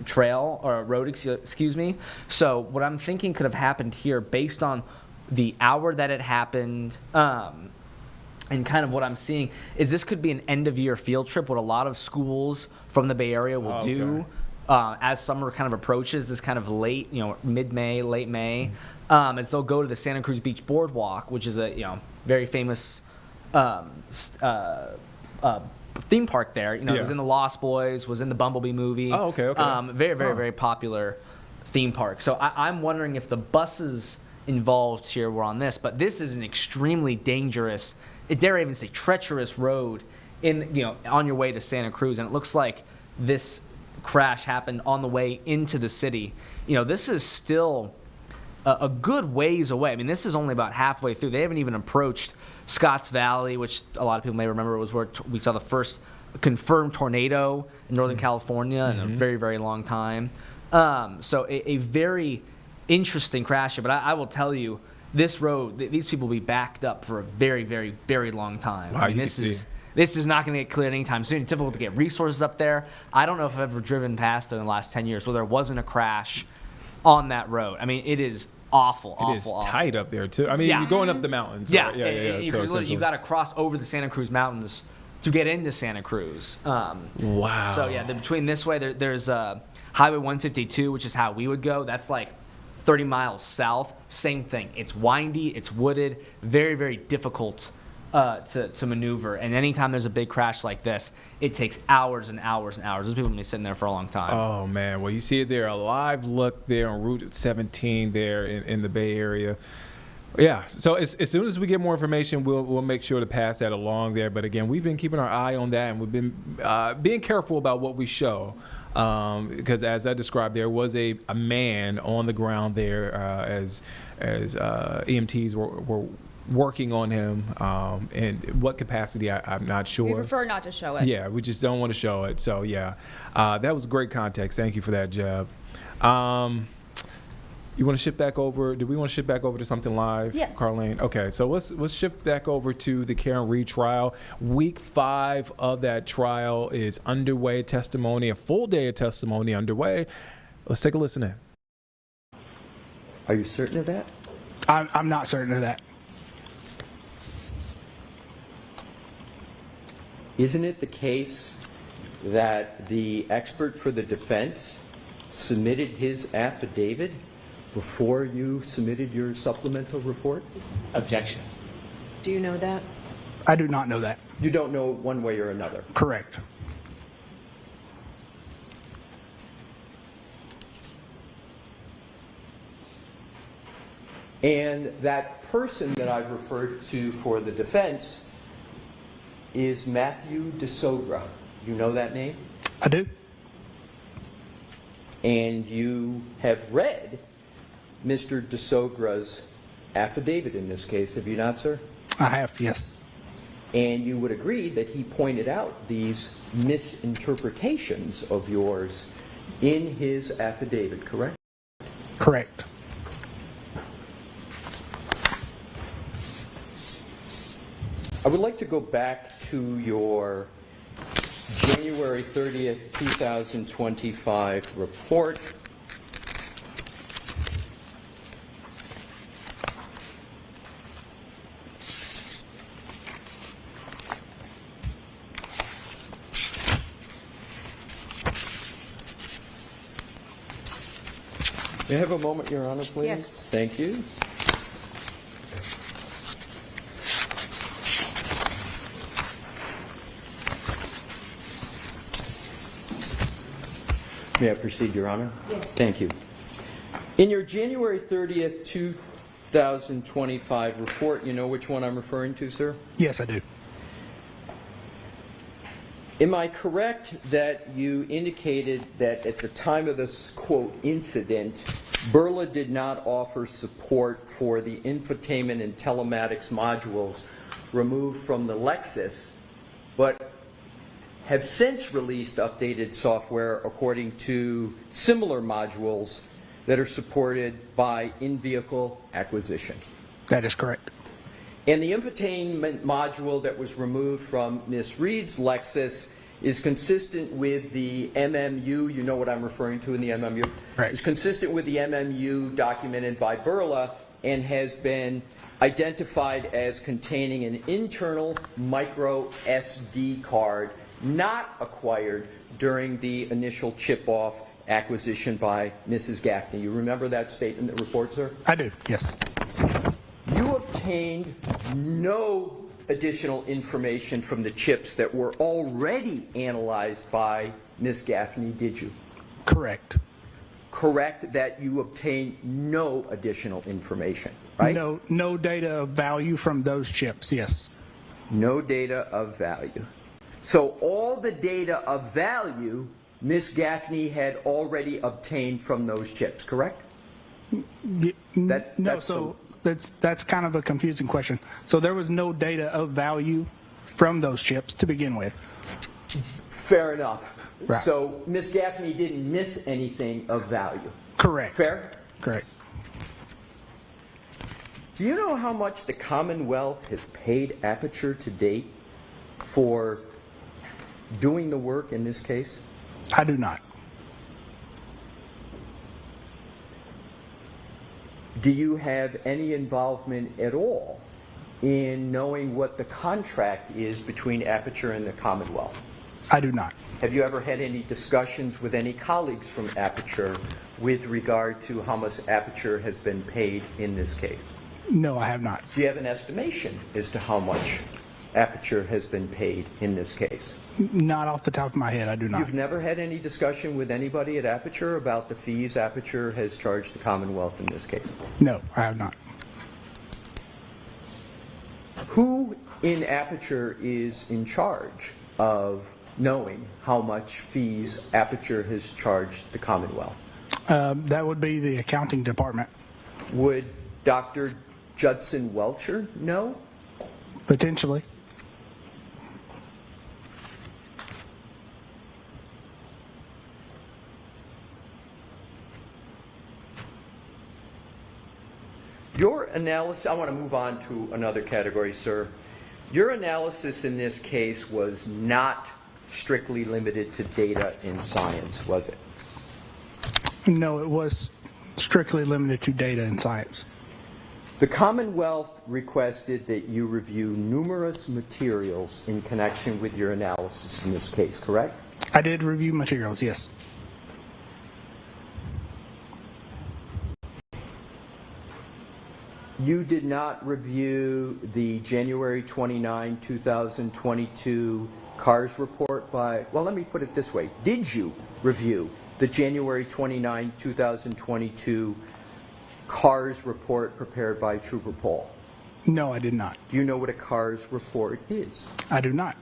trail, or road, excuse me. So what I'm thinking could have happened here, based on the hour that it happened, and kind of what I'm seeing, is this could be an end-of-year field trip, what a lot of schools from the Bay Area will do. As summer kind of approaches, this kind of late, mid-May, late May, as they'll go to the Santa Cruz Beach Boardwalk, which is a, very famous theme park there. It was in the Lost Boys, was in the Bumblebee movie. Oh, okay. Very, very, very popular theme park. So I'm wondering if the buses involved here were on this, but this is an extremely dangerous, dare I even say treacherous road on your way to Santa Cruz, and it looks like this crash happened on the way into the city. This is still a good ways away. I mean, this is only about halfway through. They haven't even approached Scotts Valley, which a lot of people may remember was where we saw the first confirmed tornado in Northern California in a very, very long time. So a very interesting crash here. But I will tell you, this road, these people will be backed up for a very, very, very long time. Wow, This is not going to get cleared anytime soon. It's difficult to get resources up there. I don't know if I've ever driven past it in the last 10 years where there wasn't a crash on that road. I mean, it is awful. It is tight up there, too. I mean, you're going up the mountains. Yeah. Right? Yeah. So you've got to cross over the Santa Cruz Mountains to get into Santa Cruz. Wow. So, between this way, there's Highway 152, which is how we would go. That's like 30 miles south. Same thing. It's windy. It's wooded. Very, very difficult to maneuver, and anytime there's a big crash like this, it takes hours and hours and hours. Those people have been sitting there for a long time. Oh man, well you see it there, a live look there on Route 17 there in the Bay Area. Yeah, so as soon as we get more information, we'll make sure to pass that along there. But again, we've been keeping our eye on that, and we've been being careful about what we show. Because as I described, there was a man on the ground there as EMTs were working on him, and what capacity I'm not sure. We prefer not to show it. Yeah, we just don't want to show it. So that was great context. Thank you for that, Jeb. You want to shift back over? Do we want to shift back over to something live? Yes. Carlene? Okay, so let's shift back over to the Karen Read trial. Week 5 of that trial is underway. A full day of testimony underway. Let's take a listen in. Are you certain of that? I'm not certain of that. Isn't it the case that the expert for the defense submitted his affidavit before you submitted your supplemental report? Objection. Do you know that? I do not know that. You don't know one way or another? Correct. And that person that I've referred to for the defense is Matthew DeSogra. You know that name? I do. And you have read Mr. DeSogra's affidavit in this case, have you not, sir? I have, yes. And you would agree that he pointed out these misinterpretations of yours in his affidavit, correct? Correct. I would like to go back to your January 30th, 2025 report. May I have a moment, Your Honor, please? Yes. Thank you. May I proceed, Your Honor? Yes. Thank you. In your January 30th, 2025 report, you know which one I'm referring to, sir? Yes, I do. Am I correct that you indicated that at the time of this, quote, incident, Burla did not offer support for the infotainment and telematics modules removed from the Lexus, but have since released updated software according to similar modules that are supported by in-vehicle acquisition? That is correct. And the infotainment module that was removed from Ms. Reed's Lexus is consistent with the MMU, you know what I'm referring to in the MMU? Right. It's consistent with the MMU documented by Burla and has been identified as containing an internal micro SD card not acquired during the initial chip-off acquisition by Mrs. Gaffney. You remember that statement in the report, sir? I do, yes. You obtained no additional information from the chips that were already analyzed by Ms. Gaffney, did you? Correct. Correct that you obtained no additional information, right? No data of value from those chips, yes. No data of value. So all the data of value Ms. Gaffney had already obtained from those chips, correct? That's kind of a confusing question. So there was no data of value from those chips to begin with. Fair enough. Right. So Ms. Gaffney didn't miss anything of value. Correct. Fair? Correct. Do you know how much the Commonwealth has paid Aperture to date for doing the work in this case? I do not. Do you have any involvement at all in knowing what the contract is between Aperture and the Commonwealth? I do not. Have you ever had any discussions with any colleagues from Aperture with regard to how much Aperture has been paid in this case? No, I have not. Do you have an estimation as to how much Aperture has been paid in this case? Not off the top of my head, I do not. You've never had any discussion with anybody at Aperture about the fees Aperture has charged the Commonwealth in this case? No, I have not. Who in Aperture is in charge of knowing how much fees Aperture has charged the Commonwealth? That would be the accounting department. Would Dr. Judson Welcher know? Potentially. Your analysis, I want to move on to another category, sir. Your analysis in this case was not strictly limited to data in science, was it? No, it was strictly limited to data and science. The Commonwealth requested that you review numerous materials in connection with your analysis in this case, correct? I did review materials, yes. You did not review the January 29, 2022 CARS report by, well, let me put it this way. Did you review the January 29, 2022 CARS report prepared by Trooper Paul? No, I did not. Do you know what a CARS report is? I do not.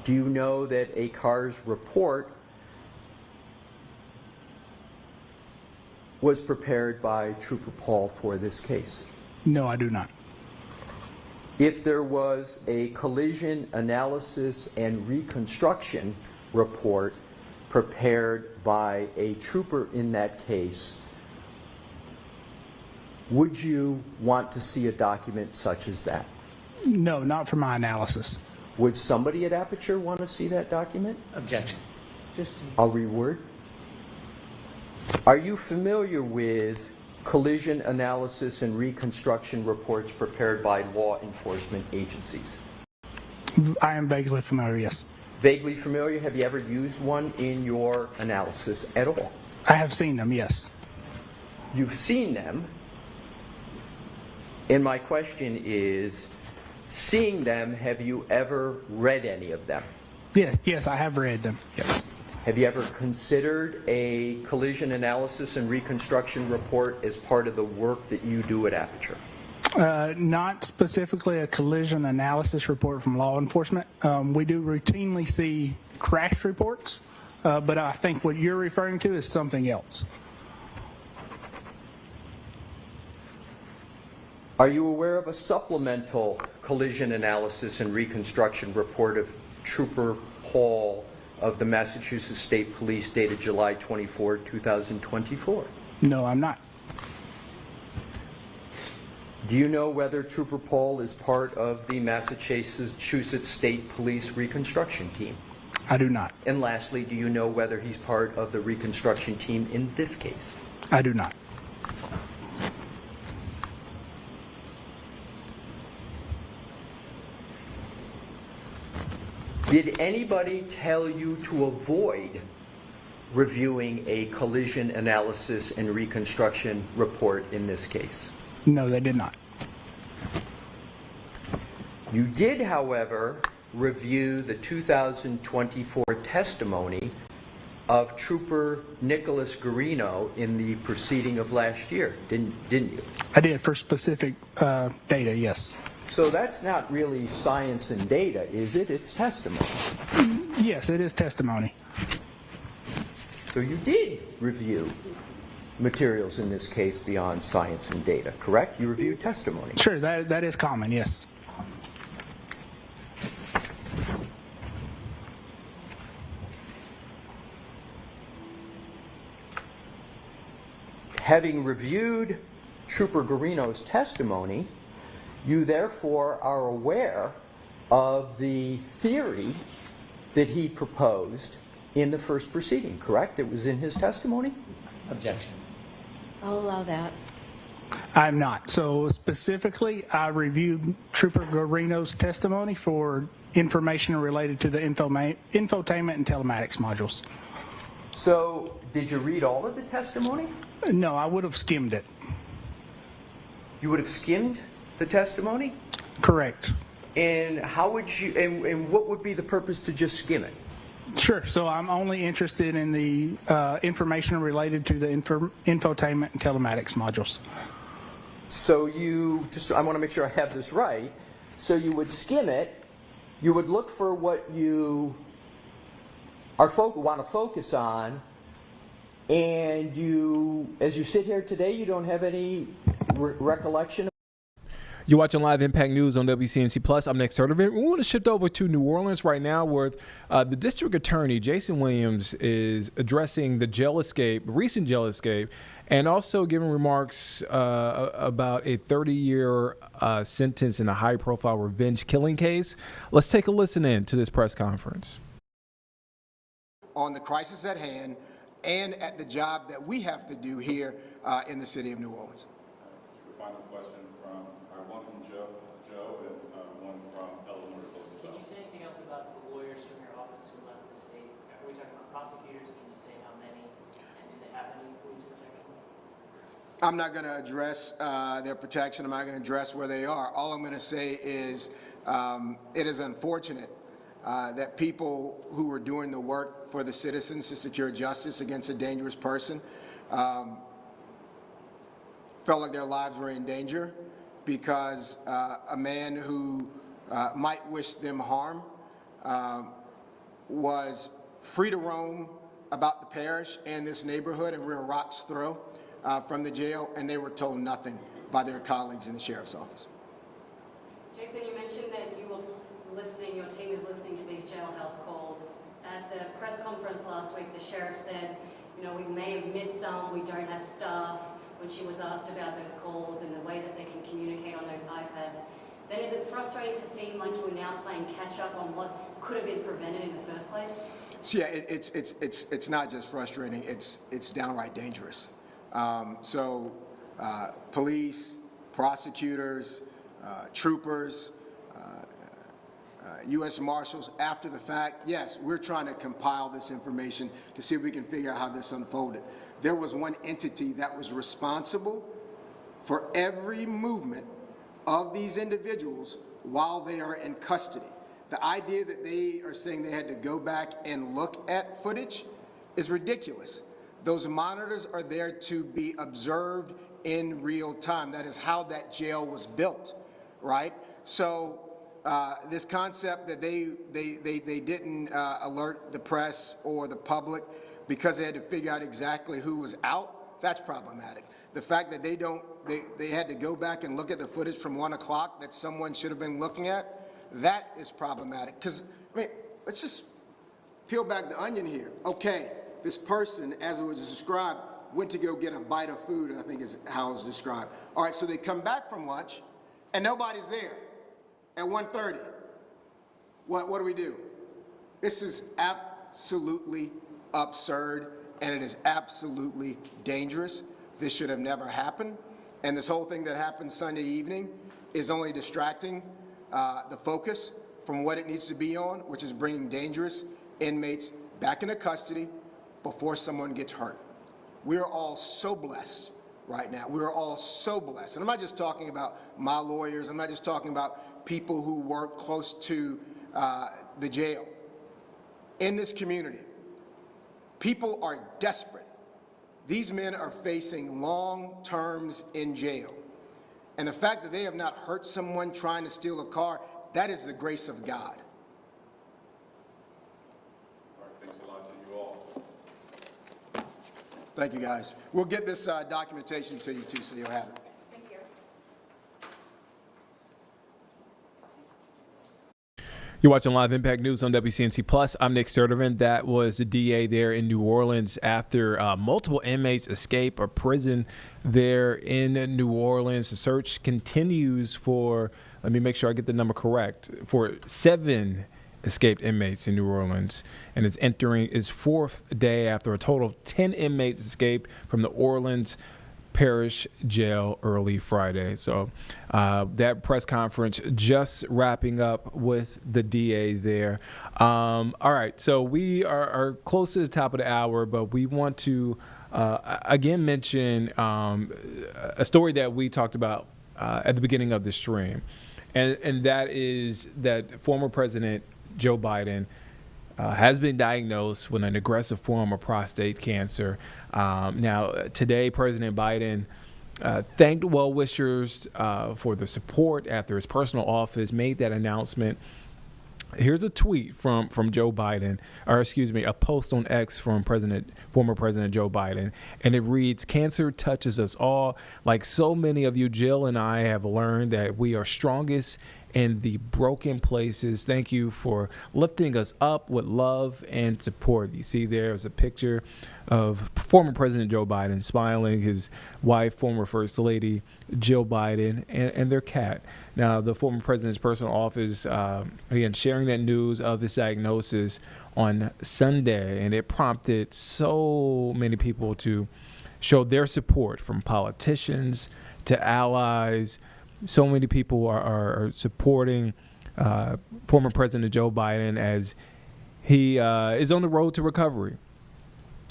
Do you know that a CARS report was prepared by Trooper Paul for this case? No, I do not. If there was a collision analysis and reconstruction report prepared by a trooper in that case, would you want to see a document such as that? No, not for my analysis. Would somebody at Aperture want to see that document? Objection. I'll reword. Are you familiar with collision analysis and reconstruction reports prepared by law enforcement agencies? I am vaguely familiar, yes. Vaguely familiar? Have you ever used one in your analysis at all? I have seen them, yes. You've seen them. And my question is, seeing them, have you ever read any of them? Yes, I have read them, yes. Have you ever considered a collision analysis and reconstruction report as part of the work that you do at Aperture? Not specifically a collision analysis report from law enforcement. We do routinely see crash reports, but I think what you're referring to is something else. Are you aware of a supplemental collision analysis and reconstruction report of Trooper Paul of the Massachusetts State Police dated July 24, 2024? No, I'm not. Do you know whether Trooper Paul is part of the Massachusetts State Police reconstruction team? I do not. And lastly, do you know whether he's part of the reconstruction team in this case? I do not. Did anybody tell you to avoid reviewing a collision analysis and reconstruction report in this case? No, they did not. You did, however, review the 2024 testimony of Trooper Nicholas Garino in the proceeding of last year, didn't you? I did, for specific data, yes. So that's not really science and data, is it? It's testimony. Yes, it is testimony. So you did review materials in this case beyond science and data, correct? You reviewed testimony. Sure, that is common, yes. Having reviewed Trooper Garino's testimony, you therefore are aware of the theory that he proposed in the first proceeding, correct? It was in his testimony? Objection. I'll allow that. I'm not. So specifically, I reviewed Trooper Garino's testimony for information related to the infotainment and telematics modules. So did you read all of the testimony? No, I would have skimmed it. You would have skimmed the testimony? Correct. And how would you, and what would be the purpose to just skim it? Sure. So I'm only interested in the information related to the infotainment and telematics modules. So you, I want to make sure I have this right. So you would skim it, you would look for what you want to focus on, and you, as you sit here today, you don't have any recollection. You're watching Live Impact News on WCNC Plus. I'm Nick Sertovich. We want to shift over to New Orleans right now, where the district attorney, Jason Williams, is addressing the recent jail escape, and also giving remarks about a 30-year sentence in a high-profile revenge killing case. Let's take a listen in to this press conference. On the crisis at hand and at the job that we have to do here in the city of New Orleans. Final question from one from Joe and one from Eleanor. Can you say anything else about the lawyers from your office who left the state? Are we talking about prosecutors? Can you say how many? And do they have any police protection? I'm not going to address their protection. I'm not going to address where they are. All I'm going to say is it is unfortunate that people who were doing the work for the citizens to secure justice against a dangerous person felt like their lives were in danger because a man who might wish them harm was free to roam about the parish and this neighborhood and we're a rock's throw from the jail, and they were told nothing by their colleagues in the sheriff's office. Jason, you mentioned that you were listening, your team is listening to these jailhouse calls. At the press conference last week, the sheriff said, you know, we may have missed some, we don't have staff, when she was asked about those calls and the way that they can communicate on those iPads. Then is it frustrating to seem like you're now playing catch up on what could have been prevented in the first place? So yeah, it's not just frustrating, it's downright dangerous. Police, prosecutors, troopers, U.S. Marshals, after the fact, yes, we're trying to compile this information to see if we can figure out how this unfolded. there was one entity that was responsible for every movement of these individuals while they are in custody. The idea that they are saying they had to go back and look at footage is ridiculous. Those monitors are there to be observed in real time. That is how that jail was built, right? So this concept that they didn't alert the press or the public because they had to figure out exactly who was out, that's problematic. The fact that they had to go back and look at the footage from 1 o'clock that someone should have been looking at, that is problematic. Because, I mean, let's just peel back the onion here. Okay, this person, as it was described, went to go get a bite of food, I think is how it was described. All right, so they come back from lunch, and nobody's there at 1:30. What do we do? This is absolutely absurd, and it is absolutely dangerous. This should have never happened. And this whole thing that happened Sunday evening is only distracting the focus from what it needs to be on, which is bringing dangerous inmates back into custody before someone gets hurt. We're all so blessed right now. We're all so blessed. And I'm not just talking about my lawyers. I'm not just talking about people who work close to the jail. In this community, people are desperate. These men are facing long terms in jail. And the fact that they have not hurt someone trying to steal a car, that is the grace of God. All right, thanks a lot to you all. Thank you, guys. We'll get this documentation to you, too, so you'll have it. You're watching Live Impact News on WCNC Plus. I'm Nick Sturdivant. That was the DA there in New Orleans after multiple inmates escape a prison there in New Orleans. The search continues for, let me make sure I get the number correct, for 7 escaped inmates in New Orleans, and it's entering its 4th day after a total of 10 inmates escaped from the Orleans Parish Jail early Friday. So that press conference just wrapping up with the DA there. All right, so we are close to the top of the hour, but we want to again mention a story that we talked about at the beginning of the stream, and that is that former President Joe Biden has been diagnosed with an aggressive form of prostate cancer. Now, today, President Biden thanked well-wishers for their support after his personal office made that announcement. Here's a tweet from Joe Biden, or excuse me, a post on X from former President Joe Biden, and it reads, "Cancer touches us all. Like so many of you, Jill and I have learned that we are strongest in the broken places. Thank you for lifting us up with love and support." You see there's a picture of former President Joe Biden smiling, his wife, former First Lady Jill Biden, and their cat. Now, the former president's personal office, again, sharing that news of his diagnosis on Sunday, and it prompted so many people to show their support, from politicians to allies. So many people are supporting former President Joe Biden as he is on the road to recovery.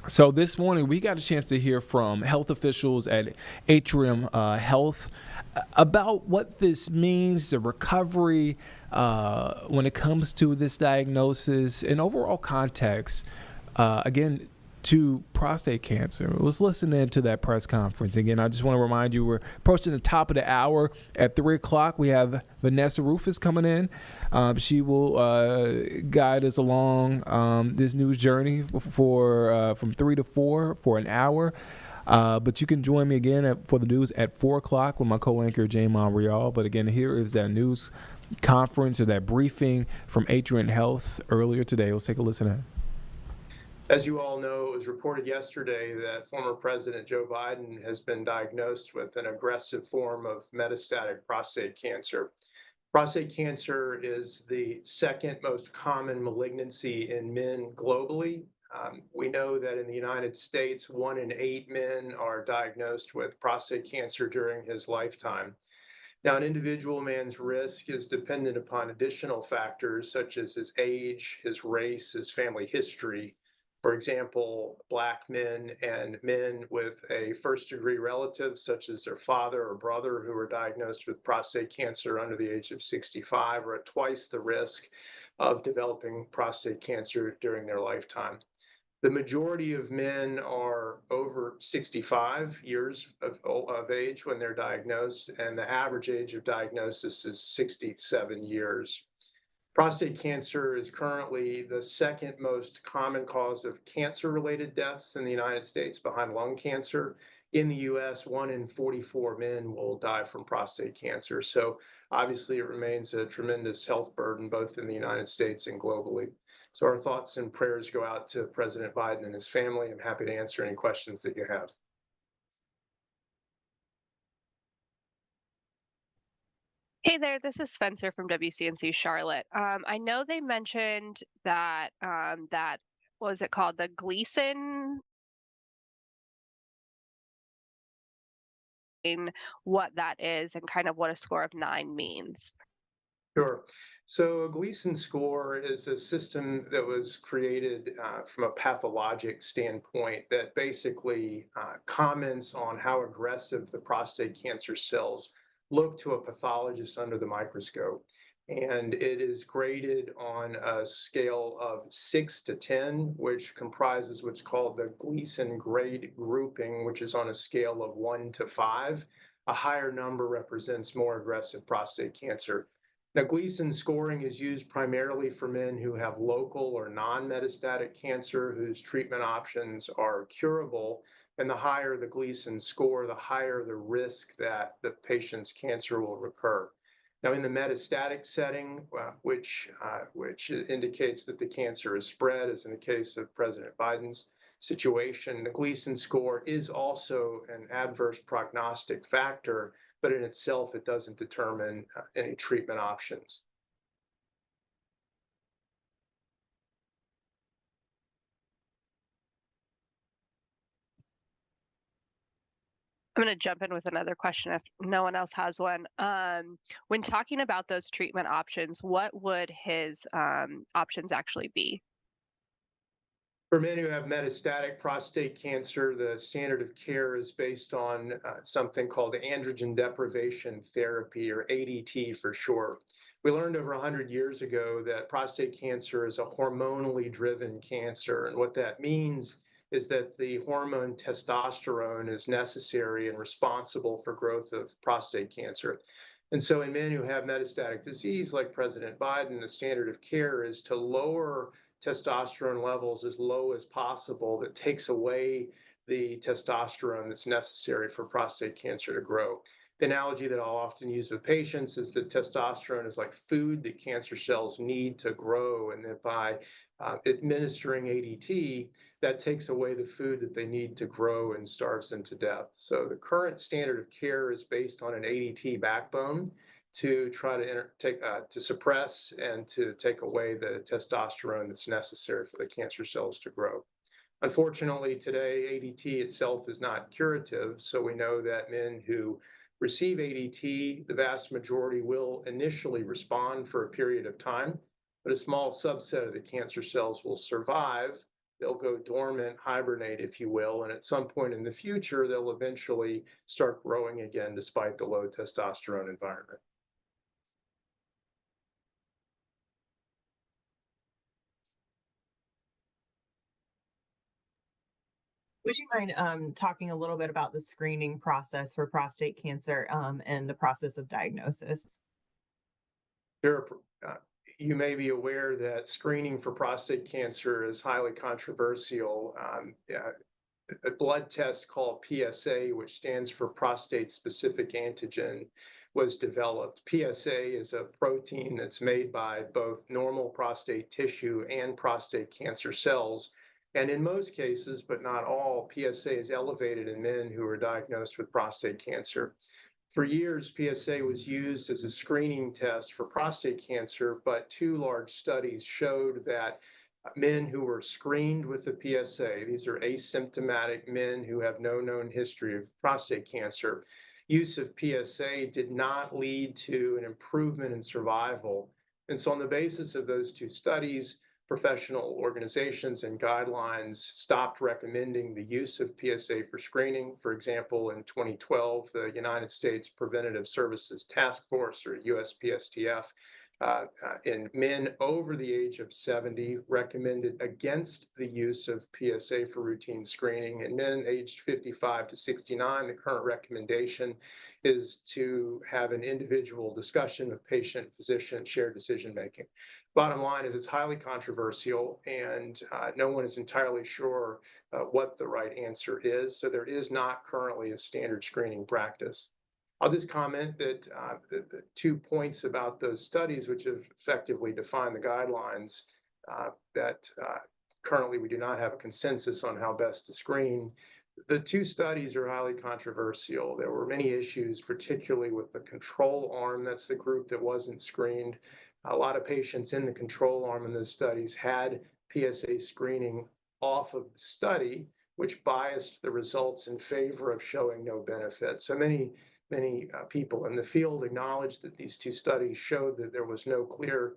So this morning, we got a chance to hear from health officials at Atrium Health about what this means, the recovery when it comes to this diagnosis, and overall context, again, to prostate cancer. Let's listen in to that press conference. Again, I just want to remind you, we're approaching the top of the hour. At 3 o'clock, we have Vanessa Rufus coming in. She will guide us along this news journey for from 3 to 4 for an hour. But you can join me again for the news at 4 o'clock with my co-anchor, Jay Monreal. But again, here is that news conference, or that briefing from Atrium Health earlier today. Let's take a listen in. As you all know, it was reported yesterday that former President Joe Biden has been diagnosed with an aggressive form of metastatic prostate cancer. Prostate cancer is the second most common malignancy in men globally. We know that in the United States, 1 in 8 men are diagnosed with prostate cancer during his lifetime. Now, an individual man's risk is dependent upon additional factors such as his age, his race, his family history For example, Black men and men with a first-degree relative, such as their father or brother, who are diagnosed with prostate cancer under the age of 65, are at twice the risk of developing prostate cancer during their lifetime. The majority of men are over 65 years of age when they're diagnosed, and the average age of diagnosis is 67 years. Prostate cancer is currently the second most common cause of cancer-related deaths in the United States, behind lung cancer. In the US, 1 in 44 men will die from prostate cancer. So obviously it remains a tremendous health burden, both in the United States and globally. So our thoughts and prayers go out to President Biden and his family. I'm happy to answer any questions that you have. Hey there, this is Spencer from WCNC Charlotte. I know they mentioned that what was it called, the Gleason, what that is and kind of what a score of 9 means. Sure. So a Gleason score is a system that was created from a pathologic standpoint that basically comments on how aggressive the prostate cancer cells look to a pathologist under the microscope. And it is graded on a scale of 6 to 10, which comprises what's called the Gleason grade grouping, which is on a scale of 1 to 5. A higher number represents more aggressive prostate cancer. Now, Gleason scoring is used primarily for men who have local or non-metastatic cancer whose treatment options are curable. And the higher the Gleason score, the higher the risk that the patient's cancer will recur. Now, in the metastatic setting, which indicates that the cancer is spread, as in the case of President Biden's situation, the Gleason score is also an adverse prognostic factor, but in itself, it doesn't determine any treatment options. I'm going to jump in with another question if no one else has one. When talking about those treatment options, what would his options actually be? For men who have metastatic prostate cancer, the standard of care is based on something called androgen deprivation therapy, or ADT for short. We learned over 100 years ago that prostate cancer is a hormonally driven cancer. And what that means is that the hormone testosterone is necessary and responsible for growth of prostate cancer. And so in men who have metastatic disease, like President Biden, the standard of care is to lower testosterone levels as low as possible. That takes away the testosterone that's necessary for prostate cancer to grow. The analogy that I'll often use with patients is that testosterone is like food that cancer cells need to grow, and that by administering ADT, that takes away the food that they need to grow and starves them to death. So the current standard of care is based on an ADT backbone to try to suppress and to take away the testosterone that's necessary for the cancer cells to grow. Unfortunately, today, ADT itself is not curative, so we know that men who receive ADT, the vast majority will initially respond for a period of time, but a small subset of the cancer cells will survive. They'll go dormant, hibernate, if you will, and at some point in the future, they'll eventually start growing again despite the low testosterone environment. Would you mind talking a little bit about the screening process for prostate cancer and the process of diagnosis? Sure. You may be aware that screening for prostate cancer is highly controversial. A blood test called PSA, which stands for prostate-specific antigen, was developed. PSA is a protein that's made by both normal prostate tissue and prostate cancer cells. And in most cases, but not all, PSA is elevated in men who are diagnosed with prostate cancer. For years, PSA was used as a screening test for prostate cancer, but 2 large studies showed that men who were screened with the PSA, these are asymptomatic men who have no known history of prostate cancer, use of PSA did not lead to an improvement in survival. And so on the basis of those 2 studies, professional organizations and guidelines stopped recommending the use of PSA for screening. For example, in 2012, the United States Preventative Services Task Force, or USPSTF, in men over the age of 70 recommended against the use of PSA for routine screening. In men aged 55 to 69, the current recommendation is to have an individual discussion with patient, physician, shared decision making. Bottom line is it's highly controversial, and no one is entirely sure what the right answer is. So there is not currently a standard screening practice. I'll just comment that the 2 points about those studies, which have effectively defined the guidelines, that currently we do not have a consensus on how best to screen. The 2 studies are highly controversial. There were many issues, particularly with the control arm. That's the group that wasn't screened. A lot of patients in the control arm in those studies had PSA screening off of the study, which biased the results in favor of showing no benefit. So many people in the field acknowledged that these 2 studies showed that there was no clear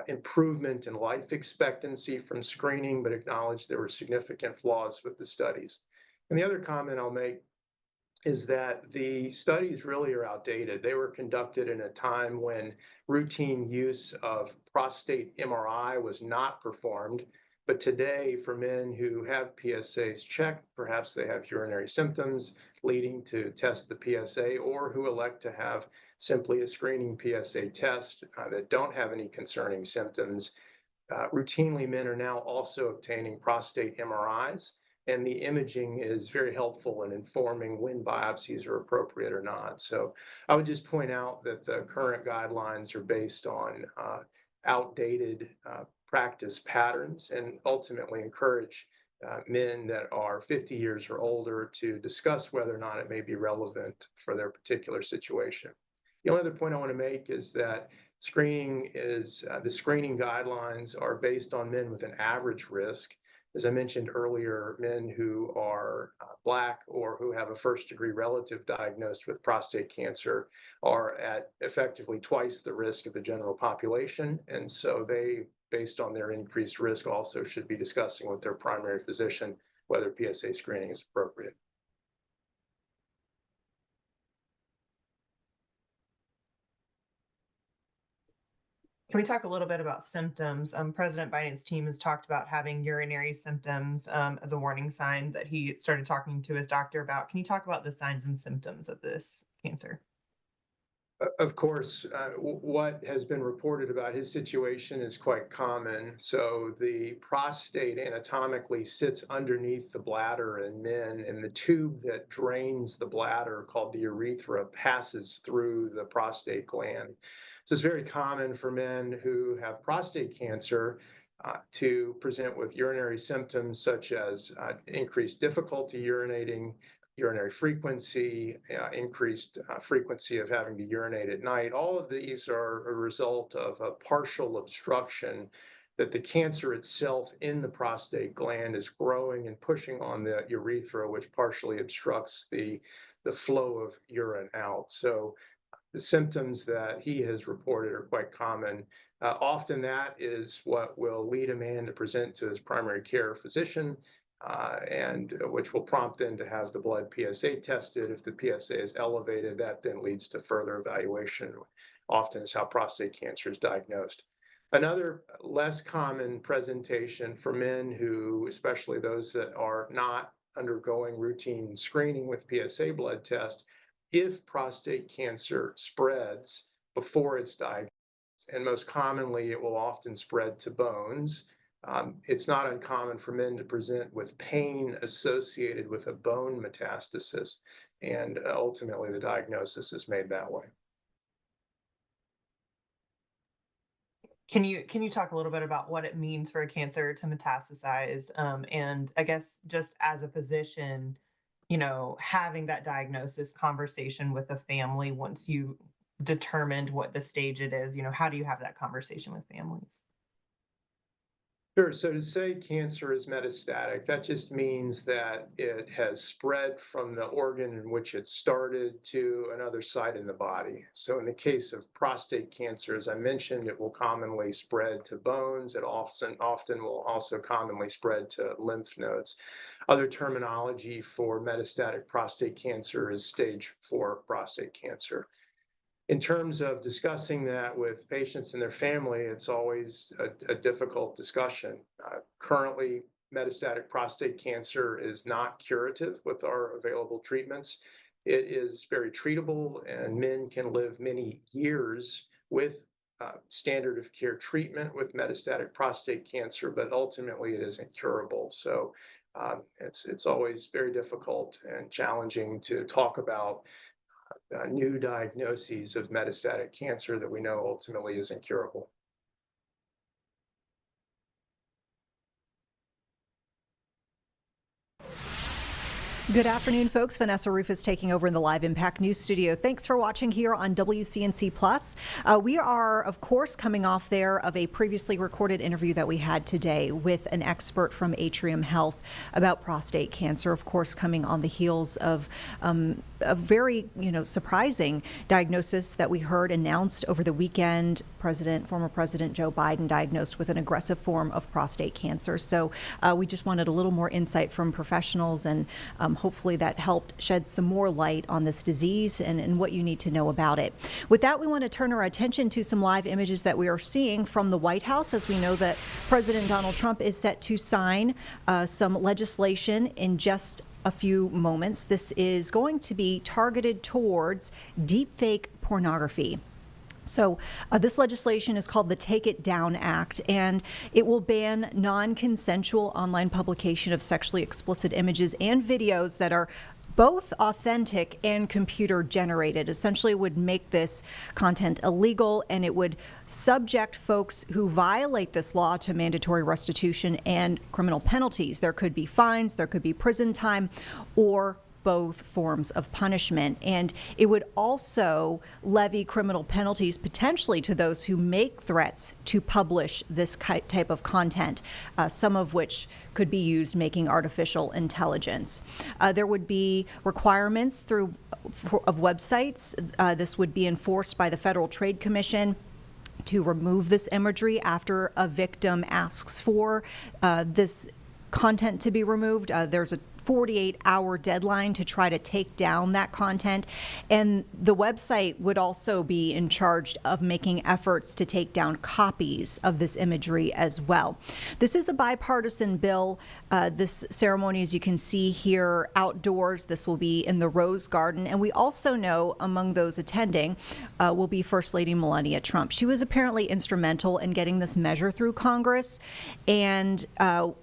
improvement in life expectancy from screening, but acknowledged there were significant flaws with the studies. And the other comment I'll make is that the studies really are outdated. They were conducted in a time when routine use of prostate MRI was not performed. But today, for men who have PSAs checked, perhaps they have urinary symptoms leading to test the PSA, or who elect to have simply a screening PSA test that don't have any concerning symptoms. Routinely, men are now also obtaining prostate MRIs, and the imaging is very helpful in informing when biopsies are appropriate or not. So I would just point out that the current guidelines are based on outdated practice patterns, and ultimately encourage men that are 50 years or older to discuss whether or not it may be relevant for their particular situation. The only other point I want to make is that the screening guidelines are based on men with an average risk. As I mentioned earlier, men who are Black or who have a first-degree relative diagnosed with prostate cancer are at effectively twice the risk of the general population. And so they, based on their increased risk, also should be discussing with their primary physician whether PSA screening is appropriate. Can we talk a little bit about symptoms? President Biden's team has talked about having urinary symptoms as a warning sign that he started talking to his doctor about. Can you talk about the signs and symptoms of this cancer? Of course, what has been reported about his situation is quite common. So the prostate anatomically sits underneath the bladder in men, and the tube that drains the bladder, called the urethra, passes through the prostate gland. So it's very common for men who have prostate cancer to present with urinary symptoms such as increased difficulty urinating, urinary frequency, increased frequency of having to urinate at night. All of these are a result of a partial obstruction that the cancer itself in the prostate gland is growing and pushing on the urethra, which partially obstructs the flow of urine out. So the symptoms that he has reported are quite common. Often that is what will lead a man to present to his primary care physician, and which will prompt them to have the blood PSA tested. If the PSA is elevated, that then leads to further evaluation. Often is how prostate cancer is diagnosed. Another less common presentation for men who, especially those that are not undergoing routine screening with PSA blood test, if prostate cancer spreads before it's diagnosed, and most commonly it will often spread to bones. It's not uncommon for men to present with pain associated with a bone metastasis, and ultimately the diagnosis is made that way. Can you talk a little bit about what it means for a cancer to metastasize? And I guess just as a physician, having that diagnosis conversation with a family once you determined what the stage it is, how do you have that conversation with families? Sure. So to say cancer is metastatic, that just means that it has spread from the organ in which it started to another site in the body. So in the case of prostate cancer, as I mentioned, it will commonly spread to bones. It often will also commonly spread to lymph nodes. Other terminology for metastatic prostate cancer is stage 4 prostate cancer. In terms of discussing that with patients and their family, it's always a difficult discussion. Currently, metastatic prostate cancer is not curative with our available treatments. It is very treatable, and men can live many years with standard of care treatment with metastatic prostate cancer, but ultimately it isn't curable. So it's always very difficult and challenging to talk about new diagnoses of metastatic cancer that we know ultimately isn't curable. Good afternoon, folks. Vanessa Rufus taking over in the Live Impact News studio. Thanks for watching here on WCNC Plus. We are, of course, coming off there of a previously recorded interview that we had today with an expert from Atrium Health about prostate cancer, of course, coming on the heels of a very, surprising diagnosis that we heard announced over the weekend. Former President Joe Biden diagnosed with an aggressive form of prostate cancer. So we just wanted a little more insight from professionals, and hopefully that helped shed some more light on this disease and what you need to know about it. With that, we want to turn our attention to some live images that we are seeing from the White House, as we know that President Donald Trump is set to sign some legislation in just a few moments. This is going to be targeted towards deepfake pornography. So this legislation is called the Take It Down Act, and it will ban non-consensual online publication of sexually explicit images and videos that are both authentic and computer generated. Essentially would make this content illegal, and it would subject folks who violate this law to mandatory restitution and criminal penalties. There could be fines, there could be prison time, or both forms of punishment. And it would also levy criminal penalties potentially to those who make threats to publish this type of content, some of which could be used making artificial intelligence. There would be requirements of websites. This would be enforced by the Federal Trade Commission to remove this imagery after a victim asks for this content to be removed. There's a 48-hour deadline to try to take down that content. And the website would also be in charge of making efforts to take down copies of this imagery as well. This is a bipartisan bill. This ceremony, as you can see here, outdoors. This will be in the Rose Garden. And we also know among those attending will be First Lady Melania Trump. She was apparently instrumental in getting this measure through Congress. And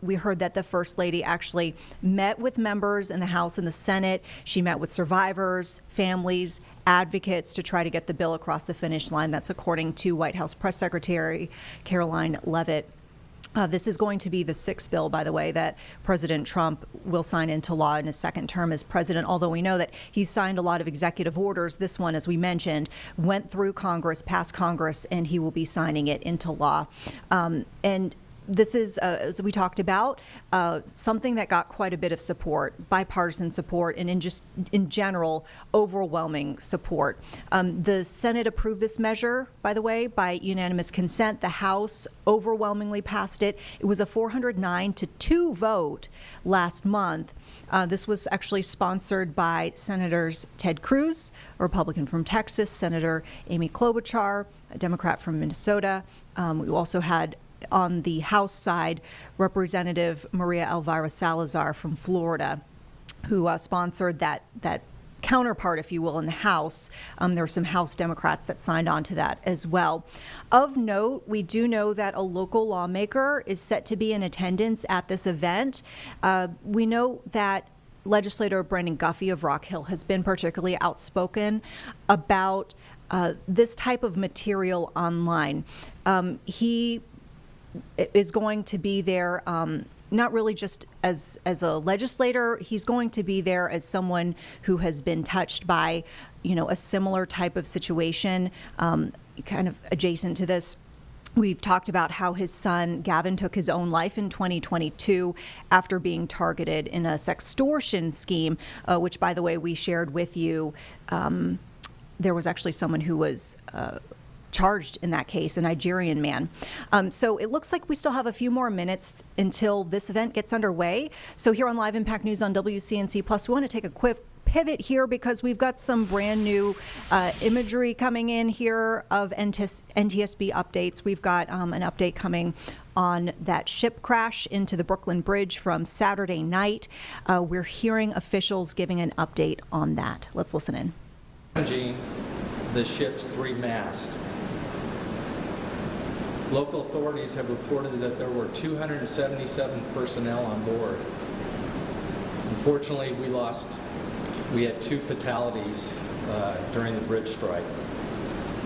we heard that the First Lady actually met with members in the House and the Senate. She met with survivors, families, advocates to try to get the bill across the finish line. That's according to White House Press Secretary Caroline Leavitt. This is going to be the sixth bill, by the way, that President Trump will sign into law in his second term as president, although we know that he's signed a lot of executive orders. This one, as we mentioned, went through Congress, passed Congress, and he will be signing it into law. And this is, as we talked about, something that got quite a bit of support, bipartisan support, and in general, overwhelming support. The Senate approved this measure, by the way, by unanimous consent. The House overwhelmingly passed it. It was a 409-2 vote last month. This was actually sponsored by Senators Ted Cruz, a Republican from Texas, Senator Amy Klobuchar, a Democrat from Minnesota. We also had on the House side, Representative Maria Elvira Salazar from Florida, who sponsored that counterpart, if you will, in the House. There were some House Democrats that signed on to that as well. Of note, we do know that a local lawmaker is set to be in attendance at this event. We know that legislator Brandon Guffey of Rock Hill has been particularly outspoken about this type of material online. He is going to be there not really just as a legislator. He's going to be there as someone who has been touched by, a similar type of situation, kind of adjacent to this. We've talked about how his son, Gavin, took his own life in 2022 after being targeted in a sextortion scheme, which, by the way, we shared with you. There was actually someone who was charged in that case, a Nigerian man. So it looks like we still have a few more minutes until this event gets underway. So here on Live Impact News on WCNC Plus, we want to take a quick pivot here because we've got some brand new imagery coming in here of NTSB updates. We've got an update coming on that ship crash into the Brooklyn Bridge from Saturday night. We're hearing officials giving an update on that. Let's listen in. Damaging the ship's 3 masts. Local authorities have reported that there were 277 personnel on board. Unfortunately, we had 2 fatalities during the bridge strike.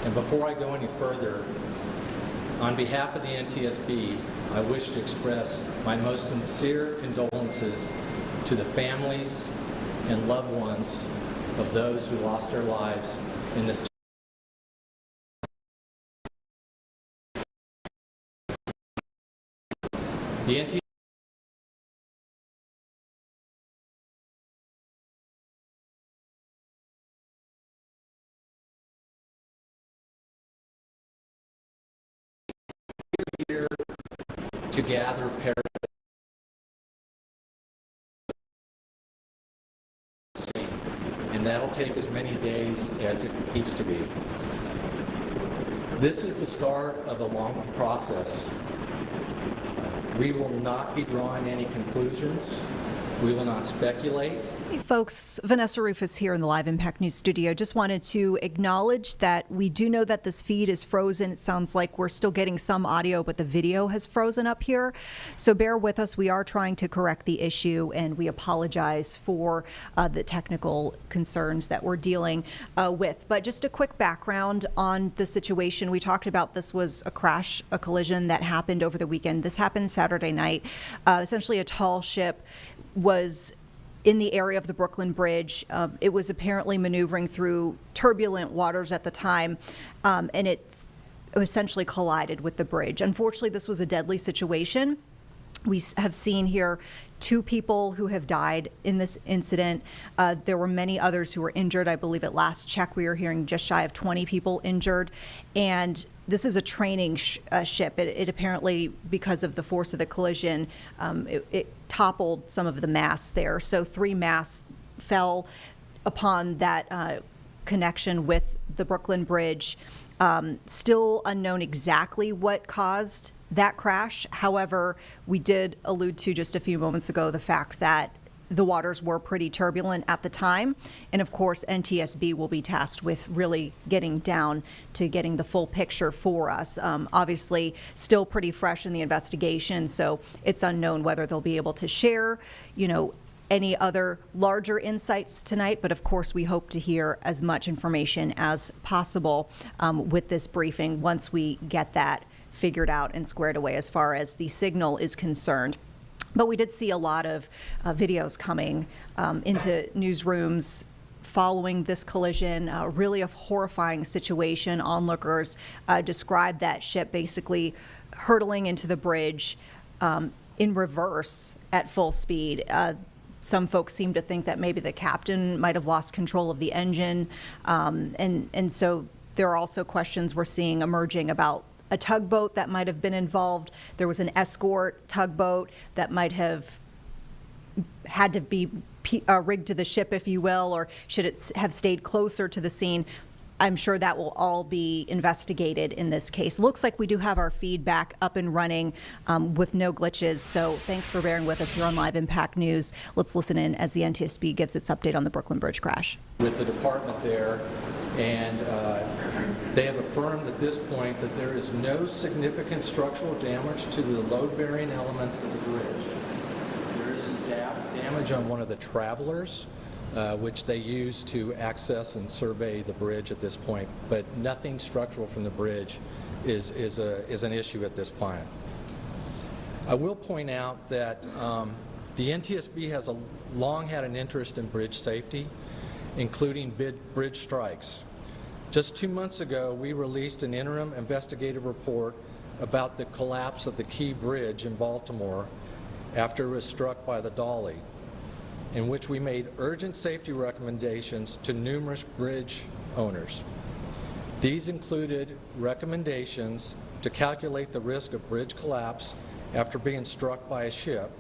And before I go any further, on behalf of the NTSB, I wish to express my most sincere condolences to the families and loved ones of those who lost their lives in this. The NTSB here to gather and that'll take as many days as it needs to be. This is the start of a long process. We will not be drawing any conclusions. We will not speculate. Hey folks, Vanessa Rufus here in the Live Impact News studio. Just wanted to acknowledge that we do know that this feed is frozen. It sounds like we're still getting some audio, but the video has frozen up here. So bear with us. We are trying to correct the issue, and we apologize for the technical concerns that we're dealing with. But just a quick background on the situation. We talked about this was a collision that happened over the weekend. This happened Saturday night. Essentially, a tall ship was in the area of the Brooklyn Bridge. It was apparently maneuvering through turbulent waters at the time, and it essentially collided with the bridge. Unfortunately, this was a deadly situation. We have seen here 2 people who have died in this incident. There were many others who were injured. I believe at last check we were hearing just shy of 20 people injured. And this is a training ship. It apparently, because of the force of the collision, it toppled some of the masts there. So 3 masts fell upon that connection with the Brooklyn Bridge. Still unknown exactly what caused that crash. However, we did allude to just a few moments ago the fact that the waters were pretty turbulent at the time. And of course, NTSB will be tasked with really getting down to getting the full picture for us. Obviously, still pretty fresh in the investigation, so it's unknown whether they'll be able to share, any other larger insights tonight, but of course we hope to hear as much information as possible with this briefing once we get that figured out and squared away as far as the signal is concerned. But we did see a lot of videos coming into newsrooms following this collision, really a horrifying situation. Onlookers described that ship basically hurtling into the bridge in reverse at full speed. Some folks seem to think that maybe the captain might have lost control of the engine. And so there are also questions we're seeing emerging about a tugboat that might have been involved. There was an escort tugboat that might have had to be rigged to the ship, if you will, or should it have stayed closer to the scene? I'm sure that will all be investigated in this case. Looks like we do have our feedback up and running with no glitches. So thanks for bearing with us here on Live Impact News. Let's listen in as the NTSB gives its update on the Brooklyn Bridge crash. With the department there, and they have affirmed at this point that there is no significant structural damage to the load-bearing elements of the bridge. There is some damage on one of the travelers, which they use to access and survey the bridge at this point, but nothing structural from the bridge is an issue at this point. I will point out that the NTSB has long had an interest in bridge safety, including bridge strikes. Just 2 months ago, we released an interim investigative report about the collapse of the Key Bridge in Baltimore after it was struck by the Dolly, in which we made urgent safety recommendations to numerous bridge owners. These included recommendations to calculate the risk of bridge collapse after being struck by a ship,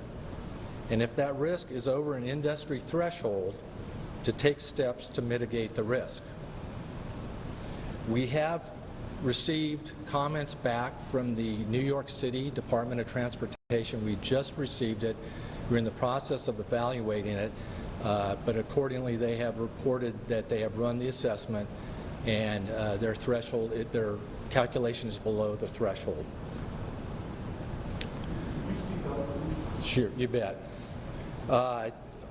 and if that risk is over an industry threshold, to take steps to mitigate the risk. We have received comments back from the New York City Department of Transportation. We just received it. We're in the process of evaluating it, but accordingly they have reported that they have run the assessment and their threshold, their calculation is below the threshold. Sure, you bet.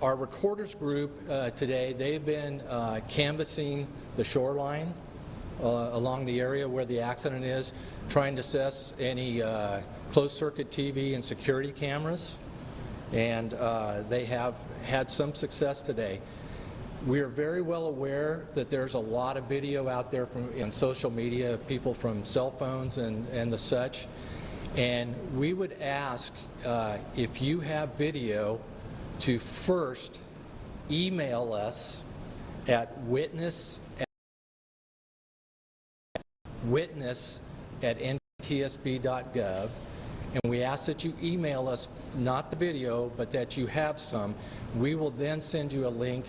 Our recorders group today, they've been canvassing the shoreline along the area where the accident is, trying to assess any closed-circuit TV and security cameras, and they have had some success today. We are very well aware that there's a lot of video out there in social media, people from cell phones and the such, and we would ask if you have video to first email us at witness@ntsb.gov, and we ask that you email us not the video, but that you have some. We will then send you a link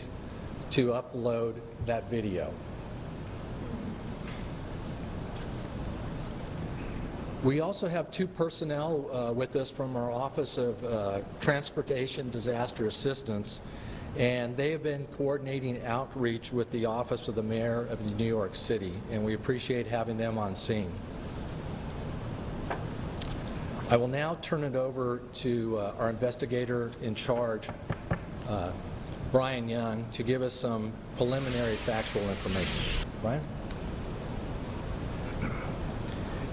to upload that video. We also have two personnel with us from our Office of Transportation Disaster Assistance, and they have been coordinating outreach with the Office of the Mayor of New York City, and we appreciate having them on scene. I will now turn it over to our investigator in charge, Brian Young, to give us some preliminary factual information. Brian?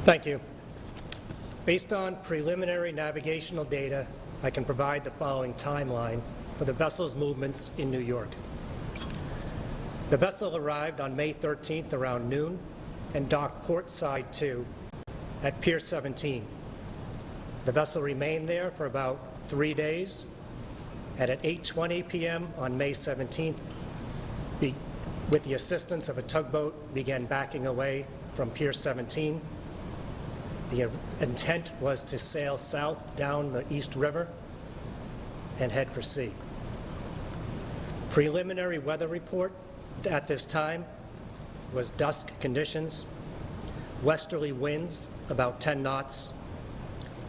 Thank you. Based on preliminary navigational data, I can provide the following timeline for the vessel's movements in New York. The vessel arrived on May 13th around noon and docked port side 2 at Pier 17. The vessel remained there for about 3 days, and at 8:20 p.m. on May 17th, with the assistance of a tugboat, began backing away from Pier 17. The intent was to sail south down the East River and head for sea. Preliminary weather report at this time was dusk conditions, westerly winds about 10 knots,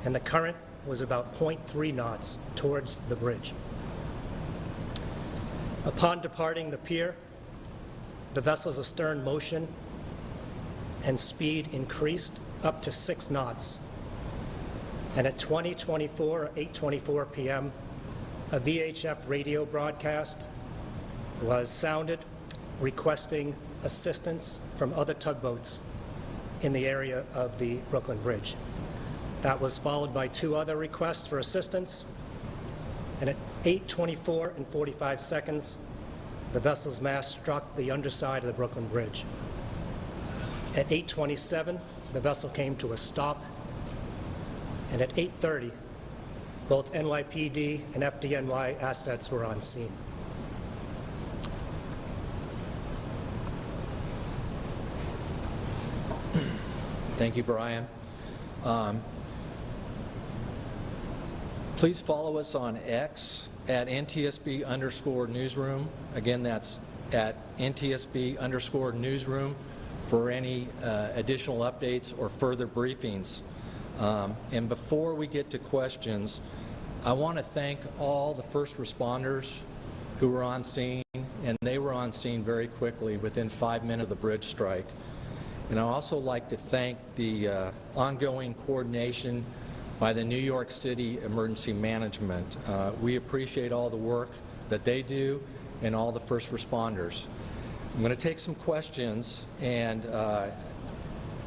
and the current was about 0.3 knots towards the bridge. Upon departing the pier, the vessel's astern motion and speed increased up to 6 knots. And at 8:24 p.m., a VHF radio broadcast was sounded requesting assistance from other tugboats in the area of the Brooklyn Bridge. That was followed by 2 other requests for assistance, and at 8:24 and 45 seconds, the vessel's mast struck the underside of the Brooklyn Bridge. At 8:27, the vessel came to a stop, and at 8:30, both NYPD and FDNY assets were on scene. Thank you, Brian. Please follow us on X at NTSB_newsroom. Again, that's at NTSB_newsroom for any additional updates or further briefings. And before we get to questions, I want to thank all the first responders who were on scene, and they were on scene very quickly within 5 minutes of the bridge strike. And I'd also like to thank the ongoing coordination by the New York City Emergency Management. We appreciate all the work that they do and all the first responders. I'm going to take some questions, and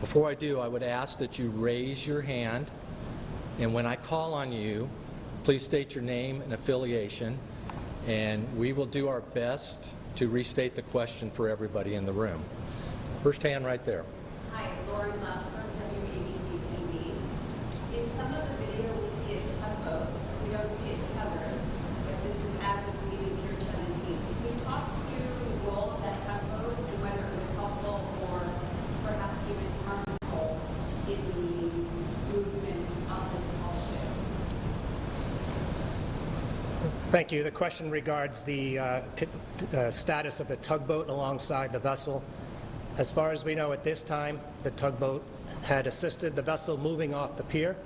before I do, I would ask that you raise your hand, and when I call on you, please state your name and affiliation, and we will do our best to restate the question for everybody in the room. First hand right there. Hi, Lauren Glass from WABC TV. In some of the video, we see a tugboat. We don't see a tether, but this is as it's leaving Pier 17. Can you talk to the role of that tugboat and whether it was helpful or perhaps even harmful in the movements of this whole ship? Thank you. The question regards the status of the tugboat alongside the vessel. As far as we know at this time, the tugboat had assisted the vessel moving off the pier,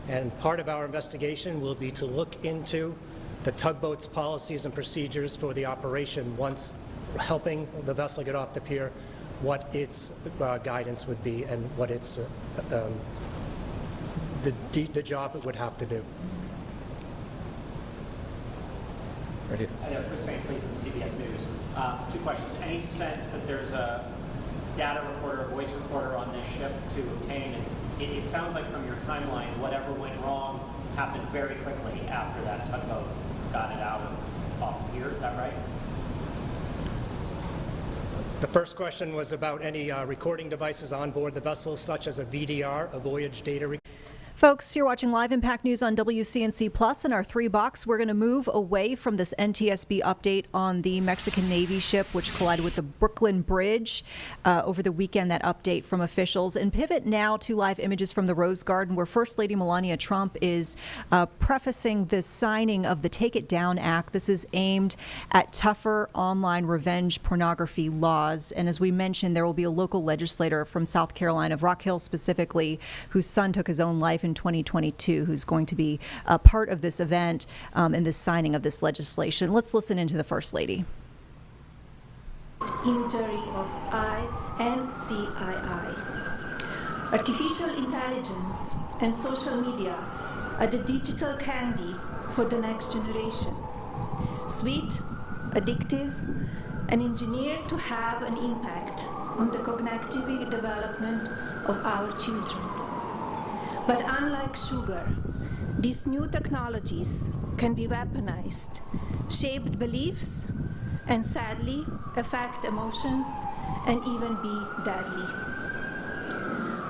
and part of our investigation will be to look into the tugboat's policies and procedures for the operation once helping the vessel get off the pier, what its guidance would be and what its the job it would have to do. Right here. Chris Van Cleave from CBS News. 2 questions. Any sense that there's a data recorder, a voice recorder on this ship to obtain? And it sounds like from your timeline, whatever went wrong happened very quickly after that tugboat got it out off the pier. Is that right? The first question was about any recording devices on board the vessel, such as a VDR, a voyage data recorder. Folks, you're watching Live Impact News on WCNC Plus in our 3-box. We're going to move away from this NTSB update on the Mexican Navy ship, which collided with the Brooklyn Bridge over the weekend, that update from officials, and pivot now to live images from the Rose Garden, where First Lady Melania Trump is prefacing the signing of the Take It Down Act. This is aimed at tougher online revenge pornography laws. And as we mentioned, there will be a local legislator from South Carolina, of Rock Hill specifically, whose son took his own life in 2022, who's going to be a part of this event and the signing of this legislation. Let's listen into the First Lady. Imagery of I and CII. Artificial intelligence and social media are the digital candy for the next generation. Sweet, addictive, and engineered to have an impact on the cognitive development of our children. But unlike sugar, these new technologies can be weaponized, shape beliefs, and sadly affect emotions and even be deadly.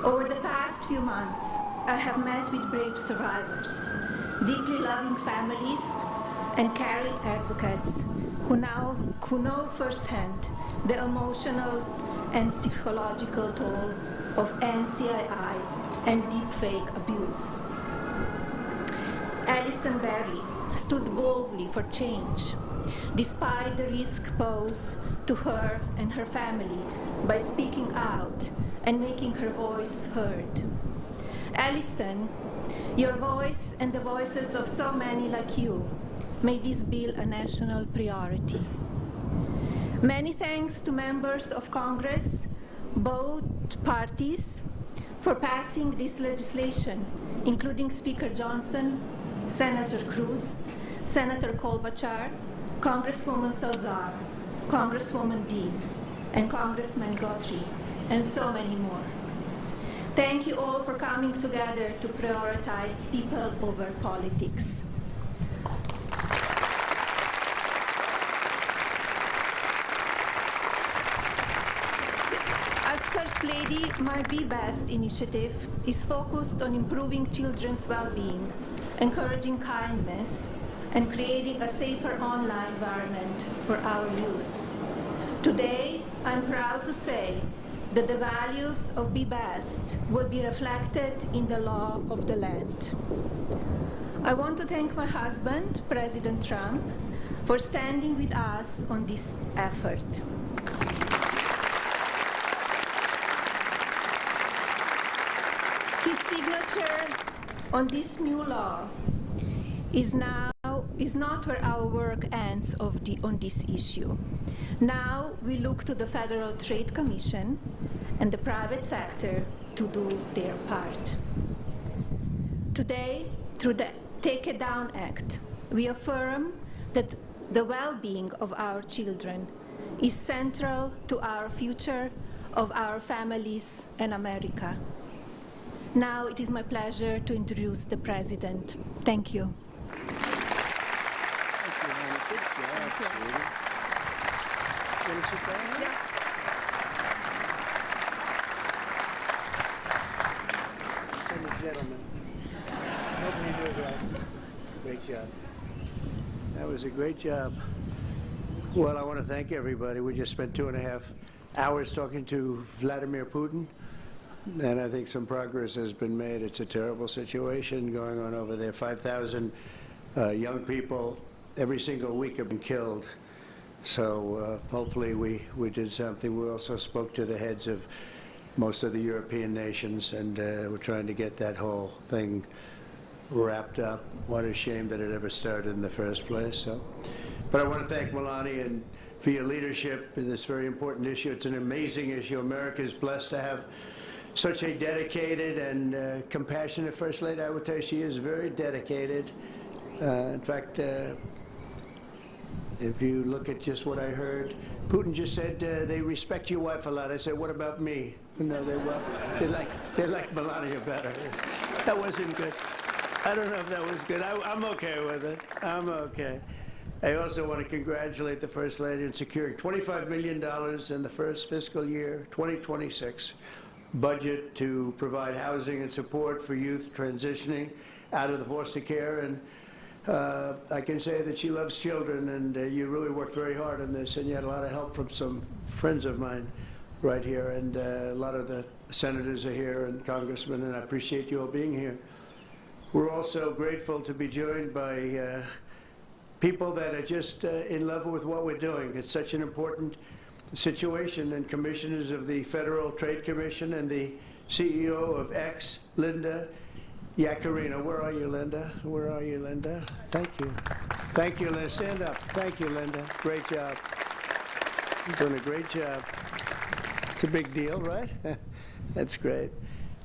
Over the past few months, I have met with brave survivors, deeply loving families, and caring advocates who know firsthand the emotional and psychological toll of NCII and deepfake abuse. Alliston Berry stood boldly for change, despite the risk posed to her and her family by speaking out and making her voice heard. Alliston, your voice and the voices of so many like you made this bill a national priority. Many thanks to members of Congress, both parties, for passing this legislation, including Speaker Johnson, Senator Cruz, Senator Klobuchar, Congresswoman Salazar, Congresswoman Dean, and Congressman Guthrie, and so many more. Thank you all for coming together to prioritize people over politics. As First Lady, my Be Best initiative is focused on improving children's well-being, encouraging kindness, and creating a safer online environment for our youth. Today, I'm proud to say that the values of Be Best will be reflected in the law of the land. I want to thank my husband, President Trump, for standing with us on this effort. His signature on this new law is not where our work ends on this issue. Now we look to the Federal Trade Commission and the private sector to do their part. Today, through the Take It Down Act, we affirm that the well-being of our children is central to our future, of our families, and America. Now it is my pleasure to introduce the President. Thank you. Great job. That was a great job. Well, I want to thank everybody. We just spent 2.5 hours talking to Vladimir Putin, and I think some progress has been made. It's a terrible situation going on over there. 5,000 young people every single week have been killed. So hopefully we did something. We also spoke to the heads of most of the European nations, and we're trying to get that whole thing wrapped up. What a shame that it ever started in the first place. So, but I want to thank Melania and for your leadership in this very important issue. It's an amazing issue. America is blessed to have such a dedicated and compassionate First Lady. I would tell you she is very dedicated. In fact, if you look at just what I heard, Putin just said they respect your wife a lot. I said, what about me? No, they like Melania better. That wasn't good. I don't know if that was good. I'm okay with it. I'm okay. I also want to congratulate the First Lady in securing $25 million in the first fiscal year, 2026, budget to provide housing and support for youth transitioning out of the foster care. And I can say that she loves children, and you really worked very hard on this, and you had a lot of help from some friends of mine right here, and a lot of the senators are here and congressmen, and I appreciate you all being here. We're also grateful to be joined by people that are just in love with what we're doing. It's such an important situation, and commissioners of the Federal Trade Commission and the CEO of X, Linda Yaccarino. Where are you, Linda? Where are you, Linda? Thank you. Thank you, Linda. Stand up. Thank you, Linda. Great job. You're doing a great job. It's a big deal, right? That's great.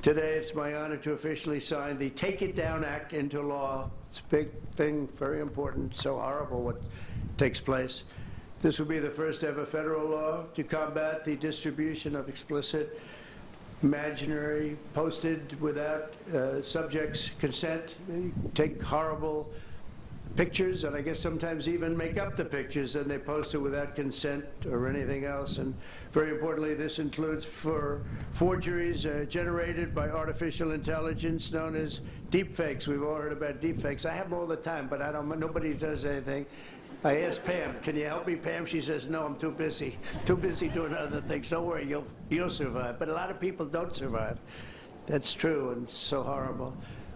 Today, it's my honor to officially sign the Take It Down Act into law. It's a big thing, very important, so horrible what takes place. This will be the first ever federal law to combat the distribution of explicit, imaginary, posted without subjects' consent. They take horrible pictures, and I guess sometimes even make up the pictures, and they post it without consent or anything else. And very importantly, this includes for forgeries generated by artificial intelligence known as deepfakes. We've all heard about deepfakes. I have them all the time, but nobody does anything. I asked Pam, can you help me, Pam? She says, no, I'm too busy. Too busy doing other things. Don't worry, you'll survive. But a lot of people don't survive. That's true, and so horrible.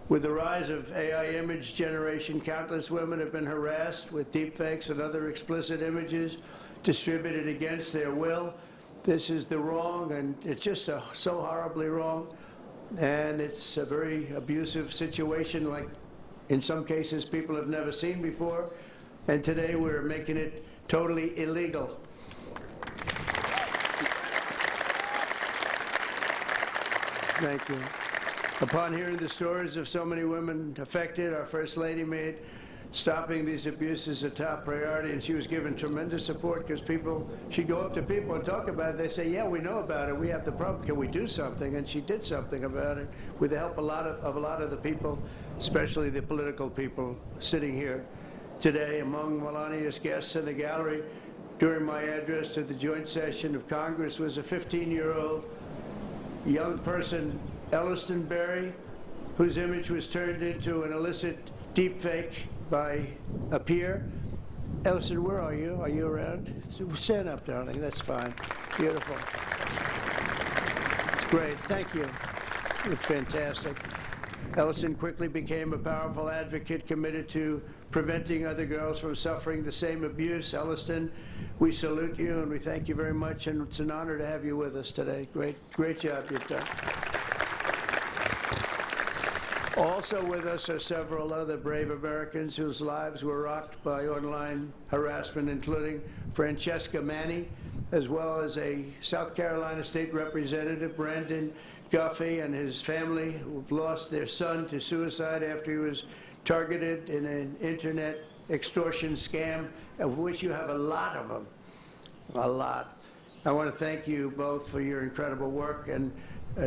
With the rise of AI image generation, countless women have been harassed with deepfakes and other explicit images distributed against their will. This is the wrong, and it's just so horribly wrong. And it's a very abusive situation, like in some cases people have never seen before. And today we're making it totally illegal. Thank you. Upon hearing the stories of so many women affected, our First Lady made stopping these abuses a top priority, and she was given tremendous support because she'd go up to people and talk about it. They say, yeah, we know about it. We have the problem. Can we do something? And she did something about it with the help of a lot of the people, especially the political people sitting here today. Among Melania's guests in the gallery during my address to the joint session of Congress was a 15-year-old young person, Elliston Berry, whose image was turned into an illicit deepfake by a peer. Elliston, where are you? Are you around? Stand up, darling. That's fine. Beautiful. Great. Thank you. It's fantastic. Elliston quickly became a powerful advocate committed to preventing other girls from suffering the same abuse. Elliston, we salute you and we thank you very much, and it's an honor to have you with us today. Great job you've done. Also with us are several other brave Americans whose lives were rocked by online harassment, including Francesca Manny, as well as a South Carolina State Representative, Brandon Guffey, and his family, who've lost their son to suicide after he was targeted in an internet extortion scam, of which you have a lot of them, a lot. I want to thank you both for your incredible work and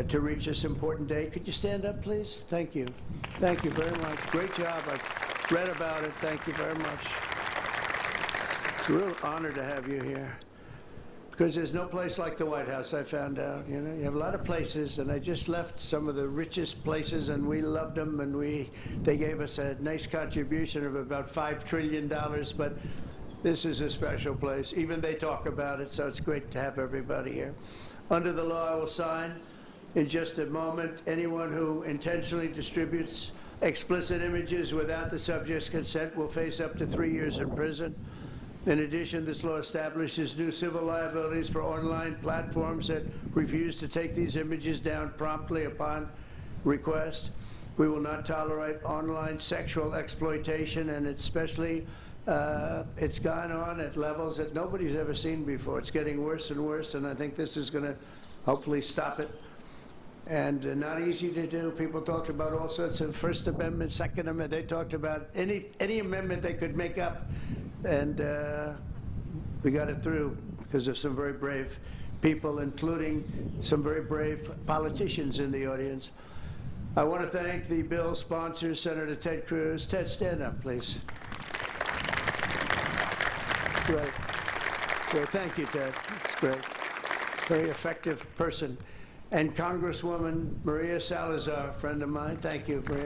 to reach this important day. Could you stand up, please? Thank you. Thank you very much. Great job. I've read about it. Thank you very much. It's a real honor to have you here. because there's no place like the White House, I found out. You know, you have a lot of places, and I just left some of the richest places, and we loved them, and they gave us a nice contribution of about $5 trillion, but this is a special place. Even they talk about it, so it's great to have everybody here. Under the law, I will sign in just a moment. Anyone who intentionally distributes explicit images without the subject's consent will face up to 3 years in prison. In addition, this law establishes new civil liabilities for online platforms that refuse to take these images down promptly upon request. We will not tolerate online sexual exploitation, and especially it's gone on at levels that nobody's ever seen before. It's getting worse and worse, and I think this is going to hopefully stop it. And not easy to do. People talked about all sorts of First Amendment, Second Amendment. They talked about any amendment they could make up, and we got it through because of some very brave people, including some very brave politicians in the audience. I want to thank the bill sponsors, Senator Ted Cruz. Ted, stand up, please. Great. Great. Thank you, Ted. It's great. Very effective person. And Congresswoman Maria Salazar, friend of mine. Thank you, Maria.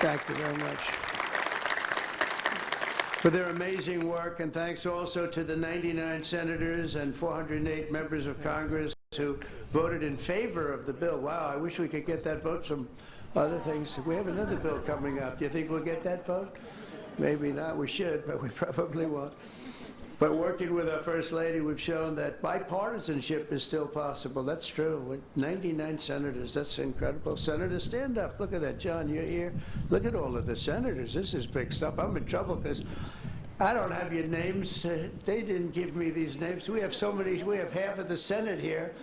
Thank you very much for their amazing work. And thanks also to the 99 senators and 408 members of Congress who voted in favor of the bill. Wow, I wish we could get that vote. Some other things. We have another bill coming up. Do you think we'll get that vote? Maybe not. We should, but we probably won't. But working with our First Lady, we've shown that bipartisanship is still possible. That's true. With 99 senators, that's incredible. Senators, stand up. Look at that. John, you're here. Look at all of the senators. This is big stuff. I'm in trouble because I don't have your names. They didn't give me these names. We have so many. We have half of the Senate here.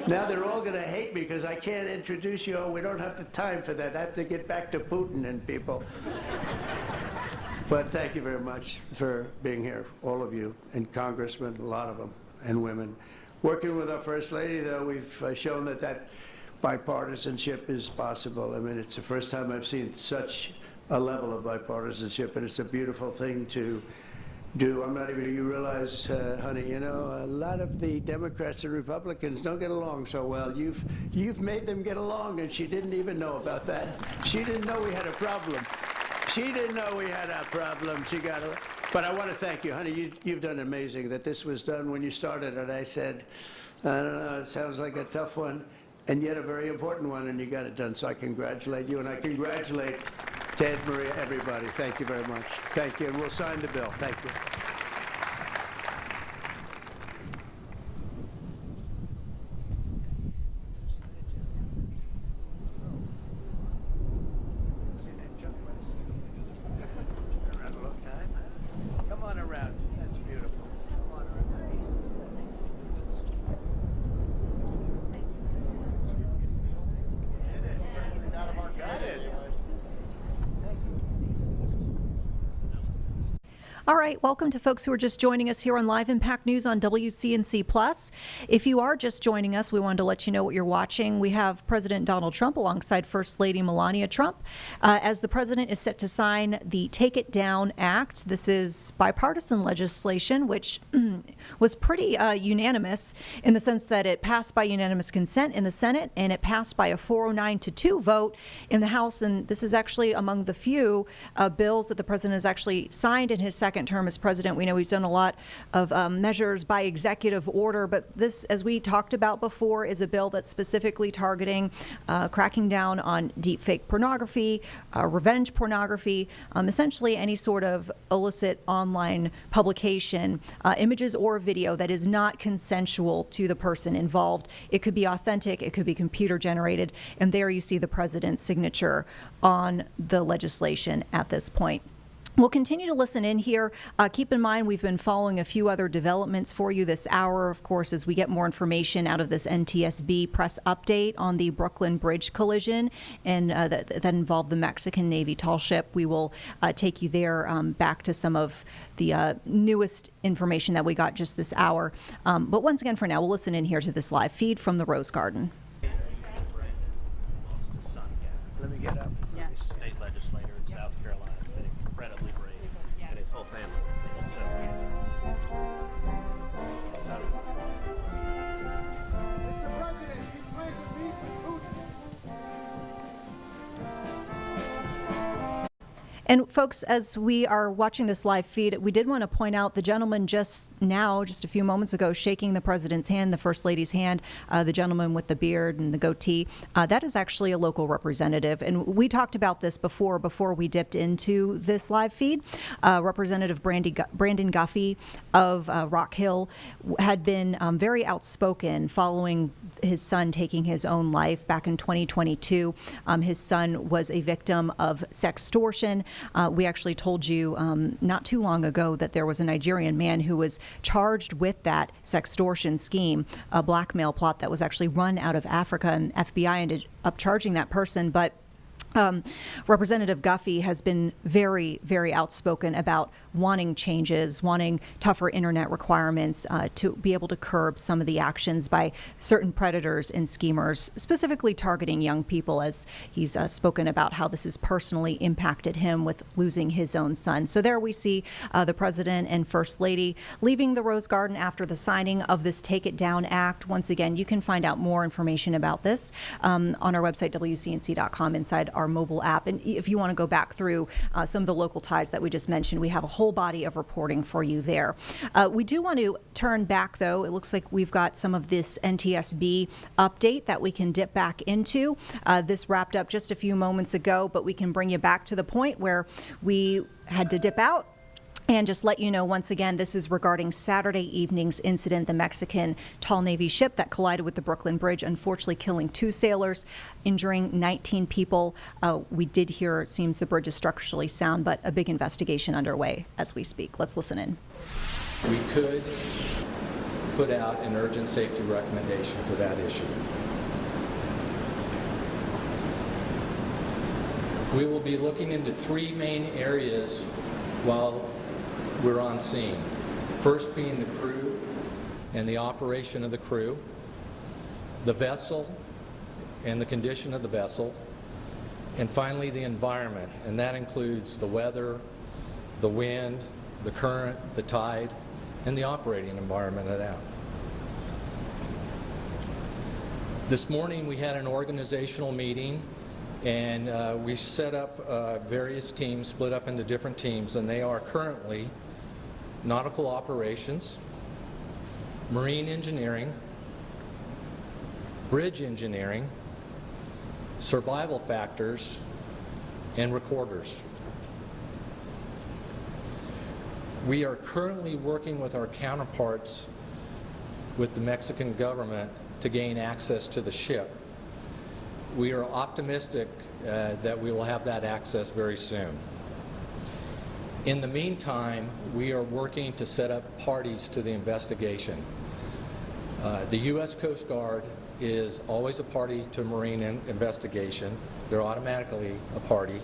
Now they're all going to hate me because I can't introduce you. Oh, we don't have the time for that. I have to get back to Putin and people. But thank you very much for being here, all of you, and congressmen, a lot of them, and women. Working with our First Lady, though, we've shown that bipartisanship is possible. I mean, it's the first time I've seen such a level of bipartisanship, and it's a beautiful thing to do. I'm not even, you realize, honey, you know, a lot of the Democrats and Republicans don't get along so well. You've made them get along, and she didn't even know about that. She didn't know we had a problem. She didn't know we had a problem. She got it. But I want to thank you, honey. You've done amazing that this was done when you started it. I said, I don't know, it sounds like a tough one, and yet a very important one, and you got it done. So I congratulate you, and I congratulate Ted, Maria, everybody. Thank you very much. Thank you, and we'll sign the bill. Thank you. All right, welcome to folks who are just joining us here on Live Impact News on WCNC Plus. If you are just joining us, we wanted to let you know what you're watching. We have President Donald Trump alongside First Lady Melania Trump as the president is set to sign the Take It Down Act. This is bipartisan legislation, which was pretty unanimous in the sense that it passed by unanimous consent in the Senate and it passed by a 409-2 vote in the House. And this is actually among the few bills that the president has actually signed in his second term as president. We know he's done a lot of measures by executive order, but this, as we talked about before, is a bill that's specifically targeting cracking down on deepfake pornography, revenge pornography, essentially any sort of illicit online publication, images or video that is not consensual to the person involved. It could be authentic, it could be computer generated, and there you see the president's signature on the legislation at this point. We'll continue to listen in here. Keep in mind, we've been following a few other developments for you this hour, of course, as we get more information out of this NTSB press update on the Brooklyn Bridge collision and that involved the Mexican Navy tall ship. We will take you there back to some of the newest information that we got just this hour. But once again, for now, we'll listen in here to this live feed from the Rose Garden. Let me get up. State legislator in South Carolina. Been incredibly brave, and his whole family. And folks, as we are watching this live feed, we did want to point out the gentleman just a few moments ago, shaking the president's hand, the first lady's hand, the gentleman with the beard and the goatee, that is actually a local representative. And we talked about this before we dipped into this live feed. Representative Brandon Guffey of Rock Hill had been very outspoken following his son taking his own life back in 2022. His son was a victim of sextortion. We actually told you not too long ago that there was a Nigerian man who was charged with that sextortion scheme, a blackmail plot that was actually run out of Africa, and FBI ended up charging that person. But Representative Guffey has been very, very outspoken about wanting changes, wanting tougher internet requirements to be able to curb some of the actions by certain predators and schemers, specifically targeting young people, as he's spoken about how this has personally impacted him with losing his own son. So there we see the President and First Lady leaving the Rose Garden after the signing of this Take It Down Act. Once again, you can find out more information about this on our website, WCNC.com, inside our mobile app. And if you want to go back through some of the local ties that we just mentioned, we have a whole body of reporting for you there. We do want to turn back, though. It looks like we've got some of this NTSB update that we can dip back into. This wrapped up just a few moments ago, but we can bring you back to the point where we had to dip out. And just let you know, once again, this is regarding Saturday evening's incident, the Mexican Tall Navy ship that collided with the Brooklyn Bridge, unfortunately killing 2 sailors, injuring 19 people. We did hear, it seems the bridge is structurally sound, but a big investigation underway as we speak. Let's listen in. We could put out an urgent safety recommendation for that issue. We will be looking into 3 main areas while we're on scene. First being the crew and the operation of the crew, the vessel and the condition of the vessel, and finally the environment, and that includes the weather, the wind, the current, the tide, and the operating environment of that. This morning we had an organizational meeting, and we set up various teams, split up into different teams, and they are currently nautical operations, marine engineering, bridge engineering, survival factors, and recorders. We are currently working with our counterparts with the Mexican government to gain access to the ship. We are optimistic that we will have that access very soon. In the meantime, we are working to set up parties to the investigation. The U.S. Coast Guard is always a party to a marine investigation. They're automatically a party.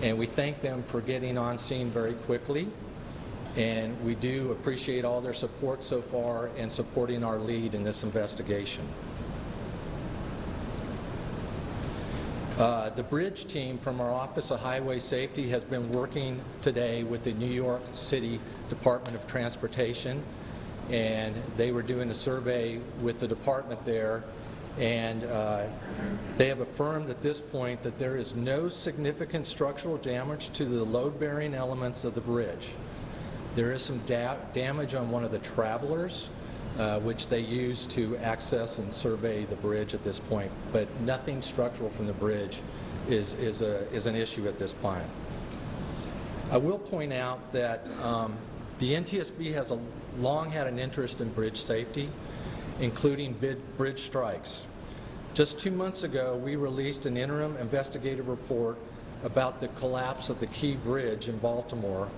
And we thank them for getting on scene very quickly. And we do appreciate all their support so far and supporting our lead in this investigation. The bridge team from our Office of Highway Safety has been working today with the New York City Department of Transportation, and they were doing a survey with the department there, and they have affirmed at this point that there is no significant structural damage to the load-bearing elements of the bridge. There is some damage on one of the travelers, which they use to access and survey the bridge at this point, but nothing structural from the bridge is an issue at this point. I will point out that the NTSB has long had an interest in bridge safety, including bridge strikes. Just 2 months ago, we released an interim investigative report about the collapse of the Key Bridge in Baltimore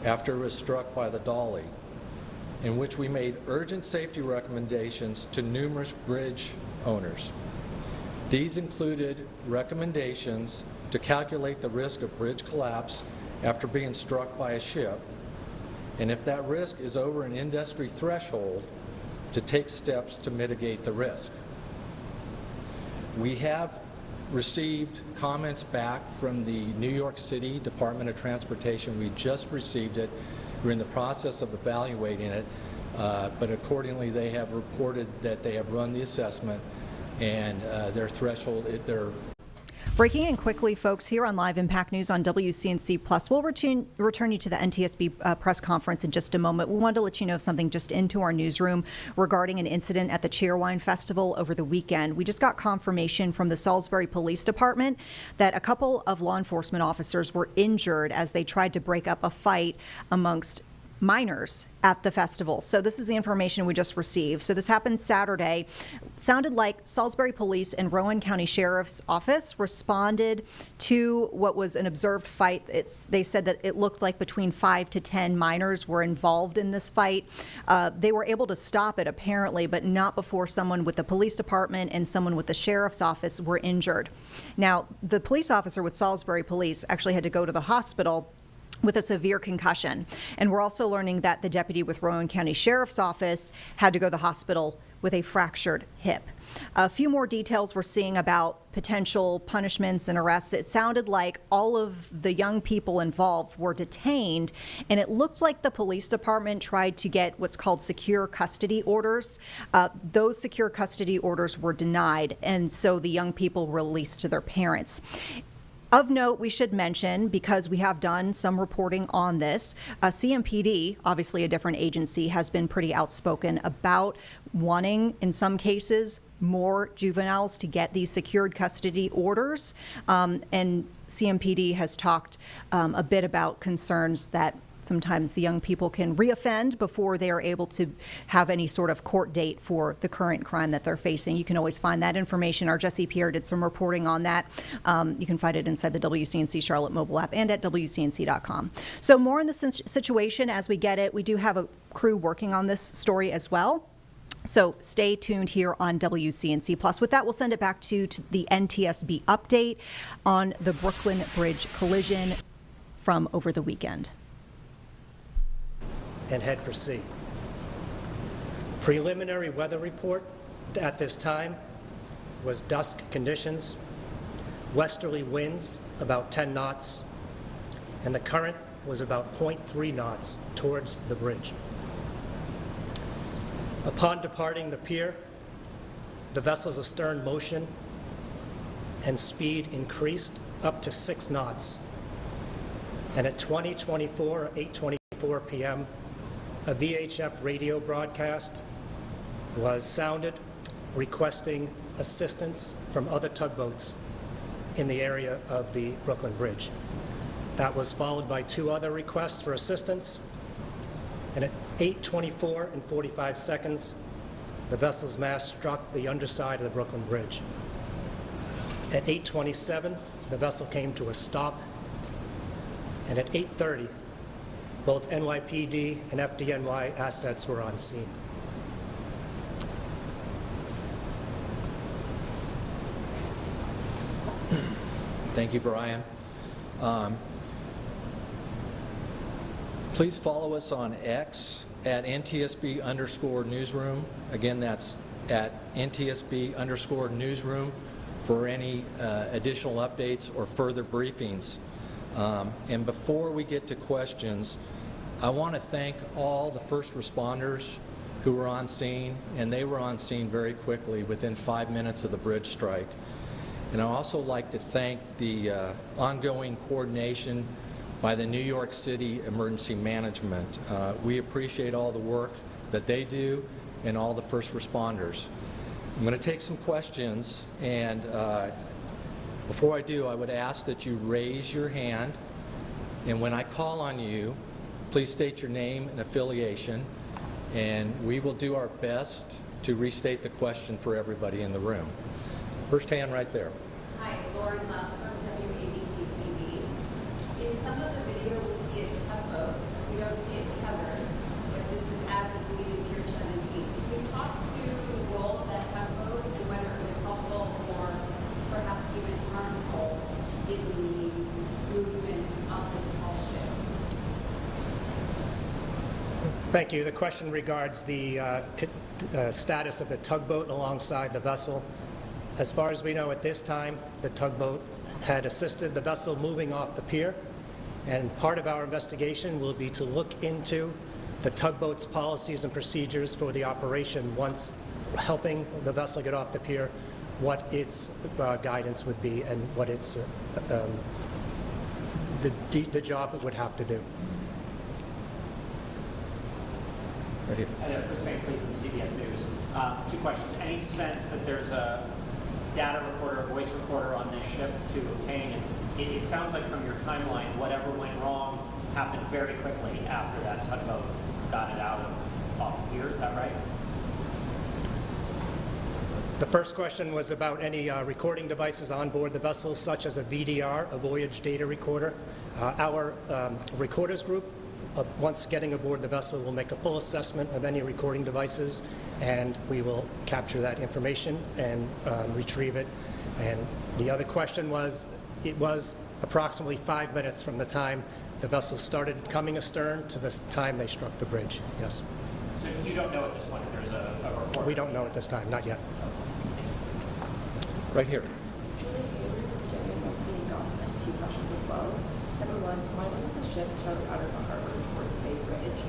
after it was struck by the Dolly, in which we made urgent safety recommendations to numerous bridge owners. These included recommendations to calculate the risk of bridge collapse after being struck by a ship, and if that risk is over an industry threshold, to take steps to mitigate the risk. We have received comments back from the New York City Department of Transportation. We just received it. We're in the process of evaluating it, but accordingly they have reported that they have run the assessment and their threshold, Breaking in quickly, folks, here on Live Impact News on WCNC Plus. We'll return you to the NTSB press conference in just a moment. We wanted to let you know of something just into our newsroom regarding an incident at the Cheerwine Festival over the weekend. We just got confirmation from the Salisbury Police Department that a couple of law enforcement officers were injured as they tried to break up a fight amongst minors at the festival. So this is the information we just received. So this happened Saturday. Sounded like Salisbury Police and Rowan County Sheriff's Office responded to what was an observed fight. They said that it looked like between 5 to 10 minors were involved in this fight. They were able to stop it apparently, but not before someone with the police department and someone with the sheriff's office were injured. Now, the police officer with Salisbury Police actually had to go to the hospital with a severe concussion. And we're also learning that the deputy with Rowan County Sheriff's Office had to go to the hospital with a fractured hip. A few more details we're seeing about potential punishments and arrests. It sounded like all of the young people involved were detained, and it looked like the police department tried to get what's called secure custody orders. Those secure custody orders were denied, and so the young people were released to their parents. Of note, we should mention, because we have done some reporting on this, CMPD, obviously a different agency, has been pretty outspoken about wanting, in some cases, more juveniles to get these secured custody orders. And CMPD has talked a bit about concerns that sometimes the young people can reoffend before they are able to have any sort of court date for the current crime that they're facing. You can always find that information. Our Jesse Pierre did some reporting on that. You can find it inside the WCNC Charlotte mobile app and at WCNC.com. So more on the situation as we get it. We do have a crew working on this story as well. So stay tuned here on WCNC Plus. With that, we'll send it back to the NTSB update on the Brooklyn Bridge collision from over the weekend. And head for C. Preliminary weather report at this time was dusk conditions, westerly winds about 10 knots, and the current was about 0.3 knots towards the bridge. Upon departing the pier, the vessel's astern motion and speed increased up to 6 knots. And at 8:24 p.m., a VHF radio broadcast was sounded requesting assistance from other tugboats in the area of the Brooklyn Bridge. That was followed by 2 other requests for assistance, and at 8:24 and 45 seconds, the vessel's mast struck the underside of the Brooklyn Bridge. At 8:27, the vessel came to a stop, and at 8:30, both NYPD and FDNY assets were on scene. Thank you, Brian. Please follow us on X at NTSB_newsroom. Again, that's at NTSB_newsroom for any additional updates or further briefings. And before we get to questions, I want to thank all the first responders who were on scene, and they were on scene very quickly within 5 minutes of the bridge strike. And I'd also like to thank the ongoing coordination by the New York City Emergency Management. We appreciate all the work that they do and all the first responders. I'm going to take some questions, and before I do, I would ask that you raise your hand, and when I call on you, please state your name and affiliation, and we will do our best to restate the question for everybody in the room. First hand right there. Hi, Lauren Glass from WABC TV. In some of the video, we see a tugboat. We don't see it tethered, but this is as it's leaving Pier 17. Can you talk to the role of that tugboat and whether it was helpful or perhaps even harmful in the movements of this whole ship? Thank you. The question regards the status of the tugboat alongside the vessel. As far as we know at this time, the tugboat had assisted the vessel moving off the pier, and part of our investigation will be to look into the tugboat's policies and procedures for the operation once helping the vessel get off the pier what its guidance would be and what its the job it would have to do. Right here. Chris Van Cleef from CBS News. 2 questions. Any sense that there's a data recorder, voice recorder on this ship to obtain? And it sounds like from your timeline, whatever went wrong happened very quickly after that tugboat got it out of off the pier. Is that right? The first question was about any recording devices on board the vessel, such as a VDR, a voyage data recorder. Our recorders group, once getting aboard the vessel, will make a full assessment of any recording devices, and we will capture that information and retrieve it. And the other question was, it was approximately 5 minutes from the time the vessel started coming astern to the time they struck the bridge. Yes. So you don't know at this point if there's a recorder? We don't know at this time, not yet. Right here. Two questions as well. Number one, why wasn't the ship towed out of the harbor towards Bay Bridge?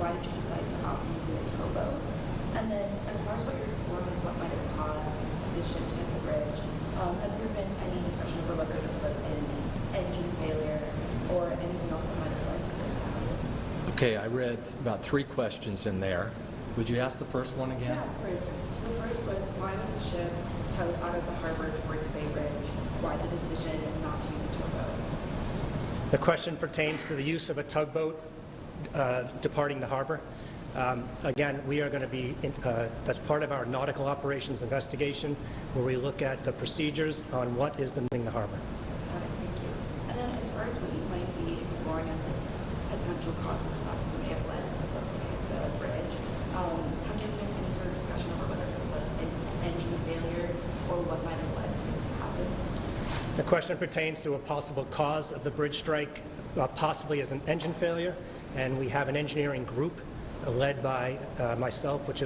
Why did you decide to opt using a towboat? And then, as far as what you're exploring is what might have caused the ship to hit the bridge, has there been any discussion over whether this was an engine failure or anything else that might have led to this happening? Okay, I read about 3 questions in there. Would you ask the first one again? Yeah, so the first was, why was the ship towed out of the harbor towards Bay Bridge? Why the decision not to use a towboat? The question pertains to the use of a tugboat departing the harbor. Again, we are going to be, that's part of our nautical operations investigation, where we look at the procedures on what is the harbor. Got it, thank you. And then as far as what you might be exploring as like potential causes that may have led to the boat to hit the bridge, have there been any sort of discussion over whether this was an engine failure or what might have led to this to happen? The question pertains to a possible cause of the bridge strike, possibly as an engine failure, and we have an engineering group led by myself, which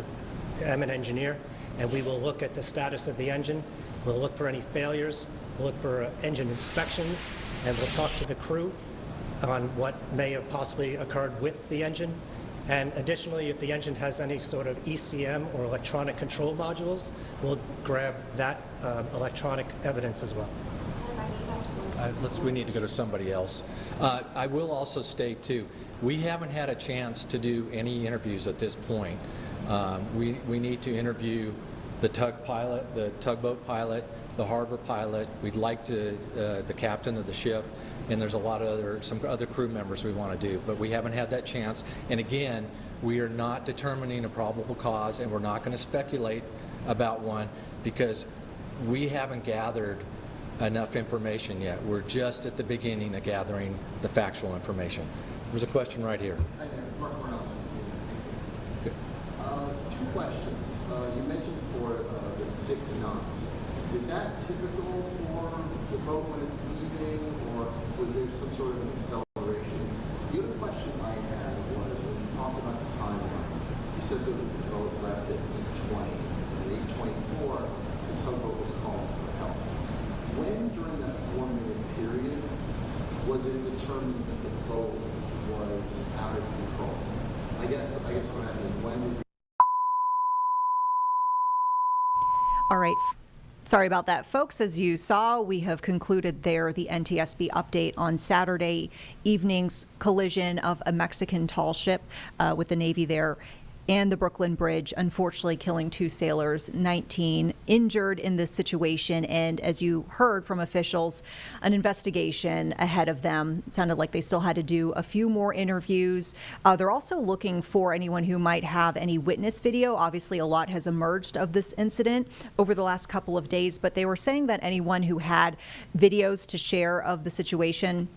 am an engineer, and we will look at the status of the engine. We'll look for any failures, we'll look for engine inspections, and we'll talk to the crew on what may have possibly occurred with the engine. And additionally, if the engine has any sort of ECM or electronic control modules, we'll grab that electronic evidence as well. We need to go to somebody else. I will also state, too, we haven't had a chance to do any interviews at this point. We need to interview the tugboat pilot, the harbor pilot. We'd like to, the captain of the ship, and there's a lot of some other crew members we want to do, but we haven't had that chance. And again, we are not determining a probable cause, and we're not going to speculate about one because we haven't gathered enough information yet. We're just at the beginning of gathering the factual information. There's a question right here. Hi there, Mark Reynolds from CNN. Two questions. You mentioned for the 6 knots. Is that typical for the boat when it's leaving, or was there some sort of an acceleration? The other question I had was, when you talked about the timeline, you said that the boat left at 8:20, and at 8:24, the tugboat was calling for help. When during that 4-minute period was it determined that the boat was out of control? I guess what I'm asking is, when was All right. Sorry about that, folks. As you saw, we have concluded there the NTSB update on Saturday evening's collision of a Mexican tall ship with the Navy there and the Brooklyn Bridge, unfortunately killing 2 sailors, 19 injured in this situation. And as you heard from officials, an investigation ahead of them. It sounded like they still had to do a few more interviews. They're also looking for anyone who might have any witness video. Obviously, a lot has emerged of this incident over the last couple of days, but they were saying that anyone who had videos to share of the situation,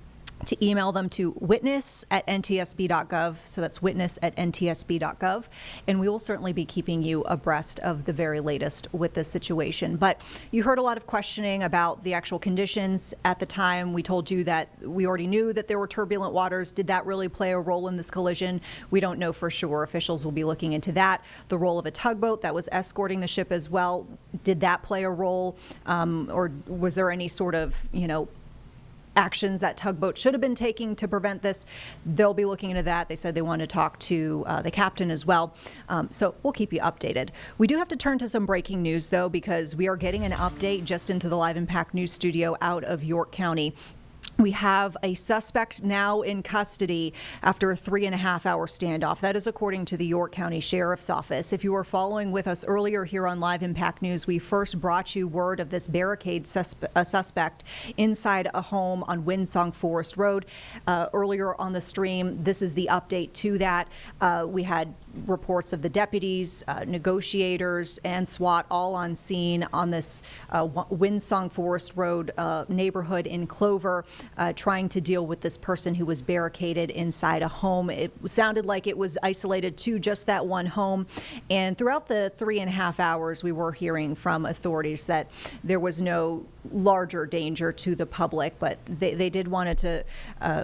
to email them to witness@ntsb.gov. So that's witness@ntsb.gov. And we will certainly be keeping you abreast of the very latest with this situation. But you heard a lot of questioning about the actual conditions at the time. We told you that we already knew that there were turbulent waters. Did that really play a role in this collision? We don't know for sure. Officials will be looking into that. The role of a tugboat that was escorting the ship as well. Did that play a role? Or was there any sort of, actions that Tugboat should have been taking to prevent this. They'll be looking into that. They said they want to talk to the captain as well. So we'll keep you updated. We do have to turn to some breaking news, though, because we are getting an update just into the Live Impact News studio out of York County. We have a suspect now in custody after a 3.5-hour standoff. That is according to the York County Sheriff's Office. If you were following with us earlier here on Live Impact News, we first brought you word of this barricade suspect inside a home on Windsong Forest Road. Earlier on the stream, this is the update to that. We had reports of the deputies, negotiators, and SWAT all on scene on this Windsong Forest Road neighborhood in Clover, trying to deal with this person who was barricaded inside a home. It sounded like it was isolated to just that one home. And throughout the 3.5 hours, we were hearing from authorities that there was no larger danger to the public, but they did want to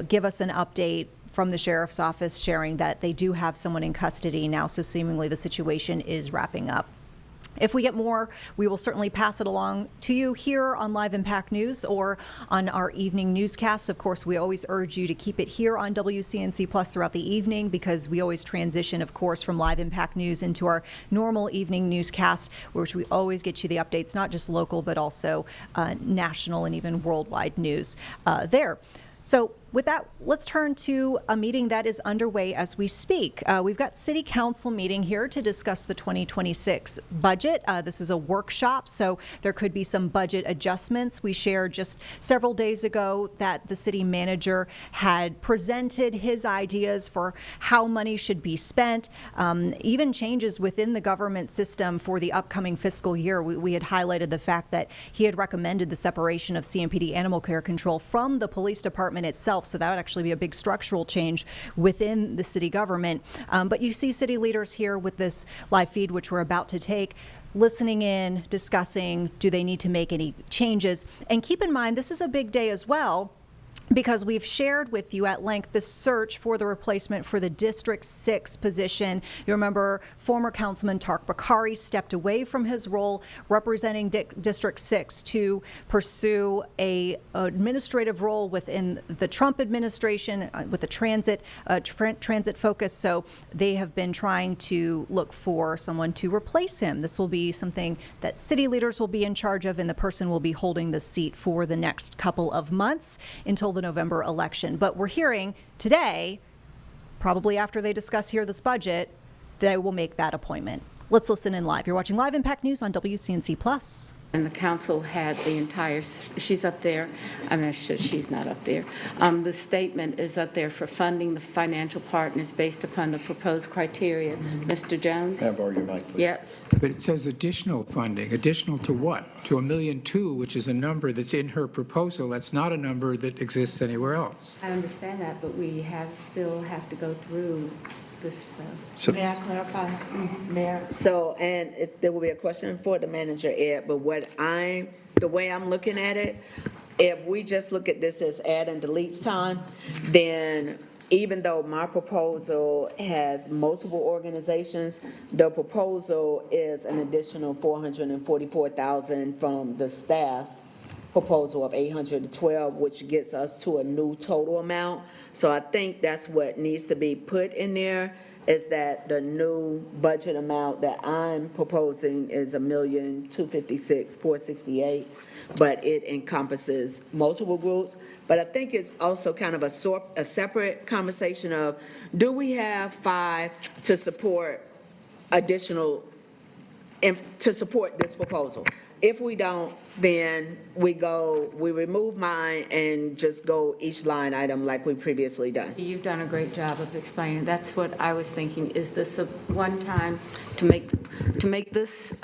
give us an update from the Sheriff's Office, sharing that they do have someone in custody now, so seemingly the situation is wrapping up. If we get more, we will certainly pass it along to you here on Live Impact News or on our evening newscasts. Of course, we always urge you to keep it here on WCNC Plus throughout the evening, because we always transition, of course, from Live Impact News into our normal evening newscasts, which we always get you the updates, not just local, but also national and even worldwide news there. So with that, let's turn to a meeting that is underway as we speak. We've got City Council meeting here to discuss the 2026 budget. This is a workshop, so there could be some budget adjustments. We shared just several days ago that the city manager had presented his ideas for how money should be spent, even changes within the government system for the upcoming fiscal year. We had highlighted the fact that he had recommended the separation of CMPD Animal Care Control from the police department itself. So that would actually be a big structural change within the city government. But you see city leaders here with this live feed, which we're about to take, listening in, discussing, do they need to make any changes? And keep in mind, this is a big day as well, because we've shared with you at length the search for the replacement for the District 6 position. You remember former Councilman Tark Bakari stepped away from his role representing District 6 to pursue a administrative role within the Trump administration with a transit focus. So they have been trying to look for someone to replace him. This will be something that city leaders will be in charge of, and the person will be holding the seat for the next couple of months until the November election. But we're hearing today, probably after they discuss here this budget, they will make that appointment. Let's listen in live. You're watching Live Impact News on WCNC Plus. And the council had the entire, she's up there, I'm not sure she's not up there. The statement is up there for funding the financial partners based upon the proposed criteria. Mr. Jones? Can I borrow your mic, please? Yes. But it says additional funding. Additional to what? To $1.2 million, which is a number that's in her proposal. That's not a number that exists anywhere else. I understand that, but we still have to go through this. So- May I clarify, Mayor? So, and there will be a question for the manager, Ed, but the way I'm looking at it, if we just look at this as add and deletes time, then even though my proposal has multiple organizations, the proposal is an additional $444,000 from the staff's proposal of $812, which gets us to a new total amount. So I think that's what needs to be put in there, is that the new budget amount that I'm proposing is $1,256,468, but it encompasses multiple groups. But I think it's also kind of a separate conversation of, do we have 5 to support additional, to support this proposal? If we don't, then we remove mine and just go each line item like we've previously done. You've done a great job of explaining. That's what I was thinking. Is this a one time to make this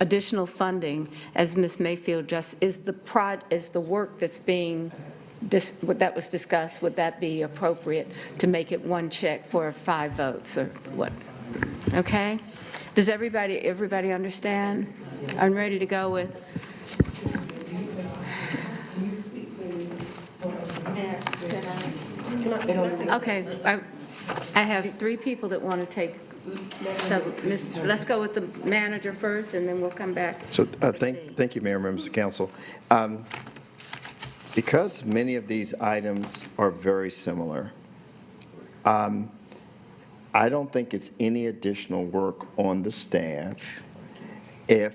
additional funding, as Ms. Mayfield just, is the work that's being that was discussed, would that be appropriate to make it one check for 5 votes or what? Okay? Does everybody understand? I'm ready to go with. Okay, I have 3 people that want to take. So, let's go with the manager first, and then we'll come back. So thank you, Mayor, members of council. because many of these items are very similar, I don't think it's any additional work on the staff if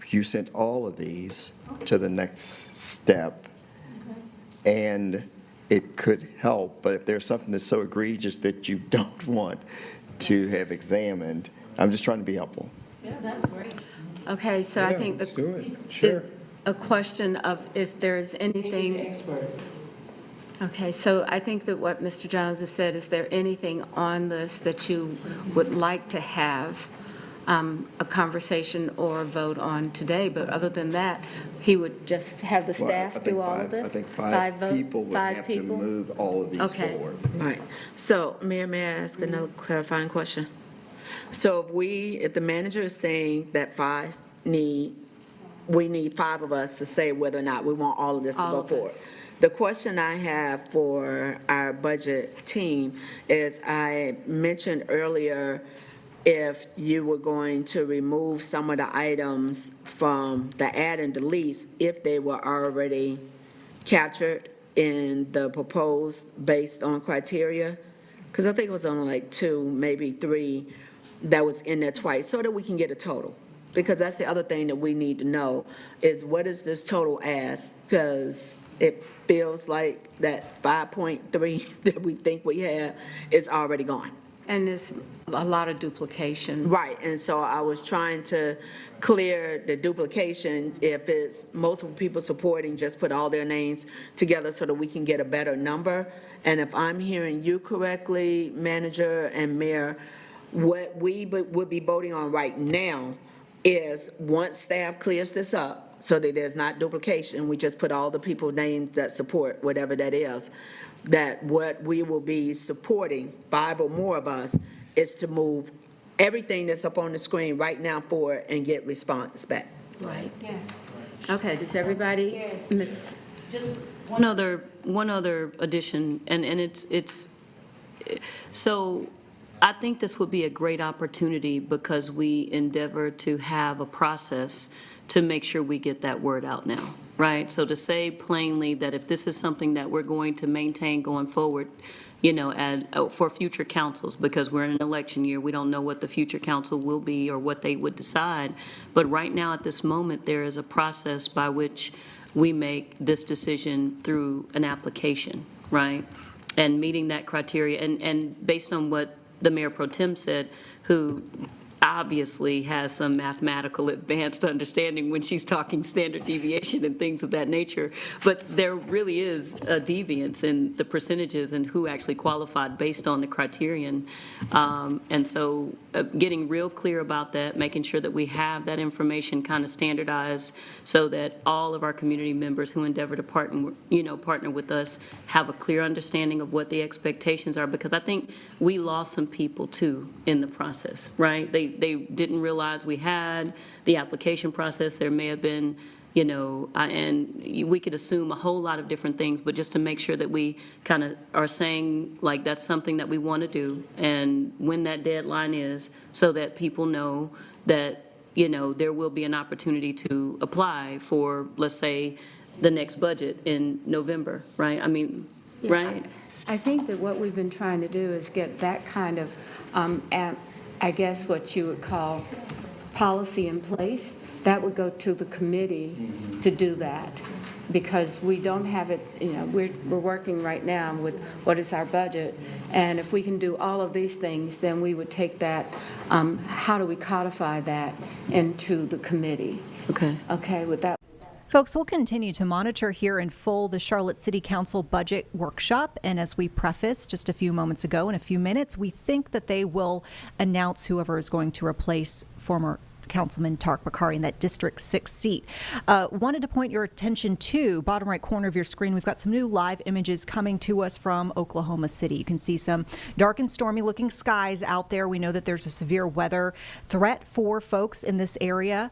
you sent all of these to the next step, and it could help. But if there's something that's so egregious that you don't want to have examined, I'm just trying to be helpful. Yeah, that's great. Okay, so I think let's do it. Sure. a question of if there's anything. Okay, so I think that what Mr. Jones has said, is there anything on this that you would like to have a conversation or a vote on today? But other than that, he would just have the Well, staff do all of this? I think five vote- people would five have people? to move all of these Okay. forward. Right. So, Mayor, may I ask another clarifying question? So if the manager is saying that we need 5 of us to say whether or not we want all of this to All go of forward. this. The question I have for our budget team is, I mentioned earlier, if you were going to remove some of the items from the add and delete, if they were already captured in the proposed based on criteria, because I think it was only like 2, maybe 3 that was in there twice, so that we can get a total. Because that's the other thing that we need to know, is what is this total as? Because it feels like that 5.3 that we think we have is already gone. And there's a lot of duplication. Right, and so I was trying to clear the duplication. If it's multiple people supporting, just put all their names together so that we can get a better number. And if I'm hearing you correctly, Manager and Mayor, what we would be voting on right now is, once staff clears this up, so that there's not duplication, we just put all the people names that support, whatever that is, that what we will be supporting, 5 or more of us, is to move everything that's up on the screen right now forward and get response back. Right. Yeah. Okay, does everybody? Miss. Just one other addition, and it's so I think this would be a great opportunity, because we endeavor to have a process to make sure we get that word out now, right? So to say plainly that if this is something that we're going to maintain going forward, for future councils, because we're in an election year, we don't know what the future council will be or what they would decide. But right now, at this moment, there is a process by which we make this decision through an application, right? And meeting that criteria, and based on what the Mayor Pro Tem said, who obviously has some mathematical advanced understanding when she's talking standard deviation and things of that nature, but there really is a deviance in the percentages and who actually qualified based on the criterion. And so getting real clear about that, making sure that we have that information kind of standardized so that all of our community members who endeavor to partner with us have a clear understanding of what the expectations are, because I think we lost some people too in the process, right? They didn't realize we had the application process. There may have been, and we could assume a whole lot of different things, but just to make sure that we kind of are saying, like, that's something that we want to do, and when that deadline is, so that people know that, there will be an opportunity to apply for, let's say, the next budget in November, right? I mean, Yeah, right? I think that what we've been trying to do is get that kind of, I guess what you would call policy in place. That would go to the committee to do that, because we don't have it, we're working right now with what is our budget, and if we can do all of these things, then we would take that, how do we codify that into the committee? Okay, with that. Folks, we'll continue to monitor here in full the Charlotte City Council budget workshop. And as we prefaced just a few moments ago, in a few minutes, we think that they will announce whoever is going to replace former Councilman Tarek Bakari in that District 6 seat. Wanted to point your attention to bottom right corner of your screen. We've got some new live images coming to us from Oklahoma City. You can see some dark and stormy looking skies out there. We know that there's a severe weather threat for folks in this area.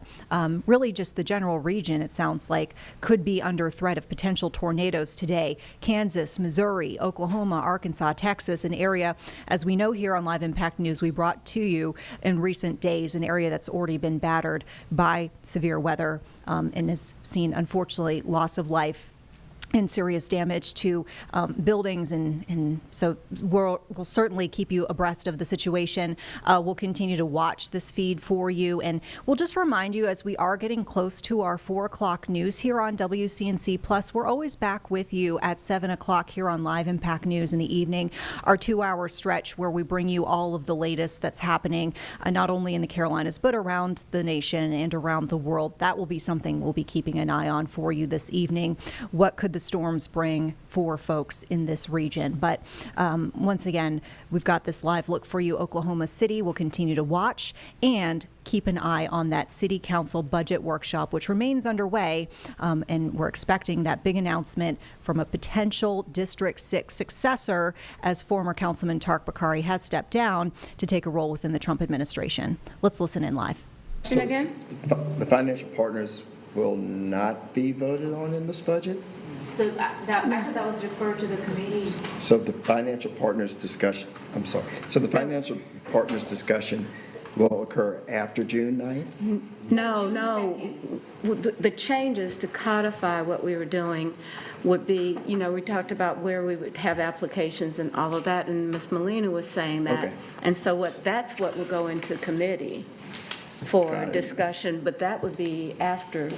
Really just the general region, it sounds like, could be under threat of potential tornadoes today. Kansas, Missouri, Oklahoma, Arkansas, Texas, an area, as we know here on Live Impact News, we brought to you in recent days, an area that's already been battered by severe weather and has seen, unfortunately, loss of life and serious damage to buildings, and so we'll certainly keep you abreast of the situation. We'll continue to watch this feed for you, and we'll just remind you as we are getting close to our 4 o'clock news here on WCNC Plus, we're always back with you at 7 o'clock here on Live Impact News in the evening, our 2-hour stretch where we bring you all of the latest that's happening, not only in the Carolinas, but around the nation and around the world. That will be something we'll be keeping an eye on for you this evening. What could the storms bring for folks in this region? But once again, we've got this live look for you. Oklahoma City will continue to watch and keep an eye on that city council budget workshop, which remains underway. And we're expecting that big announcement from a potential District 6 successor as former Councilman Tarek Bokhari has stepped down to take a role within the Trump administration. Let's listen in live. So the financial partners will not be voted on in this budget? So I thought that was referred to the committee. So the financial partners discussion, I'm sorry. So the financial partners discussion will occur after June 9th? No. The changes to codify what we were doing would be, we talked about where we would have applications and all of that, and Ms. Molina was saying that. Okay. And so that's what will go into committee for discussion, but that would be after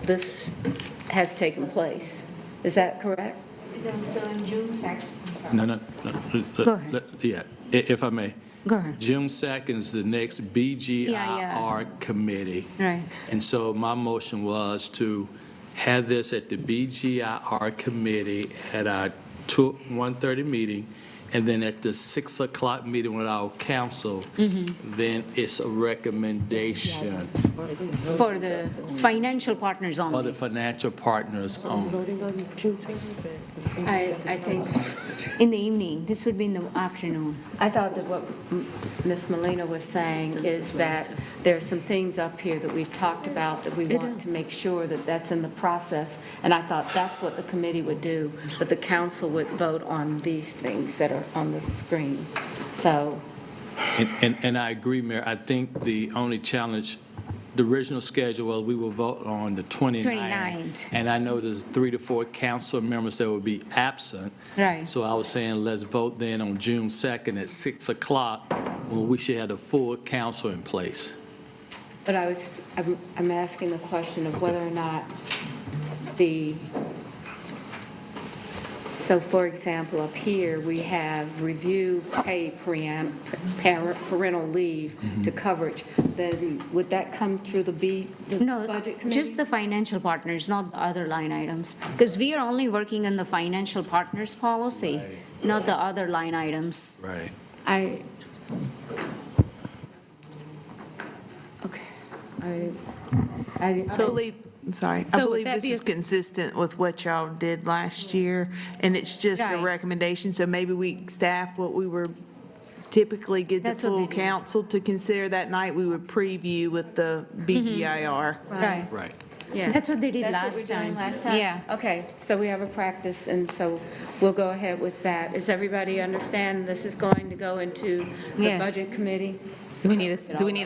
this has taken place. Is that correct? So in June 2nd, I'm sorry. No. Go ahead. Yeah, if I may. Go ahead. June 2nd is the next BGIR committee. Right. And so my motion was to have this at the BGIR committee at our 1:30 meeting, and then at the 6 o'clock meeting with our council, then it's a recommendation For the financial partners for only. the financial partners only. I think In the evening, this would be in the afternoon. I thought that what Ms. Molina was saying is that there are some things up here that we've talked about that we want to make sure that that's in the process, and I thought that's what the committee would do, but the council would vote on these things that are on the screen. So, And I agree, Mayor. I think the only challenge, the original schedule was we will vote on the 29th. And I know there's 3 to 4 council members that will be absent. Right. So I was saying, let's vote then on June 2nd at 6 o'clock, when we should have the full council in place. but I'm asking the question of whether or not so for example, up here, we have review pay parental leave to coverage. Then would that come through the No, budget committee? just the financial partners, not the other line items. Because we are only working on the financial partners policy, not the other line items. Right. I Sorry, I believe this is consistent with what y'all did last year, and it's just a Right. recommendation, so maybe we staff what we were typically give the That's what full they do. council to consider that night, we would preview with the BGIR. Right. Right. Yeah. That's what they did That's last what we're doing time. last time? Yeah. Okay, so we have a practice, and so we'll go ahead with that. Does everybody understand this is going to go into the Yes. budget committee? Do we need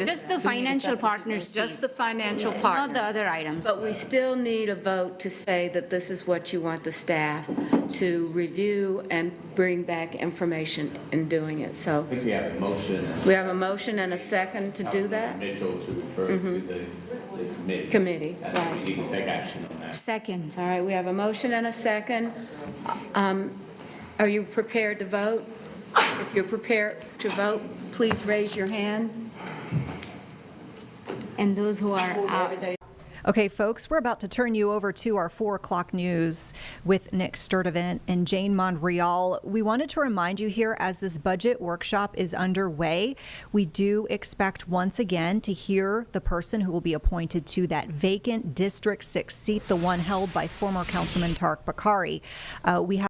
a? Just the financial partners Just the piece, financial not partners. the other items. But we still need a vote to say that this is what you want the staff to review and bring back information in doing it, so. I think we have a motion. We have a motion and a second to do that? Mitchell to refer to the committee. Committee, And right. we need to take action on that. Second. All right, we have a motion and a second. Are you prepared to vote? If you're prepared to vote, please raise your hand. And those who are out. Okay, folks, we're about to turn you over to our 4 o'clock news with Nick Sturdivant and Jane Monreal. We wanted to remind you here, as this budget workshop is underway, we do expect once again to hear the person who will be appointed to that vacant District 6 seat, the one held by former Councilman Tarek Bokhari. We have